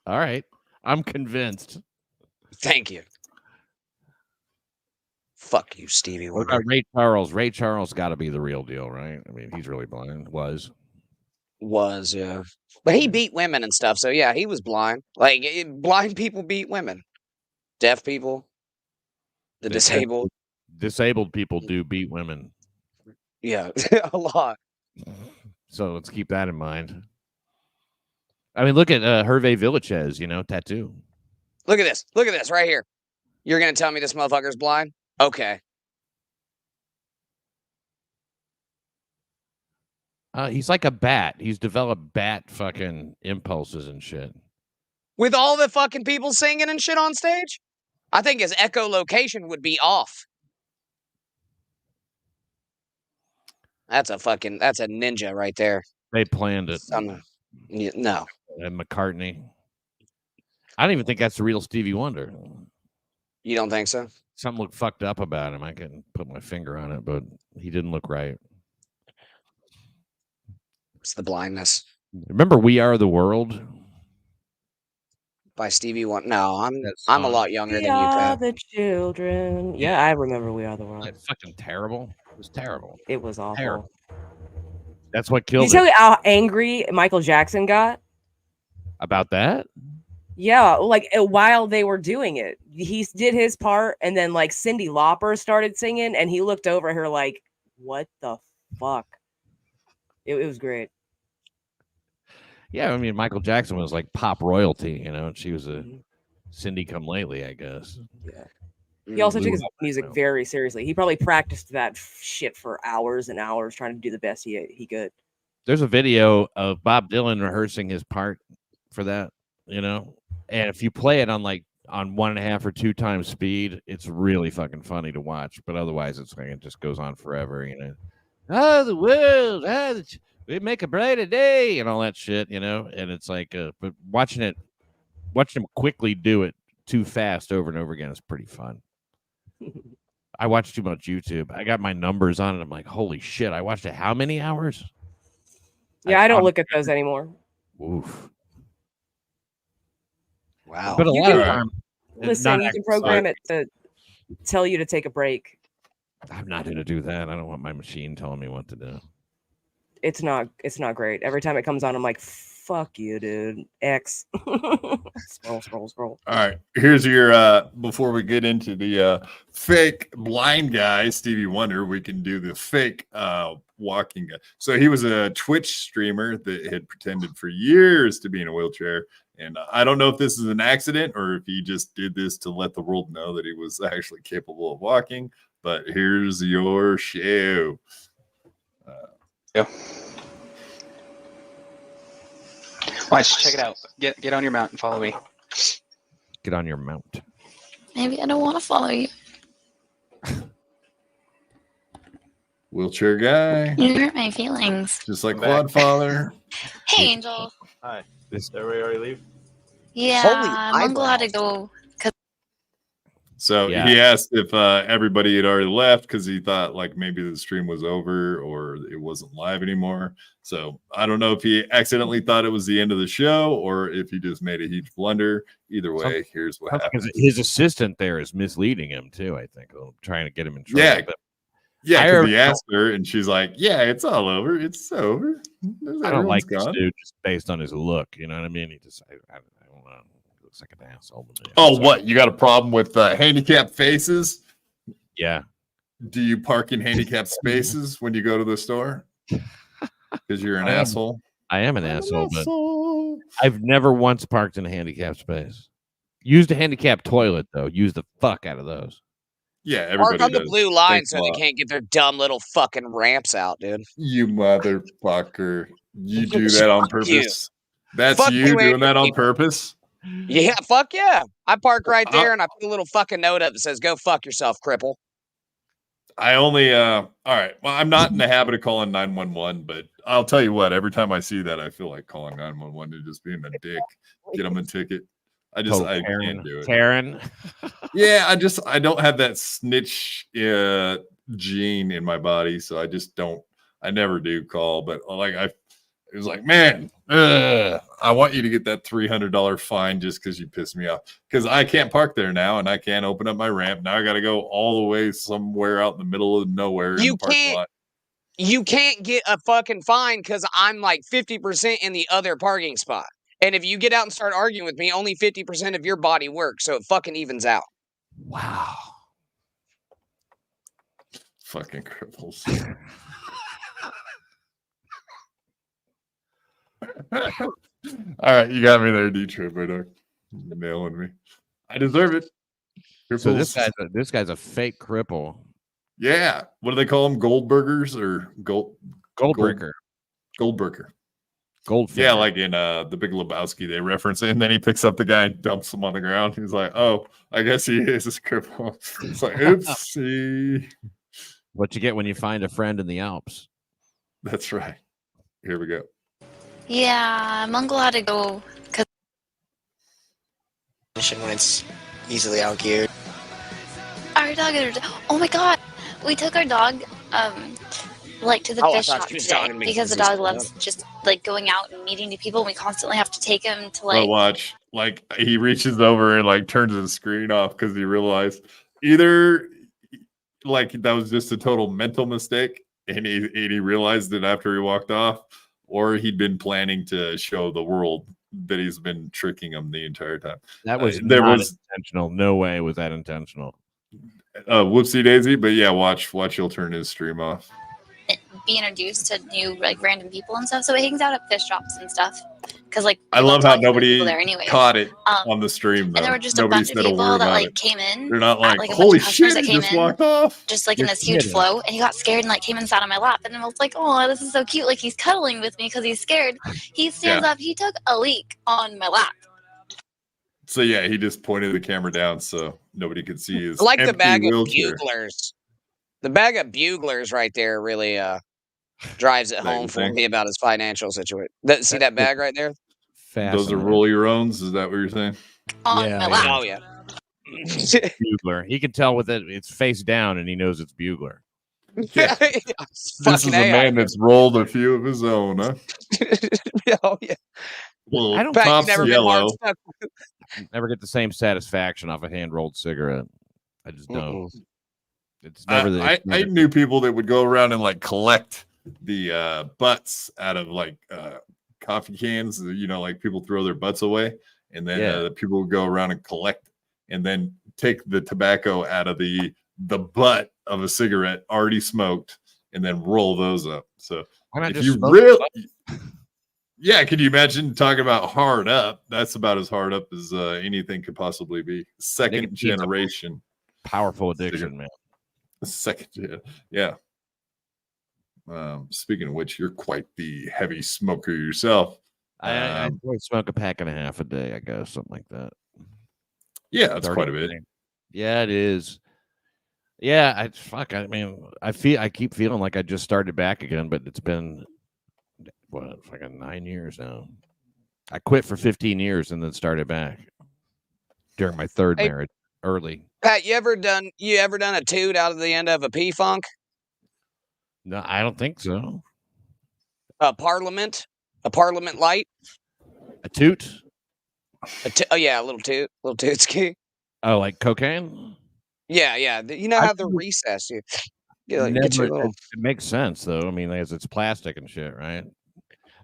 All right. I'm convinced. Thank you. Fuck you, Stevie Wonder. What about Ray Charles? Ray Charles got to be the real deal, right? I mean, he's really blind. Was, yeah. But he beat women and stuff, so yeah, he was blind. Like, blind people beat women. Deaf people. The disabled. Disabled people do beat women. Yeah, a lot. So let's keep that in mind. I mean, look at Hervé Villachez, tattoo. Look at this right here. You're going to tell me this motherfucker's blind? Okay. He's like a bat. He's developed bat fucking impulses and shit. With all the fucking people singing and shit on stage? I think his echolocation would be off. That's a ninja right there. They planned it. No. And McCartney. I don't even think that's the real Stevie Wonder. You don't think so? Something looked fucked up about him. I couldn't put my finger on it, but he didn't look right. It's the blindness. Remember We Are the World? By Stevie Wonder. No, I'm a lot younger than you, Pat. The children. Yeah, I remember We Are the World. It's fucking terrible. It was terrible. It was awful. Terrible. That's what killed Can you tell me how angry Michael Jackson got? About that? Yeah, like while they were doing it. He did his part, and then like Cyndi Lauper started singing, and he looked over at her like, what the fuck? It was great. Yeah, I mean, Michael Jackson was like pop royalty, and she was a Cindy come lately, I guess. Yeah. He also took his music very seriously. He probably practiced that shit for hours and hours trying to do the best he could. There's a video of Bob Dylan rehearsing his part for that, and if you play it on 1.5 or 2 times speed, it's really fucking funny to watch. But otherwise, it just goes on forever, Oh, the world, we make a brighter day, and all that shit, And it's like, but watching him quickly do it too fast over and over again is pretty fun. I watch too much YouTube. I got my numbers on it. I'm like, holy shit! I watched it how many hours? Yeah, I don't look at those anymore. Oof. Wow. But a lot of time, listen, you can program it to tell you to take a break. I'm not going to do that. I don't want my machine telling me what to do. It's not great. Every time it comes on, I'm like, fuck you, dude. X. Scroll. All right. Here's your before we get into the fake blind guy, Stevie Wonder, we can do the fake walking guy. So he was a Twitch streamer that had pretended for years to be in a wheelchair. And I don't know if this is an accident or if he just did this to let the world know that he was actually capable of walking. But here's your show. Yeah. Watch, check it out. Get on your mount and follow me. Get on your mount. Maybe I don't want to follow you. Wheelchair guy. You hurt my feelings. Just like Quad Father. Hey, Angel. Hi. Did everybody already leave? Yeah, Holy I'm glad to eyebrows. go. So Yeah. he asked if everybody had already left because he thought like maybe the stream was over or it wasn't live anymore. So I don't know if he accidentally thought it was the end of the show or if he just made a huge blunder. Either way, here's what happened. Because his assistant there is misleading him too. I think trying to get him in trouble. Yeah. But Yeah, I because he already- asked her and she's like, "Yeah, it's all over. It's over." I don't like Everyone's this gone. dude just based on his look. You know what I mean? He just, I don't know. He looks like an asshole to me. Oh, what? You got a problem with handicapped faces? Yeah. Do you park in handicapped spaces when you go to the store? Because you're an I am- asshole. I am an asshole, but I've never once parked in a handicapped space. Used a handicapped toilet though. Use the fuck out of those. Yeah, everybody Park on the does. blue line Thanks so a they lot. can't get their dumb little fucking ramps out, dude. You motherfucker. You do that on Fuck you. purpose. That's Fuck you you and doing your that on people. purpose? Yeah, fuck yeah. I park right there and I put a little fucking note up that says, "Go fuck yourself, cripple." I only all right. Well, I'm not in the habit of calling 911, but I'll tell you what, every time I see that, I feel like calling 911 and just being a dick. Get them a ticket. I Total can't Karen. do it. Karen. Yeah, I don't have that snitch gene in my body, so I just don't. I never do call, but it was like, man, I want you to get that $300 fine just because you pissed me off. Because I can't park there now, and I can't open up my ramp. Now I got to go all the way somewhere out in the middle of nowhere in You the parking can't- lot. You can't get a fucking fine because I'm like 50% in the other parking spot. And if you get out and start arguing with me, only 50% of your body works, so it fucking evens out. Wow. Fucking cripples. All right, you got me there, Detroit Murdoch. Nailing me. I deserve it. So Cripples. this guy's a fake cripple. Yeah. What do they call them? Goldburgers or Goldbreaker. Goldberger. Goldfinger. Yeah, like in The Big Lebowski, they reference it, and then he picks up the guy and dumps him on the ground. He's like, "Oh, I guess he is a cripple." It's like, oopsie. What you get when you find a friend in the Alps. That's right. Here we go. Yeah, I'm glad to go. When it's easily outgeared. Our dog is. Oh my god, we took our dog to the Oh, I fish thought shop she was today talking to me because the because dog he's loves just like going out and meeting new people. And we constantly have to take him to But watch, he reaches over and turns the screen off because he realized either that was just a total mental mistake, and he realized it after he walked off, or he'd been planning to show the world that he's been tricking them the entire time. That was there not was intentional. No way was that intentional. whoopsie daisy, but yeah, watch he'll turn his stream off. be introduced to new random people and stuff. So he hangs out at fish shops and stuff. Because I love how talking to nobody people there anyways. caught it on the stream. Though. And there were just Nobody a bunch of said people word that about it. came in. They're not like, a bunch holy of customers shit, that he came just in, walked off. just in You're this huge kidding. flow, and he got scared and came and sat on my lap, and I was like, oh, this is so cute. Like he's cuddling with me because he's scared. He stands up. He took a leak on my lap. So yeah, he just pointed the camera down so nobody could see his Like the empty bag wheelchair. of buglers. The bag of buglers right there really drives it That home you for think? me about his financials situation. See that bag right there? Those are roll your owns. Is that what you're saying? On Yeah, my lap. Oh yeah. Bugler. He can tell with it. It's face down, and he knows it's Bugler. Yeah. This Fucking is a A, man that's rolled a few of his own, huh? Oh yeah. Well, I don't Pat, top's you've never been yellow. hard stuck. Never get the same satisfaction off a hand rolled cigarette. I just don't. Mm-mm. It's never the. I knew people that would go around and like collect the butts out of like coffee cans. You know, like people throw their butts away, and then people would go around and collect, and then take the tobacco out of the butt of a cigarette already smoked, and then roll those up. So Why not if just you smoke really, the yeah, could you imagine talking about hard up? That's about as hard up as anything could possibly be. Second Nickotine's a generation. powerful addiction, man. Second, yeah. Speaking of which, you're quite the heavy smoker yourself. I enjoy smoke a pack and a half a day, I guess, something like that. Yeah, that's Starting quite a bit. today. Yeah, it is. Yeah, I mean, I keep feeling like I just started back again, but it's been fucking 9 years now. I quit for 15 years and then started back during my third marriage early. Pat, you ever done a toot out of the end of a P-funk? No, I don't think so. A parliament light? A toot? Oh yeah, a little tootski. Oh, like cocaine? Yeah. You know how they're recessed. Get your little... It makes sense though. I mean, it's plastic and shit, right?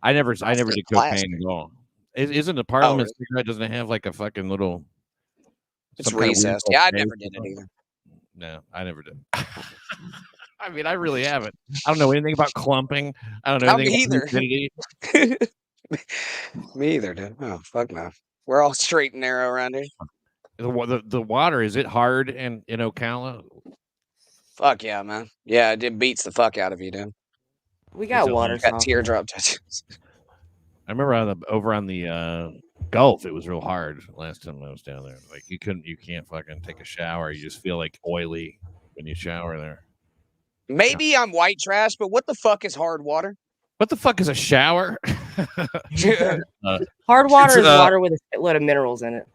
I never did cocaine at all. Isn't a parliament cigarette, doesn't it have like a fucking little... It's recessed. Yeah, I never did it either. No, I never did. I mean, I really haven't. I don't know anything about clumping. I don't know anything about either. Me either, dude. Oh, fuck no. We're all straight and narrow around here. The water, is it hard in Ocala? Fuck yeah, man. Yeah, it beats the fuck out of you, dude. We got water. Got teardrop tattoos. I remember over on the Gulf, it was real hard last time I was down there. Like you can't fucking take a shower. You just feel like oily when you shower there. Maybe I'm white trash, but what the fuck is hard water? What the fuck is a shower? Hard water is water with a shitload of minerals in it.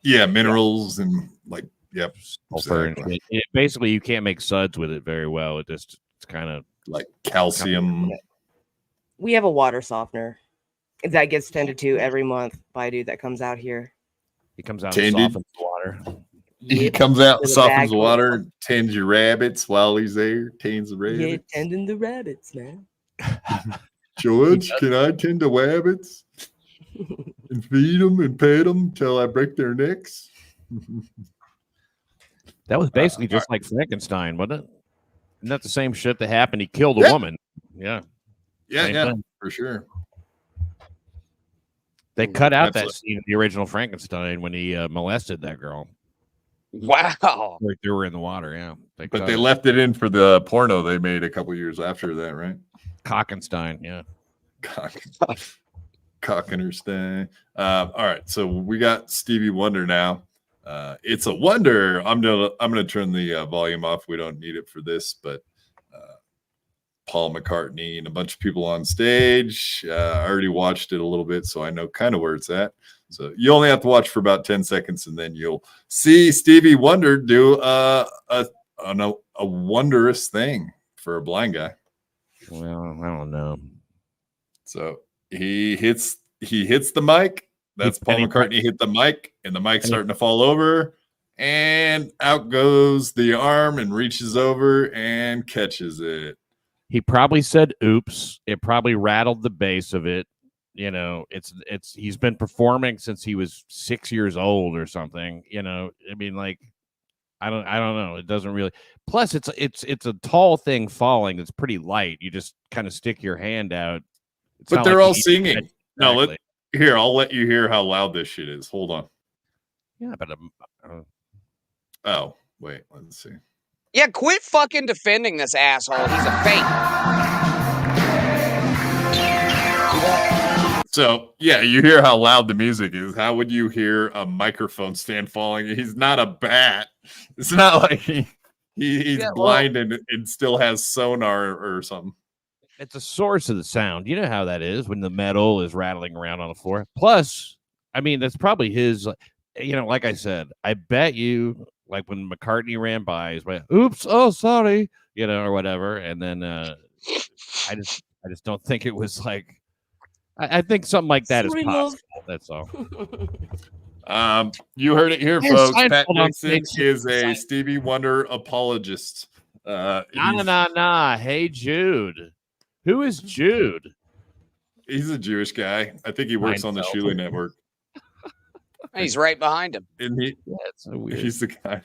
Yeah, minerals and like, yep. Exactly. Basically, you can't make suds with it very well. It's kind of like calcium. We have a water softener that gets tended to every month by a dude that comes out here. He comes out and softens the water. He comes out and softens the water, tends your rabbits while he's there. Tends the rabbits. Yeah, tending the rabbits, man. George, can I tend the rabbits and feed them and pet them till I break their necks? That was basically just like Frankenstein, wasn't it? Isn't that the same shit that happened? He killed a woman. Yeah. Yeah, for sure. They cut out that scene in the original Frankenstein when he molested that girl. Wow. They threw her in the water, yeah. But they left it in for the porno they made a couple years after that, right? Cockenstein, yeah. Cockenstein. All right, so we got Stevie Wonder now. It's a wonder. I'm gonna turn the volume off. We don't need it for this, but Paul McCartney and a bunch of people on stage. I already watched it a little bit, so I know kind of where it's at. So you only have to watch for about 10 seconds, and then you'll see Stevie Wonder do a wondrous thing for a blind guy. Well, I don't know. So he hits the mic. That's Paul McCartney hit the mic, and the mic's starting to fall over, and out goes the arm and reaches over and catches it. He probably said oops. It probably rattled the base of it. You know, he's been performing since he was 6 years old or something. You know, I mean, like, I don't know. It doesn't really. Plus, it's a tall thing falling. It's pretty light. You just kind of stick your hand out. But they're all singing. No, here, I'll let you hear how loud this shit is. Hold on. Yeah, but oh, wait, let's see. Yeah, quit fucking defending this asshole. He's a fake. So, yeah, you hear how loud the music is. How would you hear a microphone stand falling? He's not a bat. It's not like he's blind and still has sonar or something. It's a source of the sound. You know how that is when the metal is rattling around on the floor. Plus, I mean, that's probably his, you know, like I said, I bet you, like when McCartney ran by, he's like, oops, oh, sorry, you know, or whatever. And then I just don't think it was like, I think something like that is possible. That's all. You heard it here, folks. Pat Dixon is a Stevie Wonder apologist. Nah. Hey, Jude. Who is Jude? He's a Jewish guy. I think he works on the Shuli Network. He's right behind him. And that's so weird. He's the guy.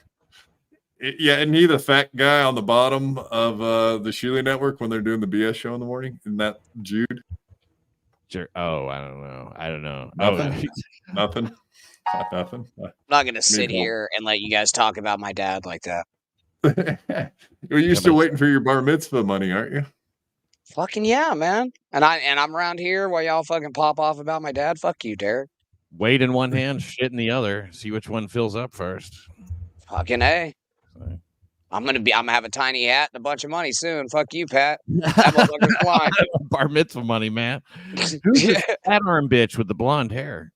Isn't he the fat guy on the bottom of the Shuli Network when they're doing the BS show in the morning? Isn't that Jude? Oh, I don't know. Nothing. Nothing. Nothing. I'm not gonna sit here and let you guys talk about my dad like that. You're still waiting for your bar mitzvah money, aren't you? Fucking yeah, man. And I'm around here while y'all fucking pop off about my dad. Fuck you, Derek. Weight in one hand, shit in the other. See which one fills up first. Fucking A. I'm gonna have a tiny hat and a bunch of money soon. Fuck you, Pat. That motherfucker's blind. Bar mitzvah money, man. Who's this fat arm bitch with the blonde hair?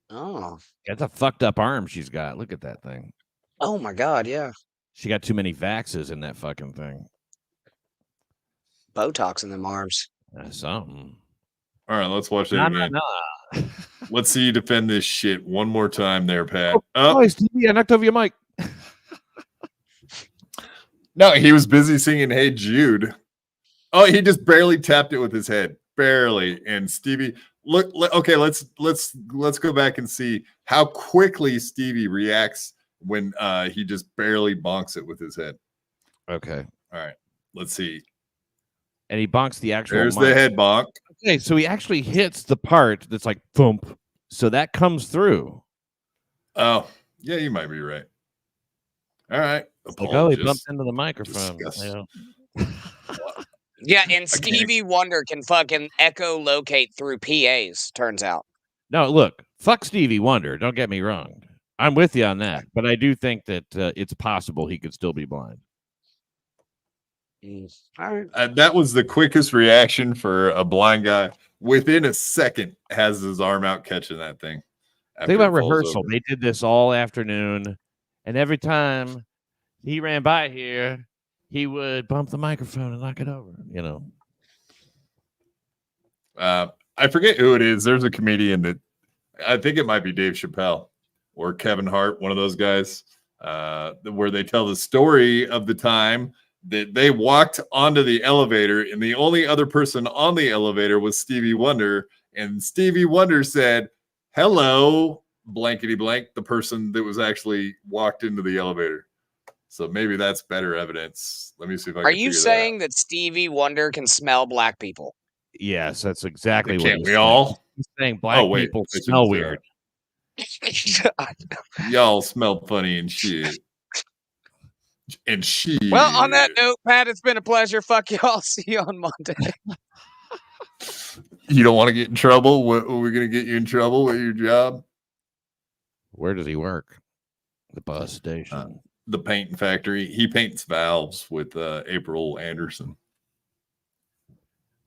Oh, that's a fucked up arm she's got. Look at that thing. Oh my god, yeah. She got too many vaxes in that fucking thing. Botox in them arms. That's something. All right, let's watch that again. Let's see you defend this shit one more time there, Pat. Stevie, I knocked over your mic. No, he was busy singing Hey Jude. Oh, he just barely tapped it with his head. Barely. And Stevie, okay, let's go back and see how quickly Stevie reacts when he just barely bonks it with his head. Okay. All right. Let's see. And he bonks the actual There's mic. the head bonk. Okay, so he actually hits the part that's like thump. So that comes through. Oh, yeah, you might be right. All right. Like, oh, he bumped into the microphone. Yeah, and Stevie Wonder can fucking echolocate through PAs, turns out. No, look, fuck Stevie Wonder. Don't get me wrong. I'm with you on that. But I do think that it's possible he could still be blind. All right. That was the quickest reaction for a blind guy. Within a second, has his arm out catching that thing. Think about rehearsal. They did this all afternoon. And every time he ran by here, he would bump the microphone and knock it over, you know. I forget who it is. There's a comedian that I think it might be Dave Chappelle or Kevin Hart, one of those guys, where they tell the story of the time that they walked onto the elevator and the only other person on the elevator was Stevie Wonder. And Stevie Wonder said, hello, blankety blank, the person that was actually walked into the elevator. So maybe that's better evidence. Let me see if I can. Are you saying that Stevie Wonder can smell black people? Yes, that's exactly what can't he's we saying. all? He's saying black people smell weird. Y'all smell funny and shit. And she. Well, on that note, Pat, it's been a pleasure. Fuck y'all. See you on Monday. You don't want to get in trouble? What, are we going to get you in trouble with your job? Where does he work? The bus station. The painting factory. He paints valves with April Anderson.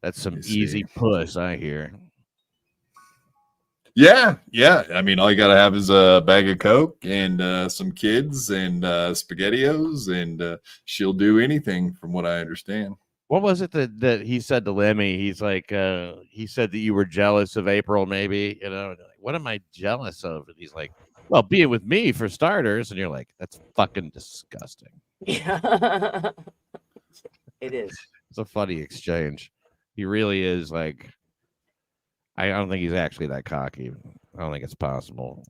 That's some easy puss, I hear. Yeah. I mean, all you got to have is a bag of Coke and some kids and SpaghettiOs, and she'll do anything, from what I understand. What was it that he said to Lemmy? He's like, he said that you were jealous of April, maybe. You know, like, what am I jealous of? And he's like, well, being with me for starters. And you're like, that's fucking disgusting. Yeah, it is. It's a funny exchange. He really is like, I don't think he's actually that cocky. I don't think it's possible.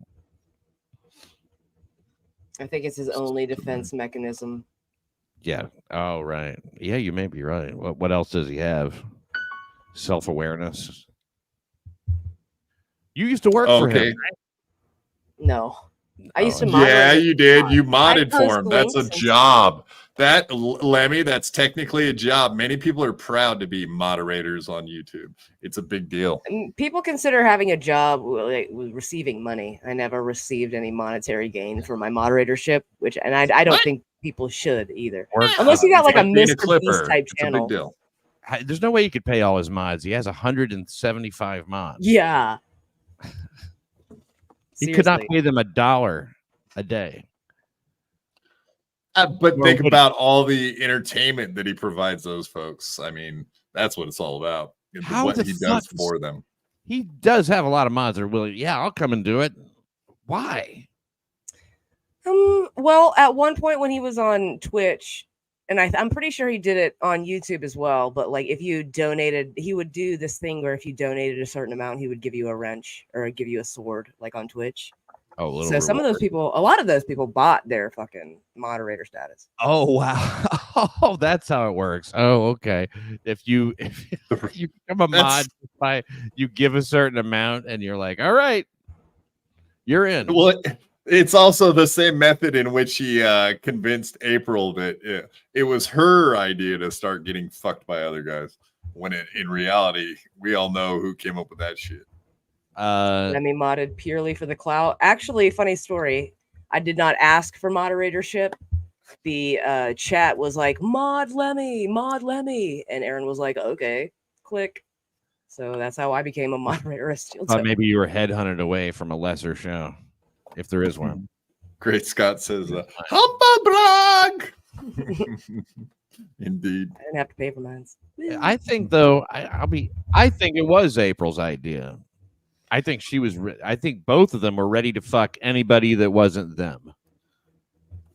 I think it's his only defense mechanism. Yeah. Oh, right. Yeah, you may be right. What else does he have? Self-awareness. You used to work for him, right? No. I used to moderate. Yeah, you did. You modded for him. That's a links and job. That, Lemmy, that's technically a job. Many people are proud to be moderators on YouTube. It's a big deal. People consider having a job like receiving money. I never received any monetary gain for my moderatorship, and I don't think people should either. Unless you got like a Mr. Beast type channel. It's a big deal. There's no way you could pay all his mods. He has 175 mods. Yeah. He could not pay them $1 a day. But think about all the entertainment that he provides those folks. I mean, that's what it's all about. What he does for them. He does have a lot of mods that are willing. Yeah, I'll come and do it. Why? Well, at one point when he was on Twitch, and I'm pretty sure he did it on YouTube as well. But like, if you donated, he would do this thing where if you donated a certain amount, he would give you a wrench or give you a sword, like on Twitch. Oh, so some of those people, a lot of those people bought their fucking moderator status. Oh wow! Oh, that's how it works. Oh, okay. If you become a mod, you give a certain amount, and you're like, all right, you're in. Well, it's also the same method in which he convinced April that it was her idea to start getting fucked by other guys. When in reality, we all know who came up with that shit. Lemmy modded purely for the clout. Actually, funny story. I did not ask for moderatorship. The chat was like, Mod Lemmy, and Aaron was like, okay, click. So that's how I became a moderator at Steeltoe. Thought maybe you were headhunted away from a lesser show, if there is one. Great Scott says, Humba Indeed. I didn't have to pay for mine. I think though, I think it was April's idea. I think she was. I think both of them were ready to fuck anybody that wasn't them.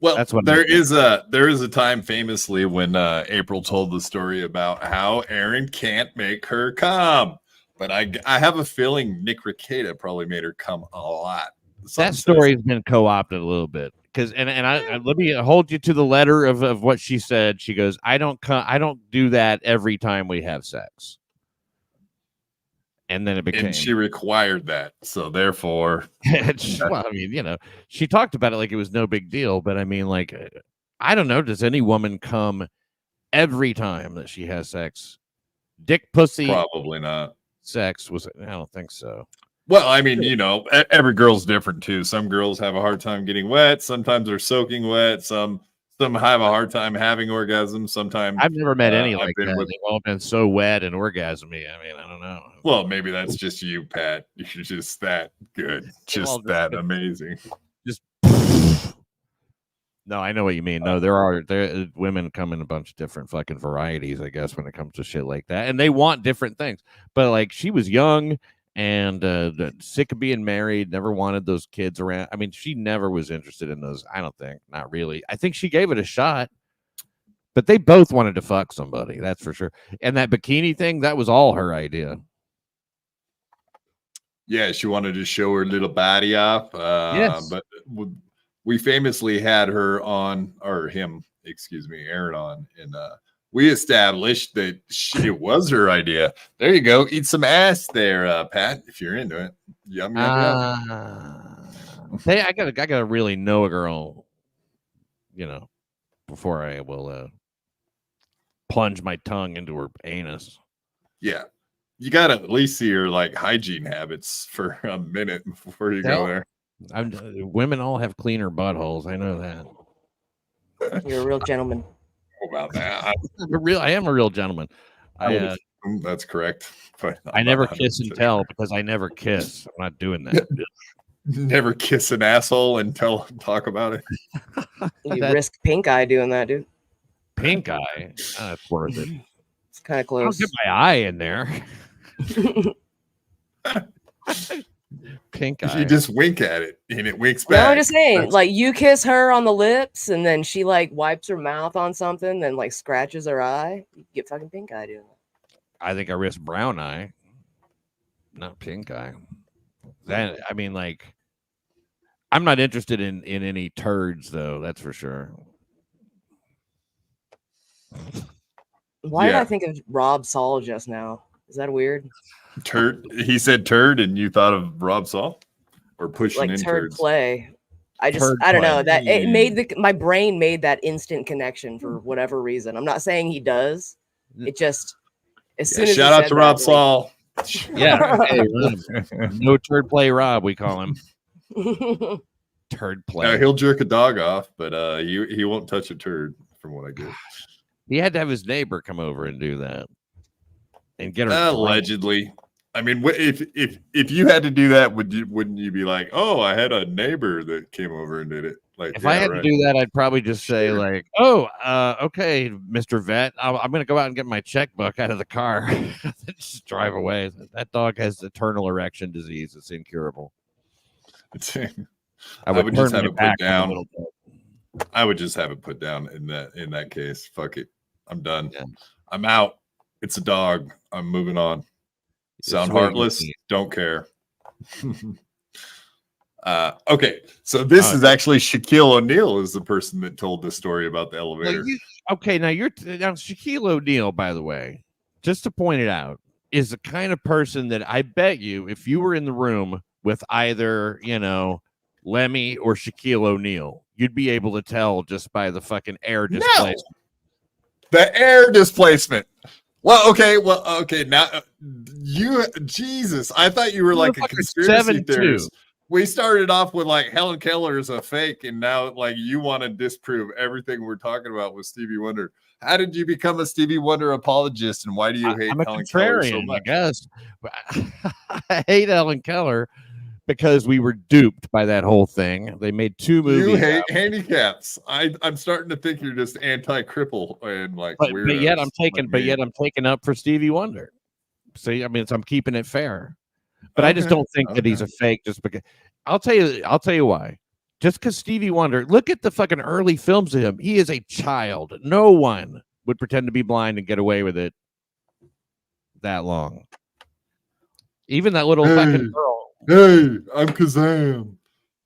Well, that's what there is a time famously when April told the story about how Aaron can't make her come, but I have a feeling Nick Rekieta probably made her come a lot. That story has been co-opted a little bit because I let me hold you to the letter of what she said. She goes, I don't do that every time we have sex. And then it became. And she required that, so therefore. Well, I mean, you know, she talked about it like it was no big deal, but I mean, like, I don't know. Does any woman come every time that she has sex? Dick, pussy, probably not. Sex was. I don't think so. Well, I mean, you know, every girl's different too. Some girls have a hard time getting wet. Sometimes they're soaking wet. Some have a hard time having orgasms. Sometimes I've never met any like that. They've all been so wet and orgasmy. I mean, I don't know. Well, maybe that's just you, Pat. You're just that good, just that amazing. Just no, I know what you mean. No, there women come in a bunch of different fucking varieties, I guess, when it comes to shit like that, and they want different things. But like, she was young and sick of being married, never wanted those kids around. I mean, she never was interested in those. I don't think, not really. I think she gave it a shot, but they both wanted to fuck somebody, that's for sure. And that bikini thing, that was all her idea. Yeah, she wanted to show her little body off. Yes. But we famously had her on, or him, excuse me, Aaron on, and we established that it was her idea. There you go. Eat some ass there, Pat, if you're into it. Yum, yum, yum. Hey, I gotta really know a girl, you know, before I will plunge my tongue into her anus. Yeah. You gotta at least see her like hygiene habits for a minute before you go there. Women all have cleaner buttholes. I know that. You're a real gentleman. About that. I am a real gentleman. That's correct. But I never kiss and tell because I never kiss. I'm not doing that. Never kiss an asshole and talk about it. You risk pink eye doing that, dude. Pink eye? That's worth it. It's kind of close. I'll get my eye in there. Pink eye. You just wink at it and it winks back. No, I'm just saying, like, you kiss her on the lips and then she like wipes her mouth on something, then like scratches her eye. You get fucking pink eye doing that. I think I risk brown eye, not pink eye. Then I mean, like, I'm not interested in any turds though. That's for sure. Why did I think of Rob Saul just now? Is that weird? Turd. He said turd, and you thought of Rob Saul, or pushing like in turd turds. play. I don't know that it made my brain made that instant connection for whatever reason. I'm not saying he does. It just as soon as shout out to Rob Saul. Yeah, hey, no turd play, Rob. We call him turd play. He'll jerk a dog off, but he won't touch a turd, from what I get. He had to have his neighbor come over and do that, and get her allegedly. I mean, if you had to do that, wouldn't you be like, oh, I had a neighbor that came over and did it? Like, if I had to do that, I'd probably just say like, oh, okay, Mr. Vet, I'm going to go out and get my checkbook out of the car. Just drive away. That dog has eternal erection disease. It's incurable. I would just have it put down. I would just have it put down in that case. Fuck it. I'm done. Yeah. I'm out. It's a dog. I'm moving on. Sound heartless? Don't care. Okay, so this is actually Shaquille O'Neal is the person that told the story about the elevator. Now Shaquille O'Neal, by the way, just to point it out, is the kind of person that I bet you, if you were in the room with either, Lemmy or Shaquille O'Neal, you'd be able to tell just by the fucking air displacement. No. The air displacement. Well, okay. Now, Jesus, I thought you were like a conspiracy theorist. We started off with like Helen Keller is a fake, and now like you want to disprove everything we're talking about with Stevie Wonder. How did you become a Stevie Wonder apologist, and why do you hate I'm a Helen Keller so contrarian, much? I guess. I hate Helen Keller because we were duped by that whole thing. They made 2 movies. You hate handicaps. I'm starting to think you're just anti-cripple and like but weirdos. yet I'm like taking up for Stevie Wonder. See, I mean, I'm keeping it fair. But I just don't think that he's a fake just because. I'll tell you why. Just because Stevie Wonder, look at the fucking early films of him. He is a child. No one would pretend to be blind and get away with it that long. Even that little fucking girl. Hey, I'm Kazam.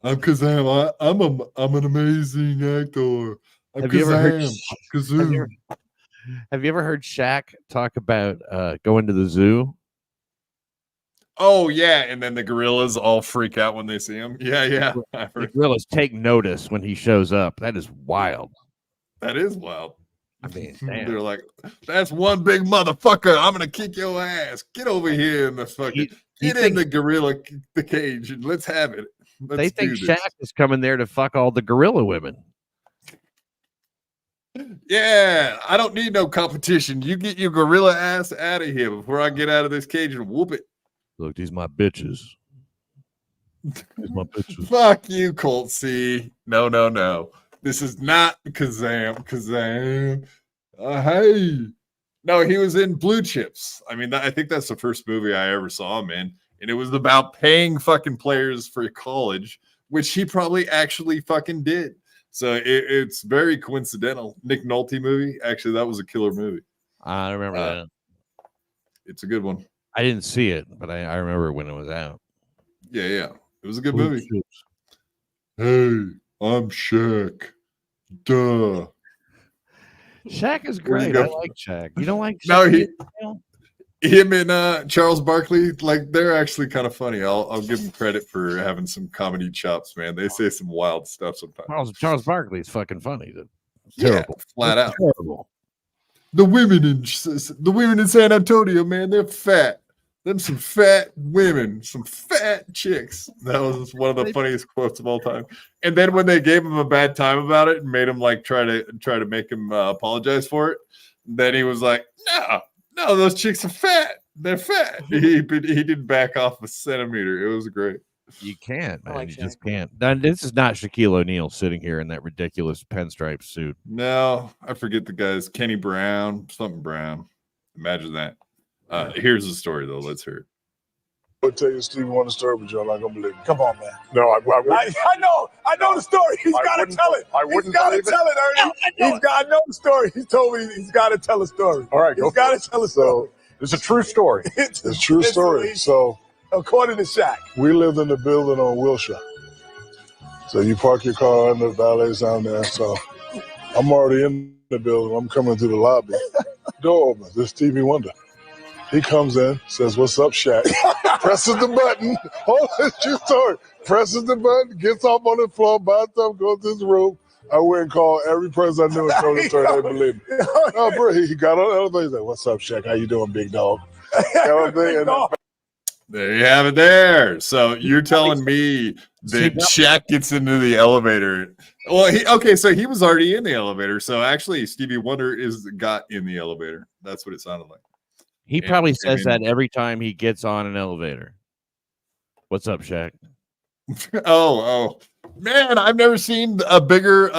I'm an amazing actor. Have you ever heard Shaq talk about going to the zoo? Oh yeah, and then the gorillas all freak out when they see him. Yeah. The gorillas take notice when he shows up. That is wild. That is wild. I mean, damn. They're like, that's one big motherfucker. I'm gonna kick your ass. Get over here in the fucking get in the gorilla the cage and let's have it. They think Shaq is coming there to fuck all the gorilla women. Yeah, I don't need no competition. You get your gorilla ass out of here before I get out of this cage and whoop it. Look, these my bitches. These my bitches. Fuck you, Colt C. No. This is not Kazam. Hey. No, he was in Blue Chips. I mean, I think that's the first movie I ever saw him in. And it was about paying fucking players for college, which he probably actually fucking did. So it's very coincidental. Nick Nolte movie. Actually, that was a killer movie. I remember that. It's a good one. I didn't see it, but I remember when it was out. Yeah. It was a good movie. Hey, I'm Shaq. Duh. Shaq is great. I like Shaq. You don't like Shaq? No, him and Charles Barkley, like they're actually kind of funny. I'll give them credit for having some comedy chops, man. They say some wild stuff sometimes. Charles Barkley is fucking funny. Terrible. Flat out. Terrible. The women in San Antonio, man, they're fat. Them some fat women, some fat chicks. That was one of the funniest quotes of all time. And then when they gave him a bad time about it and made him like try to make him apologize for it, then he was like, no, those chicks are fat. They're fat. He did back off a centimeter. It was great. You can't, man. You just can't. This is not Shaquille O'Neal sitting here in that ridiculous pinstripe suit. No, I forget the guys. Kenny Brown, something Brown. Imagine that. Here's the story, though. Let's hear it. I'll tell you Stevie Wonder story, but you're not gonna believe it. Come on, man. No, I know the story. He's got to tell it. He's got to tell it, Ernie. I know the story. He told me he's got to tell a story. All right, he's got to tell a story. It's a true story. It's a true story. So, according to Shaq, we lived in the building on Wilshire. So you park your car under the valet's down there. So I'm already in the building. I'm coming through the lobby. Door opens. This Stevie Wonder. He comes in, says, "What's up, Shaq?" Presses the button. Hold on, true story. Presses the button, gets off on the floor, buys stuff, goes to his room. I went and called every person I knew and told the story. They believe me. No, bro, he got on the elevator. He's like, "What's up, Shaq? How you doing, big dog?" There you have it there. So you're telling me that Shaq gets into the elevator. Well, so he was already in the elevator. So actually, Stevie Wonder got in the elevator. That's what it sounded like. He probably says that every time he gets on an elevator. What's up, Shaq? Oh, man, I've never seen a bigger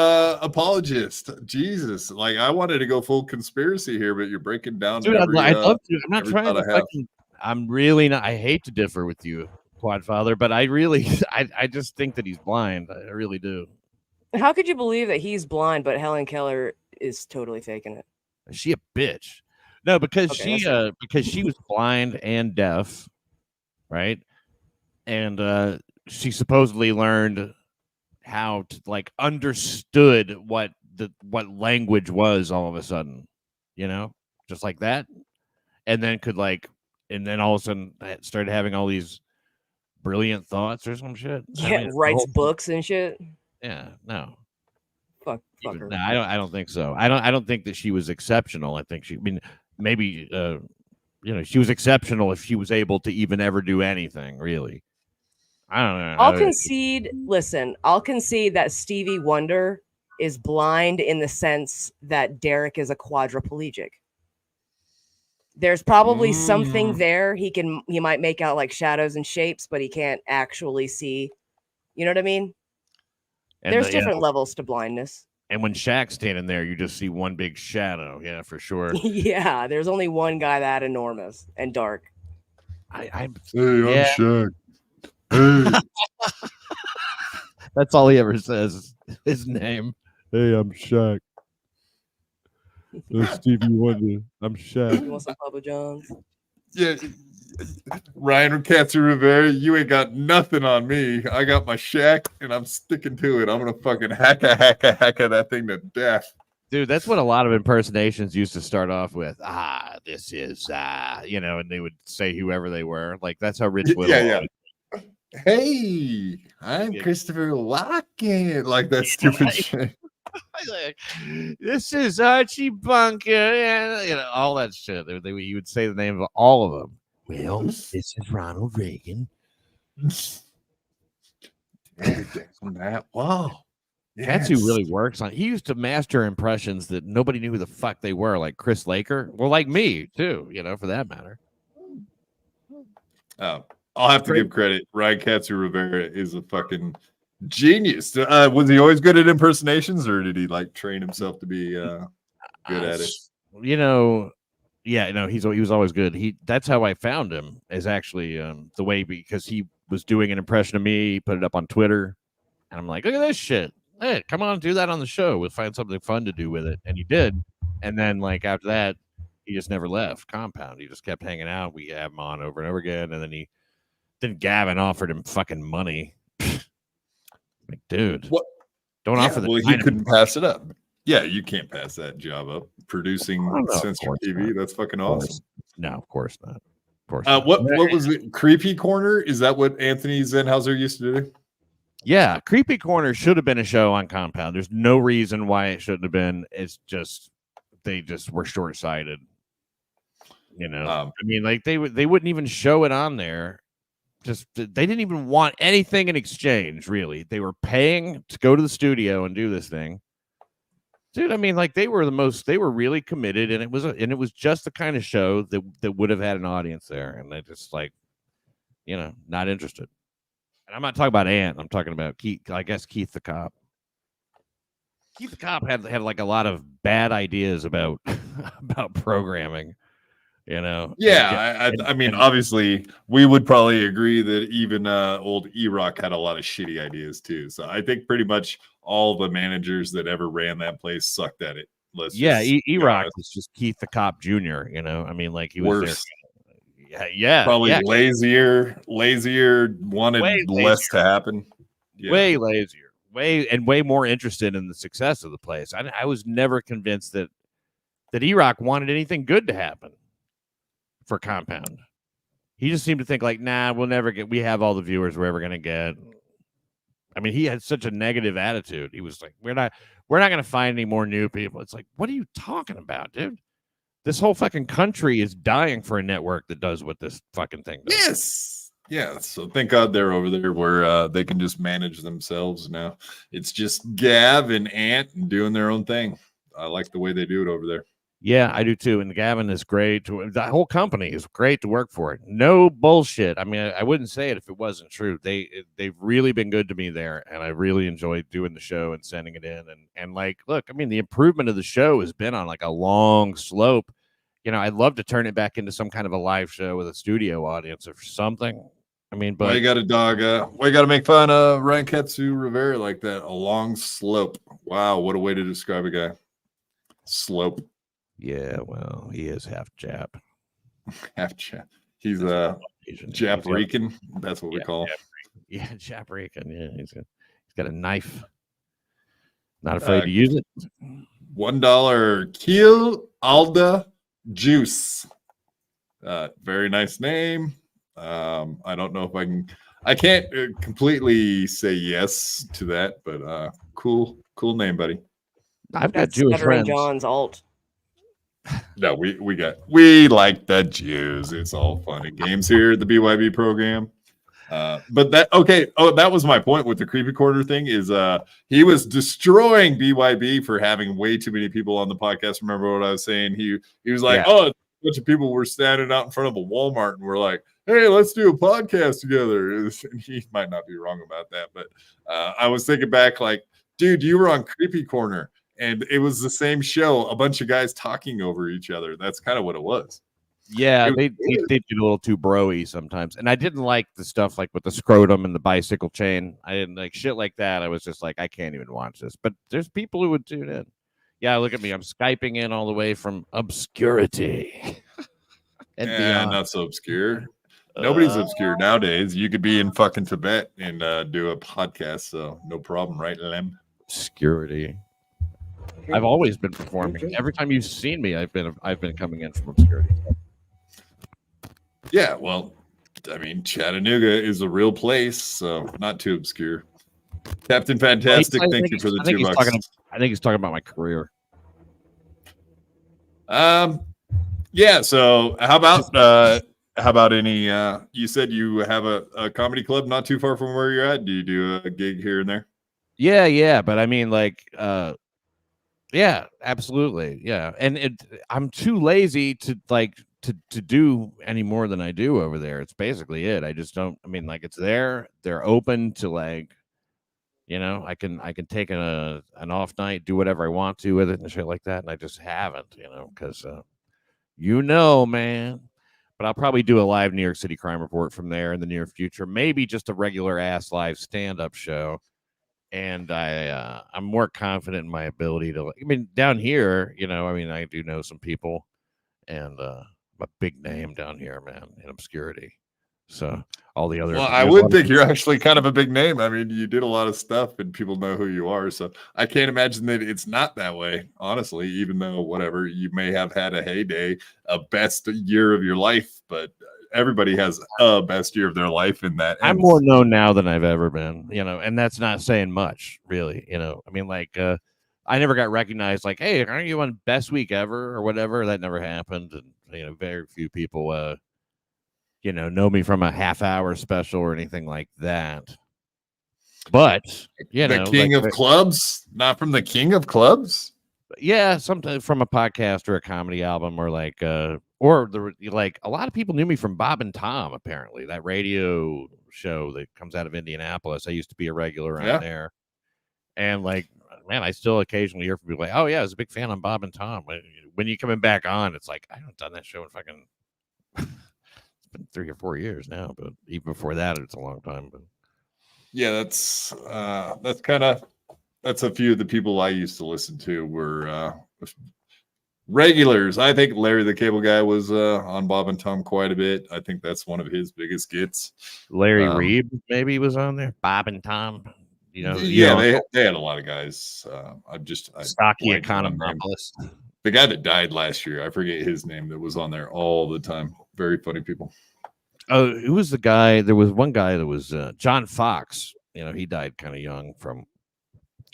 apologist. Jesus, like I wanted to go full conspiracy here, but you're breaking down. Dude, I'd love to. I'm not trying to. I'm really not. I hate to differ with you, Quadfather, but I just think that he's blind. I really do. How could you believe that he's blind, but Helen Keller is totally faking it? Is she a bitch? No, because she was blind and deaf, right? And she supposedly learned how to understood what language was all of a sudden, just like that, and then and then all of a sudden started having all these brilliant thoughts or some shit. Yeah, writes books and shit. Yeah, no. Fuck her. No, I don't think so. I don't think that she was exceptional. I think maybe she was exceptional if she was able to even ever do anything really. I don't know. I'll concede. Listen, I'll concede that Stevie Wonder is blind in the sense that Derek is a quadriplegic. There's probably something there. He might make out like shadows and shapes, but he can't actually see. You know what I mean? And There's different levels to blindness. And when Shaq's standing there, you just see one big shadow. Yeah, for sure. Yeah, there's only one guy that enormous and dark. I'm Shaq. Hey. That's all he ever says. His name. Hey, I'm Shaq. Stevie Wonder. I'm Shaq. You want some Papa John's? Yeah. Ryan Katsu Rivera, you ain't got nothing on me. I got my Shaq and I'm sticking to it. I'm gonna fucking hack that thing to death. Dude, that's what a lot of impersonations used to start off with. This is and they would say whoever they were. Like that's how Rich Little. Yeah. Hey, I'm Christopher Lockett. Like that stupid shit. This is Archie Bunker, and all that shit. You would say the name of all of them. Well, this is Ronald Reagan. Wow. That's who really works on. He used to master impressions that nobody knew who the fuck they were, like Chris Laker. Well, like me too, for that matter. I'll have to give credit. Ryan Katsu Rivera is a fucking genius. Was he always good at impersonations, or did he train himself to be good at it? He was always good. That's how I found him. Is actually the way, because he was doing an impression of me. He put it up on Twitter, and I'm like, look at this shit. Hey, come on, do that on the show. We'll find something fun to do with it, and he did. And then after that, he just never left Compound. He just kept hanging out. We had him on over and over again, and then Gavin offered him fucking money. Like, dude, don't offer that. Well, he couldn't pass it up. Yeah, you can't pass that job up. Producing censored TV, that's fucking awesome. No, of course not. Of course not. What was it? Creepy Corner? Is that what Anthony Zenhauser used to do? Yeah, Creepy Corner should have been a show on Compound. There's no reason why it shouldn't have been. It's just they just were short-sighted. I mean, they wouldn't even show it on there. Just they didn't even want anything in exchange, really. They were paying to go to the studio and do this thing. Dude, I mean, they were really committed, and it was just the kind of show that would have had an audience there, and they just not interested. And I'm not talking about Ant. I'm talking about Keith the Cop. Keith the Cop had a lot of bad ideas about programming. Yeah, I mean, obviously, we would probably agree that even old E-Rock had a lot of shitty ideas too. So I think pretty much all the managers that ever ran that place sucked at it. E-Rock was just Keith the Cop Jr. I mean, he was worse. Yeah, probably lazier, wanted less to happen. Yeah. Way lazier, way more interested in the success of the place. I was never convinced that E-Rock wanted anything good to happen for Compound. He just seemed to think nah, we have all the viewers we're ever going to get. I mean, he had such a negative attitude. He was like, we're not going to find any more new people. It's like, what are you talking about, dude? This whole fucking country is dying for a network that does what this fucking thing does. Yes. Yeah. So thank God they're over there where they can just manage themselves now. It's just Gav and Ant doing their own thing. I like the way they do it over there. Yeah, I do too. And Gavin is great. The whole company is great to work for. No bullshit. I mean, I wouldn't say it if it wasn't true. They've really been good to me there, and I really enjoyed doing the show and sending it in. And look, I mean, the improvement of the show has been on a long slope. I'd love to turn it back into some kind of a live show with a studio audience or something. I mean, but why you got why you got to make fun of Ryan Katsu Rivera like that? A long slope. Wow, what a way to describe a guy. Slope. Yeah, well, he is half Jap. Half Jap. He's Japrican. That's what we call him. Yeah, Japrican. Yeah, he's got a knife. Not afraid to use it. $1 Kiel Alda Juice. Very nice name. I don't know if I can't completely say yes to that, but cool name, buddy. I've got Jewish friends. John's alt. No, we like the Jews. It's all fun and games here at the BYB program. But that okay. Oh, that was my point with the creepy corner thing. Is he was destroying BYB for having way too many people on the podcast. Remember what I was saying? He was like, oh, a bunch of people were standing out in front of a Walmart and we're like, hey, let's do a podcast together. He might not be wrong about that, but I was thinking back, like, dude, you were on Creepy Corner, and it was the same show, a bunch of guys talking over each other. That's kind of what it was. Yeah, they get a little too bro-y sometimes. And I didn't like the stuff like with the scrotum and the bicycle chain. I didn't like shit like that. I was just like, I can't even watch this. But there's people who would tune in. Yeah, look at me. I'm Skyping in all the way from obscurity. And not so obscure. Nobody's obscure nowadays. You could be in fucking Tibet and do a podcast, so no problem, right, Lem? Obscurity. I've always been performing. Every time you've seen me, I've been coming in from obscurity. Yeah, well, I mean, Chattanooga is a real place, so not too obscure. Captain Fantastic, thank you for the $2. I think he's talking about my career. Yeah. So how about any? You said you have a comedy club not too far from where you're at. Do you do a gig here and there? Yeah, but I mean, like, yeah, absolutely, yeah. And I'm too lazy to to do any more than I do over there. It's basically it. I just don't. I mean, like, it's there. They're open to, like, you know, I can take an off night, do whatever I want to with it and shit like that. And I just haven't, you know, because man. But I'll probably do a live New York City Crime Report from there in the near future. Maybe just a regular ass live stand-up show. And I'm more confident in my ability to. I mean, down here, you know, I mean, I do know some people, and I'm a big name down here, man, in obscurity. So all the other. Well, I would think you're actually kind of a big name. I mean, you did a lot of stuff, and people know who you are. So I can't imagine that it's not that way, honestly. Even though whatever you may have had a heyday, a best year of your life, but everybody has a best year of their life in that. I'm more known now than I've ever been, you know, and that's not saying much, really. You know, I mean, like, I never got recognized, like, hey, aren't you on Best Week Ever or whatever? That never happened. And, you know, very few people, you know me from a half-hour special or anything like that. But, you know, the king of clubs, not from the king of clubs. Yeah, sometimes from a podcast or a comedy album, or like, or like a lot of people knew me from Bob and Tom. Apparently, that radio show that comes out of Indianapolis. I used to be a regular on there, and like, man, I still occasionally hear from people like, "Oh yeah, I was a big fan on Bob and Tom." When you coming back on, it's like I haven't done that show in fucking. It's been 3 or 4 years now, but even before that, it's a long time. But yeah, that's a few of the people I used to listen to were regulars. I think Larry the Cable Guy was on Bob and Tom quite a bit. I think that's one of his biggest gets. Larry Reeb maybe was on there. Bob and Tom, you know. Yeah, they had a lot of guys. Stocky Economopoulos. The guy that died last year, I forget his name, that was on there all the time. Very funny people. Oh, who was the guy? There was one guy that was John Fox. You know, he died kind of young from.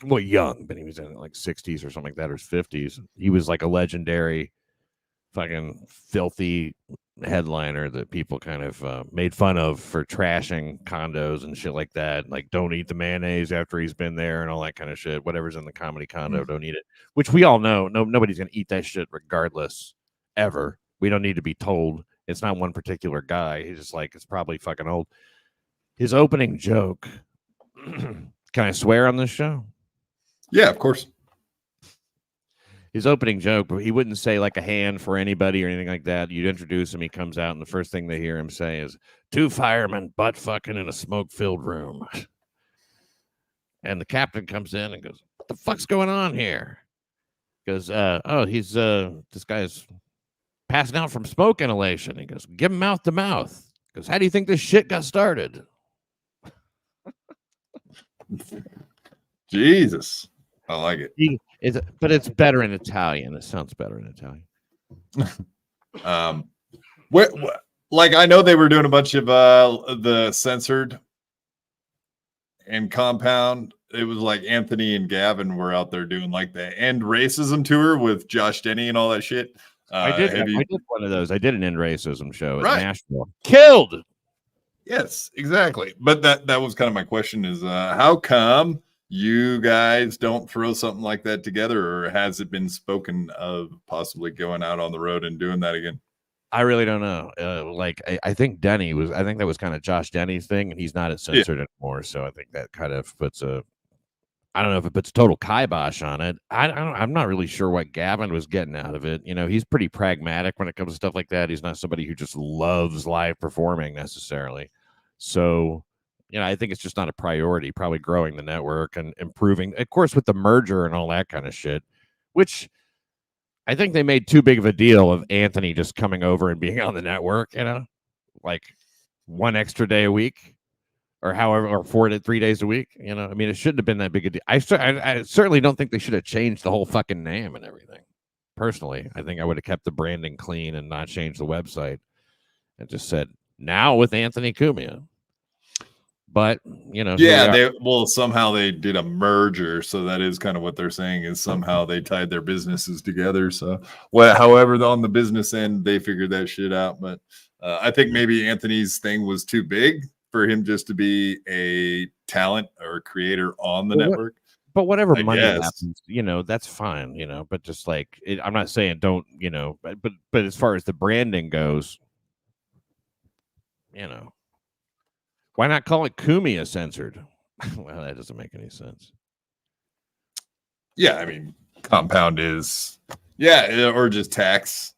Well, young, but he was in like 60s or something like that, or 50s. He was like a legendary, fucking filthy headliner that people kind of made fun of for trashing condos and shit like that. Like, don't eat the mayonnaise after he's been there and all that kind of shit. Whatever's in the comedy condo, don't eat it. Which we all know. Nobody's gonna eat that shit regardless, ever. We don't need to be told. It's not one particular guy. He's just like, it's probably fucking old. His opening joke. Can I swear on this show? Yeah, of course. His opening joke, but he wouldn't say like a hand for anybody or anything like that. You'd introduce him, he comes out, and the first thing they hear him say is, 2 firemen butt fucking in a smoke-filled room. And the captain comes in and goes, what the fuck's going on here? He goes, he's this guy's passing out from smoke inhalation. He goes, give him mouth to mouth. He goes, how do you think this shit got started? Jesus. I like it. But it's better in Italian. It sounds better in Italian. Like, I know they were doing a bunch of the Censored and Compound. It was like Anthony and Gavin were out there doing like the End Racism tour with Josh Denny and all that shit. I did one of those. I did an End Racism show at Nashville. Killed. Yes, exactly. But that was kind of my question is how come you guys don't throw something like that together, or has it been spoken of possibly going out on the road and doing that again? I really don't know. I think Denny was. I think that was kind of Josh Denny's thing, and he's not at Censored anymore. So I think that kind of puts a. I don't know if it puts total kibosh on it. I'm not really sure what Gavin was getting out of it. You know, he's pretty pragmatic when it comes to stuff like that. He's not somebody who just loves live performing necessarily. So, you know, I think it's just not a priority. Probably growing the network and improving, of course, with the merger and all that kind of shit, which. I think they made too big of a deal of Anthony just coming over and being on the network, you know, like one extra day a week or however, or 3 days a week. You know, I mean, it shouldn't have been that big a deal. I certainly don't think they should have changed the whole fucking name and everything. Personally, I think I would have kept the branding clean and not changed the website and just said now with Anthony Cumia. But, you know, somehow they did a merger. So that is kind of what they're saying is somehow they tied their businesses together. So, however, on the business end, they figured that shit out. But I think maybe Anthony's thing was too big for him just to be a talent or a creator on the network. But whatever money happens, you know, that's fine, you know, but just like, I'm not saying don't, you know, but as far as the branding goes, you know. Why not call it Cumia Censored? Well, that doesn't make any sense. Yeah, I mean, compound is, or just tax.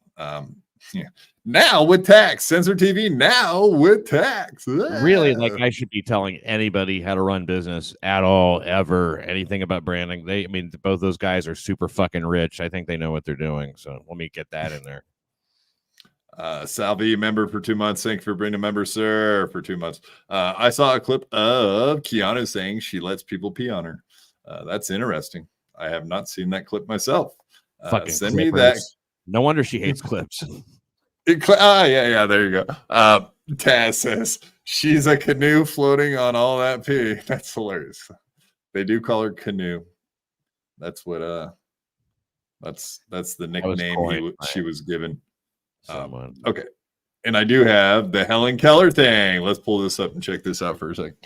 Now with tax, Censored TV. Now with tax. Really, like I should be telling anybody how to run business at all, ever, anything about branding. Both those guys are super fucking rich. I think they know what they're doing. So let me get that in there. Salvi, member for 2 months. Thank you for being a member, sir, for 2 months. I saw a clip of Keanu saying she lets people pee on her. That's interesting. I have not seen that clip myself. Send me that. No wonder she hates clips. Yeah, there you go. Taz says she's a canoe floating on all that pee. That's hilarious. They do call her Canoe. That's what that's the nickname she was given. Okay, and I do have the Helen Keller thing. Let's pull this up and check this out for a second.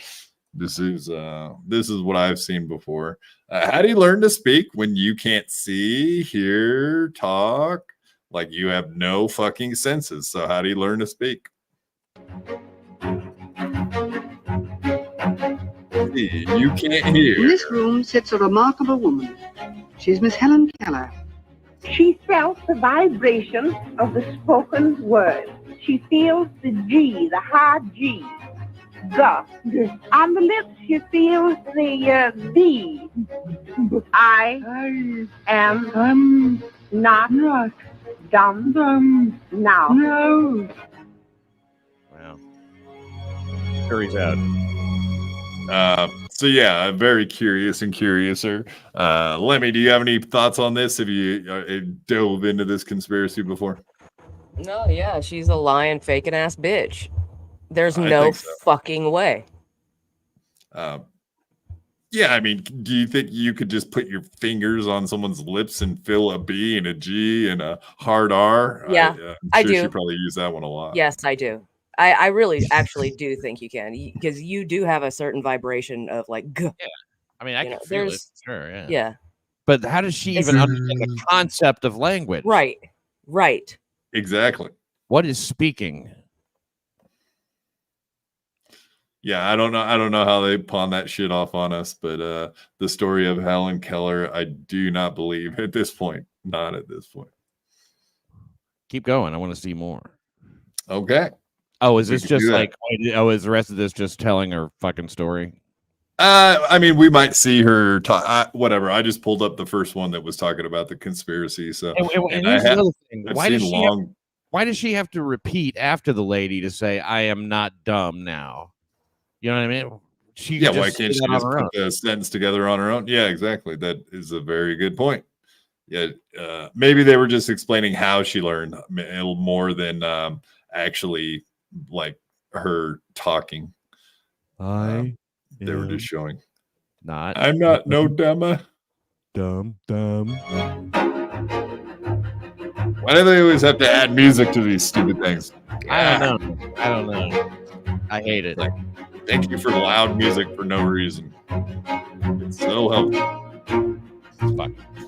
This is what I've seen before. How do you learn to speak when you can't see, hear, talk? Like you have no fucking senses. So how do you learn to speak? You can't hear. In this room sits a remarkable woman. She's Miss Helen Keller. She felt the vibration of the spoken word. She feels the G, the hard G. G. On the lips, she feels the B. I am not dumb now. No. Wow. Jury's out. So yeah, I'm very curious and curiouser. Lemmy, do you have any thoughts on this? Have you dove into this conspiracy before? No, yeah, she's a lying, faking ass bitch. There's no fucking way. Yeah, I mean, do you think you could just put your fingers on someone's lips and fill a B and a G and a hard R? Yeah, I'm sure do. She probably use that one a lot. Yes, I do. I really actually do think you can, because you do have a certain vibration of like, g. Yeah. I mean, I can feel it. Sure, yeah. Yeah. But how does she even understand the concept of language? Right. Exactly. What is speaking? Yeah, I don't know how they pawn that shit off on us, but the story of Helen Keller, I do not believe at this point. Not at this point. Keep going. I want to see more. Okay. Oh, is this just like? Oh, is the rest of this just telling her fucking story? I mean, we might see her talk. Whatever. I just pulled up the first one that was talking about the conspiracy. So, and here's the other thing. Why does she have to repeat after the lady to say, "I am not dumb now"? You know what I mean? Why can't she just put the sentence together on her own? Yeah, exactly. That is a very good point. Yeah, maybe they were just explaining how she learned more than actually like her talking. They were just showing. I'm not no dumber. Dumb. Why do they always have to add music to these stupid things? I don't know. I hate it. Like, thank you for loud music for no reason. It's so helpful.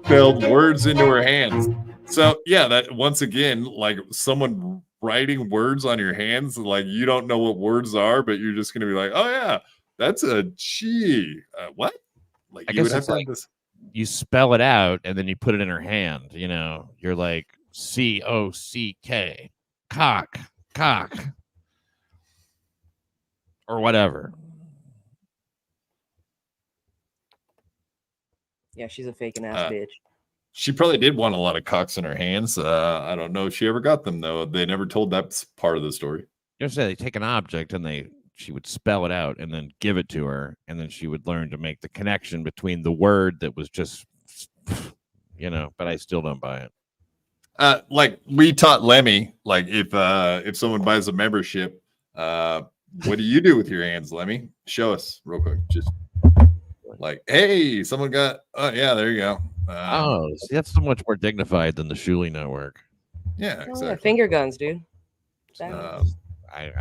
Spelled words into her hands. So yeah, that once again, like someone writing words on your hands, like you don't know what words are, but you're just gonna be like, oh yeah, that's a G. What? Like I you would guess have it's to have like this. you spell it out and then you put it in her hand. You know, you're like COCK, cock, or whatever. Yeah, she's a faking ass bitch. She probably did want a lot of cocks in her hands. I don't know if she ever got them though. They never told that part of the story. You know, say they take an object and she would spell it out and then give it to her, and then she would learn to make the connection between the word that was just, you know. But I still don't buy it. Like we taught Lemmy, like if someone buys a membership, what do you do with your hands, Lemmy? Show us real quick. Just like, hey, someone got. Oh yeah, there you go. See, that's so much more dignified than the Shuley network. Yeah, exactly. Yeah, finger guns, dude. I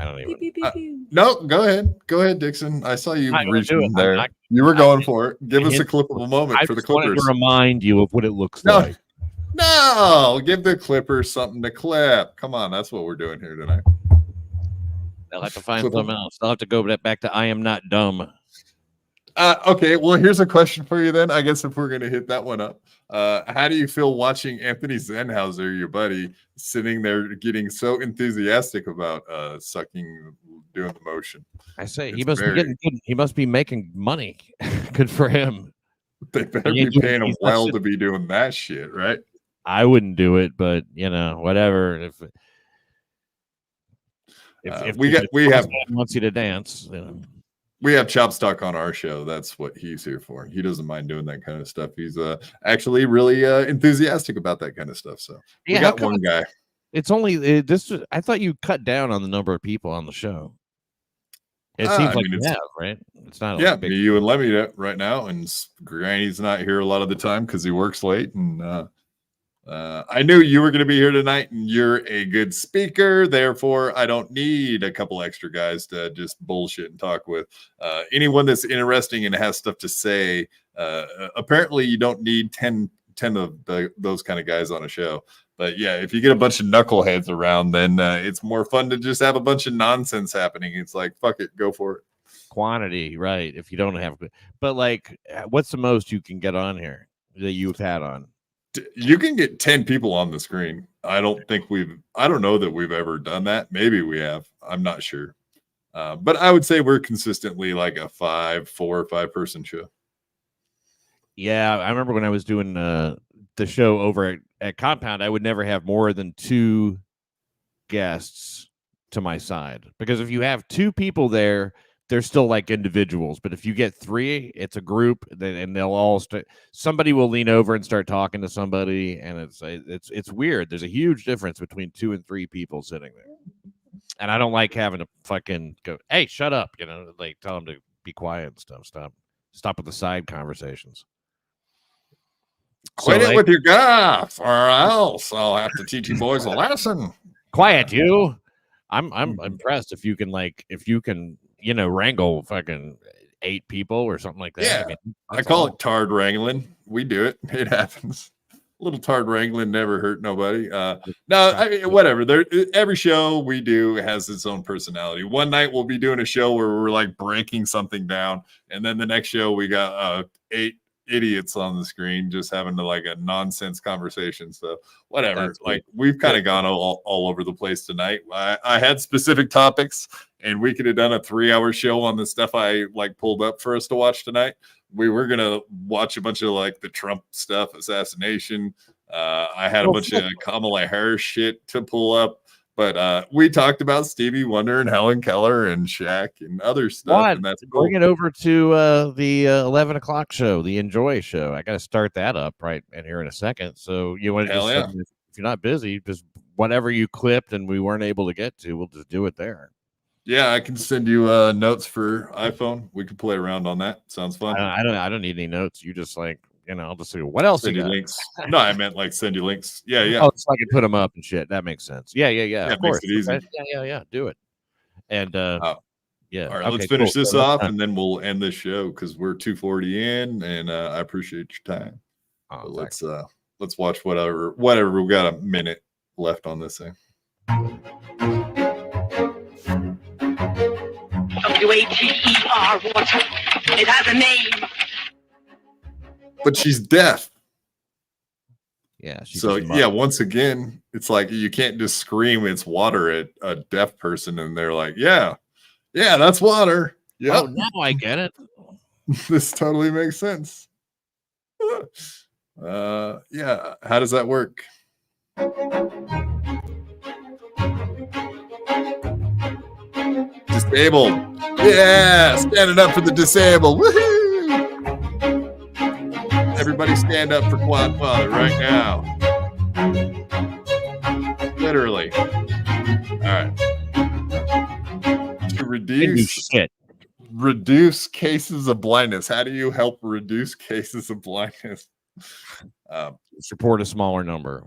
don't even. No, go ahead, Dixon. I saw you reaching it. there. You were going for it. Give us a clippable moment for the wanted Clippers. to remind you of what it looks like. No, give the Clippers something to clip. Come on, that's what we're doing here tonight. They'll have to find something else. They'll have to go back to I am not dumb. Okay, well, here's a question for you then. I guess if we're going to hit that one up, how do you feel watching Anthony Zenhauser, your buddy, sitting there getting so enthusiastic about sucking, doing the motion? I say he must be getting good. He must be making money. Good for him. They better be paying him well to be doing that shit, right? I wouldn't do it, but you know, whatever. If we have wants you to dance, you know. We have Chopstock on our show. That's what he's here for. He doesn't mind doing that kind of stuff. He's actually really enthusiastic about that kind of stuff. So we got one guy. It's only this. I thought you cut down on the number of people on the show. It seems like you have, right? It's not. Yeah, me, you, and Lemmy right now, and Granny's not here a lot of the time because he works late. And I knew you were going to be here tonight, and you're a good speaker. Therefore, I don't need a couple extra guys to just bullshit and talk with. Anyone that's interesting and has stuff to say, apparently you don't need 10 of those kind of guys on a show. But yeah, if you get a bunch of knuckleheads around, then it's more fun to just have a bunch of nonsense happening. It's like, fuck it, go for it. Quantity, right? If you don't have, but like, what's the most you can get on here that you've had on? You can get 10 people on the screen. I don't know that we've ever done that. Maybe we have. I'm not sure. But I would say we're consistently like a 4 or 5 person show. Yeah, I remember when I was doing the show over at Compound, I would never have more than 2 guests to my side, because if you have 2 people there, they're still like individuals. But if you get 3, it's a group, and they'll all somebody will lean over and start talking to somebody, and it's weird. There's a huge difference between 2 and 3 people sitting there, and I don't like having to fucking go, hey, shut up, you know, like tell them to be quiet and stuff. Stop with the side conversations. Quit it with your guff, or else I'll have to teach you boys a lesson. Quiet, you. I'm impressed if you can you know, wrangle fucking 8 people or something like that. Yeah, I mean, I call it tard wrangling. We do it. It happens. A little tard wrangling never hurt nobody. No, I mean, whatever. Every show we do has its own personality. One night we'll be doing a show where we're like breaking something down, and then the next show we got 8 idiots on the screen just having a nonsense conversation. So whatever. Like we've kind of gone all over the place tonight. I had specific topics, and we could have done a 3-hour show on the stuff I pulled up for us to watch tonight. We were gonna watch a bunch of the Trump stuff, assassination. I had a bunch of Kamala Harris shit to pull up, but we talked about Stevie Wonder and Helen Keller and Shaq and other stuff. And that's cool. Bring it over to the 11 o'clock show, the Enjoy show. I got to start that up right in here in a second. So you want to if you're not busy, just whatever you clipped and we weren't able to get to, we'll just do it there. Yeah, I can send you notes for iPhone. We can play around on that. Sounds fun. I don't need any notes. You just I'll just say what else. Send you links. No, I meant send you links. Yeah. Oh, so I can put them up and shit. That makes sense. Yeah. Yeah, of course. Makes it easy. Okay. Yeah. Do it. And Yeah. All right, Okay, let's finish cool. this So off, that's and then we'll end this show because we're 2:40 in, and I appreciate your time. Oh, But let's watch whatever we got a minute left on this thing. WATER water. It has a name. But she's deaf. Yeah. So yeah, once again, it's like you can't just scream it's water at a deaf person, and they're like, yeah, that's water. Yeah. Oh, now I get it. This totally makes sense. Yeah. How does that work? Disabled. Yeah, standing up for the disabled. Woohoo! Everybody stand up for Quad Father right now. Literally. All right. To reduce cases of blindness. How do you help reduce cases of blindness? Support a smaller number.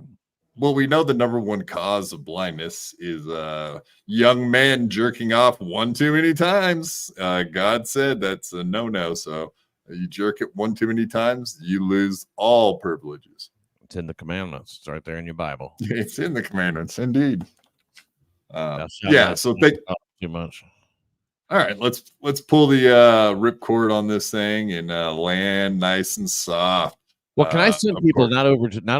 Well, we know the number one cause of blindness is young men jerking off one too many times. God said that's a no-no. So you jerk it one too many times, you lose all privileges. It's in the commandments. It's right there in your Bible. It's in the commandments, indeed. Yeah. So think too much. All right, let's pull the ripcord on this thing and land nice and soft. Well, can I send people not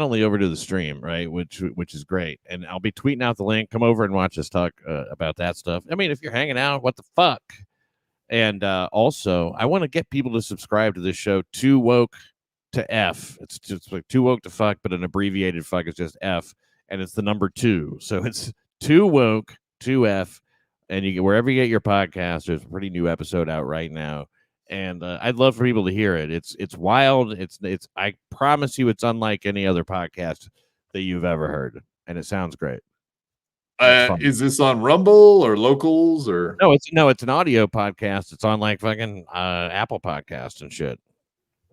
only over to the stream, right? Which is great, and I'll be tweeting out the link. Come over and watch us talk about that stuff. I mean, if you're hanging out, what the fuck? And also, I want to get people to subscribe to this show. Too woke to F. It's just like too woke to fuck, but an abbreviated fuck is just F, and it's the number 2. So it's too woke to F, and you get wherever you get your podcast. There's a pretty new episode out right now. And I'd love for people to hear it. It's wild. It's I promise you, it's unlike any other podcast that you've ever heard, and it sounds great. Is this on Rumble or Locals or no? It's an audio podcast. It's on like fucking Apple Podcasts and shit,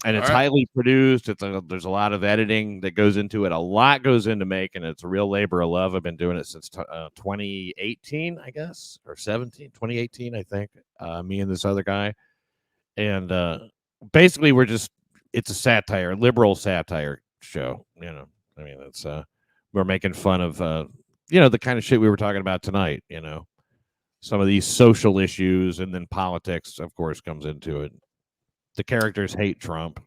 and it's highly produced. There's a lot of editing that goes into it. A lot goes into making it. It's a real labor of love. I've been doing it since 2018, I guess, or 2018, I think. Me and this other guy. And basically, it's a satire, liberal satire show. You know, I mean, it's we're making fun of, the kind of shit we were talking about tonight. You know, some of these social issues, and then politics, of course, comes into it. The characters hate Trump.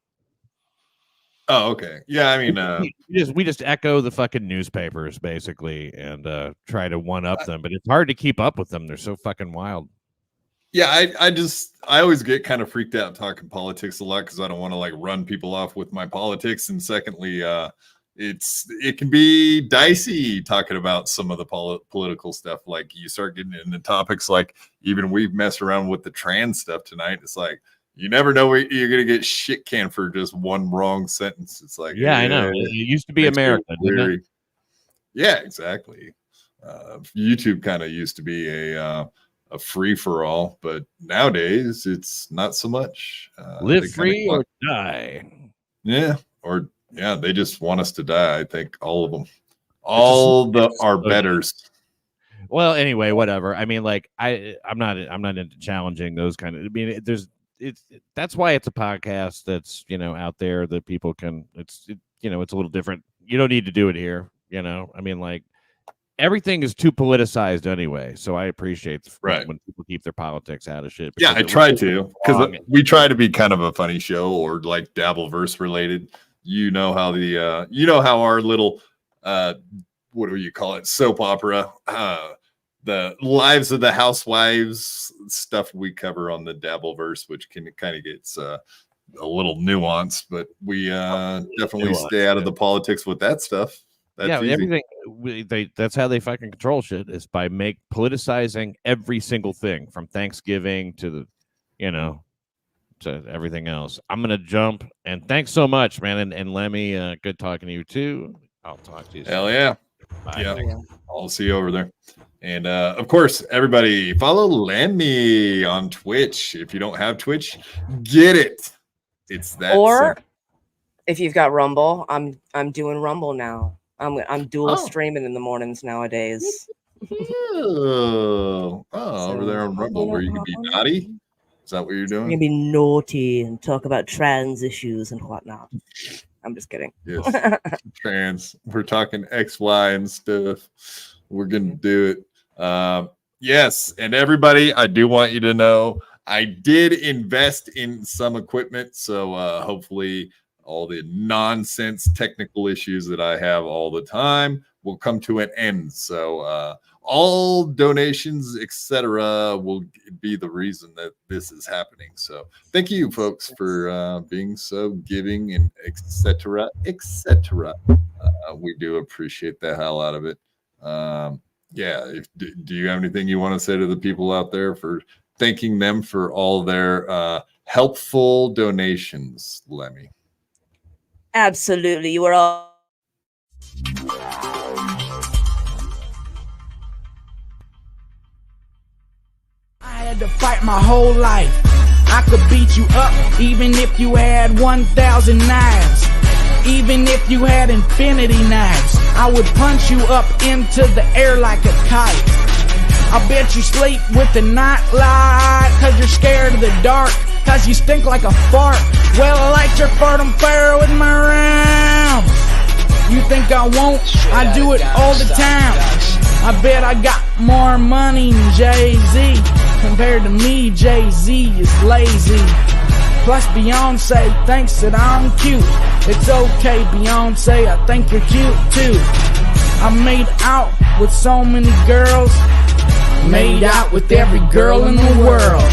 Oh, okay. Yeah, I mean, we just echo the fucking newspapers basically, and try to one up them, but it's hard to keep up with them. They're so fucking wild. Yeah, I always get kind of freaked out talking politics a lot because I don't want to like run people off with my politics. And secondly, it can be dicey talking about some of the political stuff. Like you start getting into topics like even we've messed around with the trans stuff tonight. It's like you never know where you're gonna get shit canned for just one wrong sentence. It's like I know it used to be America. Yeah, exactly. YouTube kind of used to be a free for all, but nowadays it's not so much. Live free or die. Yeah, they just want us to die. I think all of them, are betters. Well, anyway, whatever. I mean, like I'm not into challenging those kind of. I mean, that's why it's a podcast that's out there that people can. It's a little different. You don't need to do it here. I mean, like. Everything is too politicized anyway, so I appreciate when people keep their politics out of shit. Yeah, I try to because we try to be kind of a funny show or like Dabbleverse related. You know how how our little what do you call it, soap opera, the lives of the housewives stuff we cover on the Dabbleverse, which can kind of gets a little nuanced, but we definitely stay out of the politics with that stuff. That's easy. Everything. That's how they fucking control shit is by politicizing every single thing from Thanksgiving to to everything else. I'm gonna jump and thanks so much, man. And Lemmy, good talking to you too. I'll talk to you soon. Hell yeah. Bye. Yeah. I'll see you over there. And of course, everybody follow Lemmy on Twitch. If you don't have Twitch, get it. It's that. Or if you've got Rumble, I'm doing Rumble now. I'm dual streaming in the mornings nowadays. Over there on Rumble, where you can be naughty. Is that what you're doing? You can be naughty and talk about trans issues and whatnot. I'm just kidding. Yes, trans. We're talking XY and stuff. We're gonna do it. Yes, and everybody, I do want you to know I did invest in some equipment, so hopefully all the nonsense technical issues that I have all the time will come to an end. So all donations, etc., will be the reason that this is happening. So thank you, folks, for being so giving and etc., etc. We do appreciate the hell out of it. Yeah. Do you have anything you want to say to the people out there for thanking them for all their helpful donations, Lemmy? Absolutely. You are all. I had to fight my whole life. I could beat you up even if you had 1,000 knives. Even if you had infinity knives, I would punch you up into the air like a kite. I bet you sleep with the nightlight, cause you're scared of the dark, cause you stink like a fart. Well, I light your fart on fire with my rhymes. You think I won't? I do it all the time. I bet I got more money than Jay-Z. Compared to me, Jay-Z is lazy. Plus Beyonce thinks that I'm cute. It's okay, Beyonce, I think you're cute too. I made out with so many girls. Made out with every girl in the world.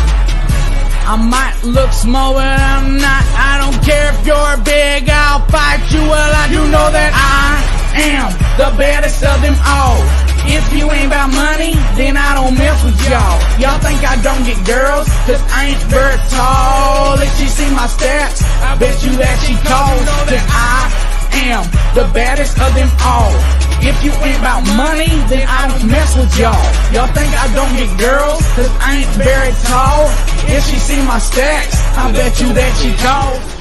I might look small, but I'm not. I don't care if you're big, I'll fight you. Well, I do know that I am the baddest of them all. If you ain't about money, then I don't mess with y'all. Y'all think I don't get girls, cause I ain't very tall. If she see my stats, I bet you that she calls. Cause I am the baddest of them all. If you ain't about money, then I don't mess with y'all. Y'all think I don't get girls, cause I ain't very tall. If she see my stats, I bet you that she calls.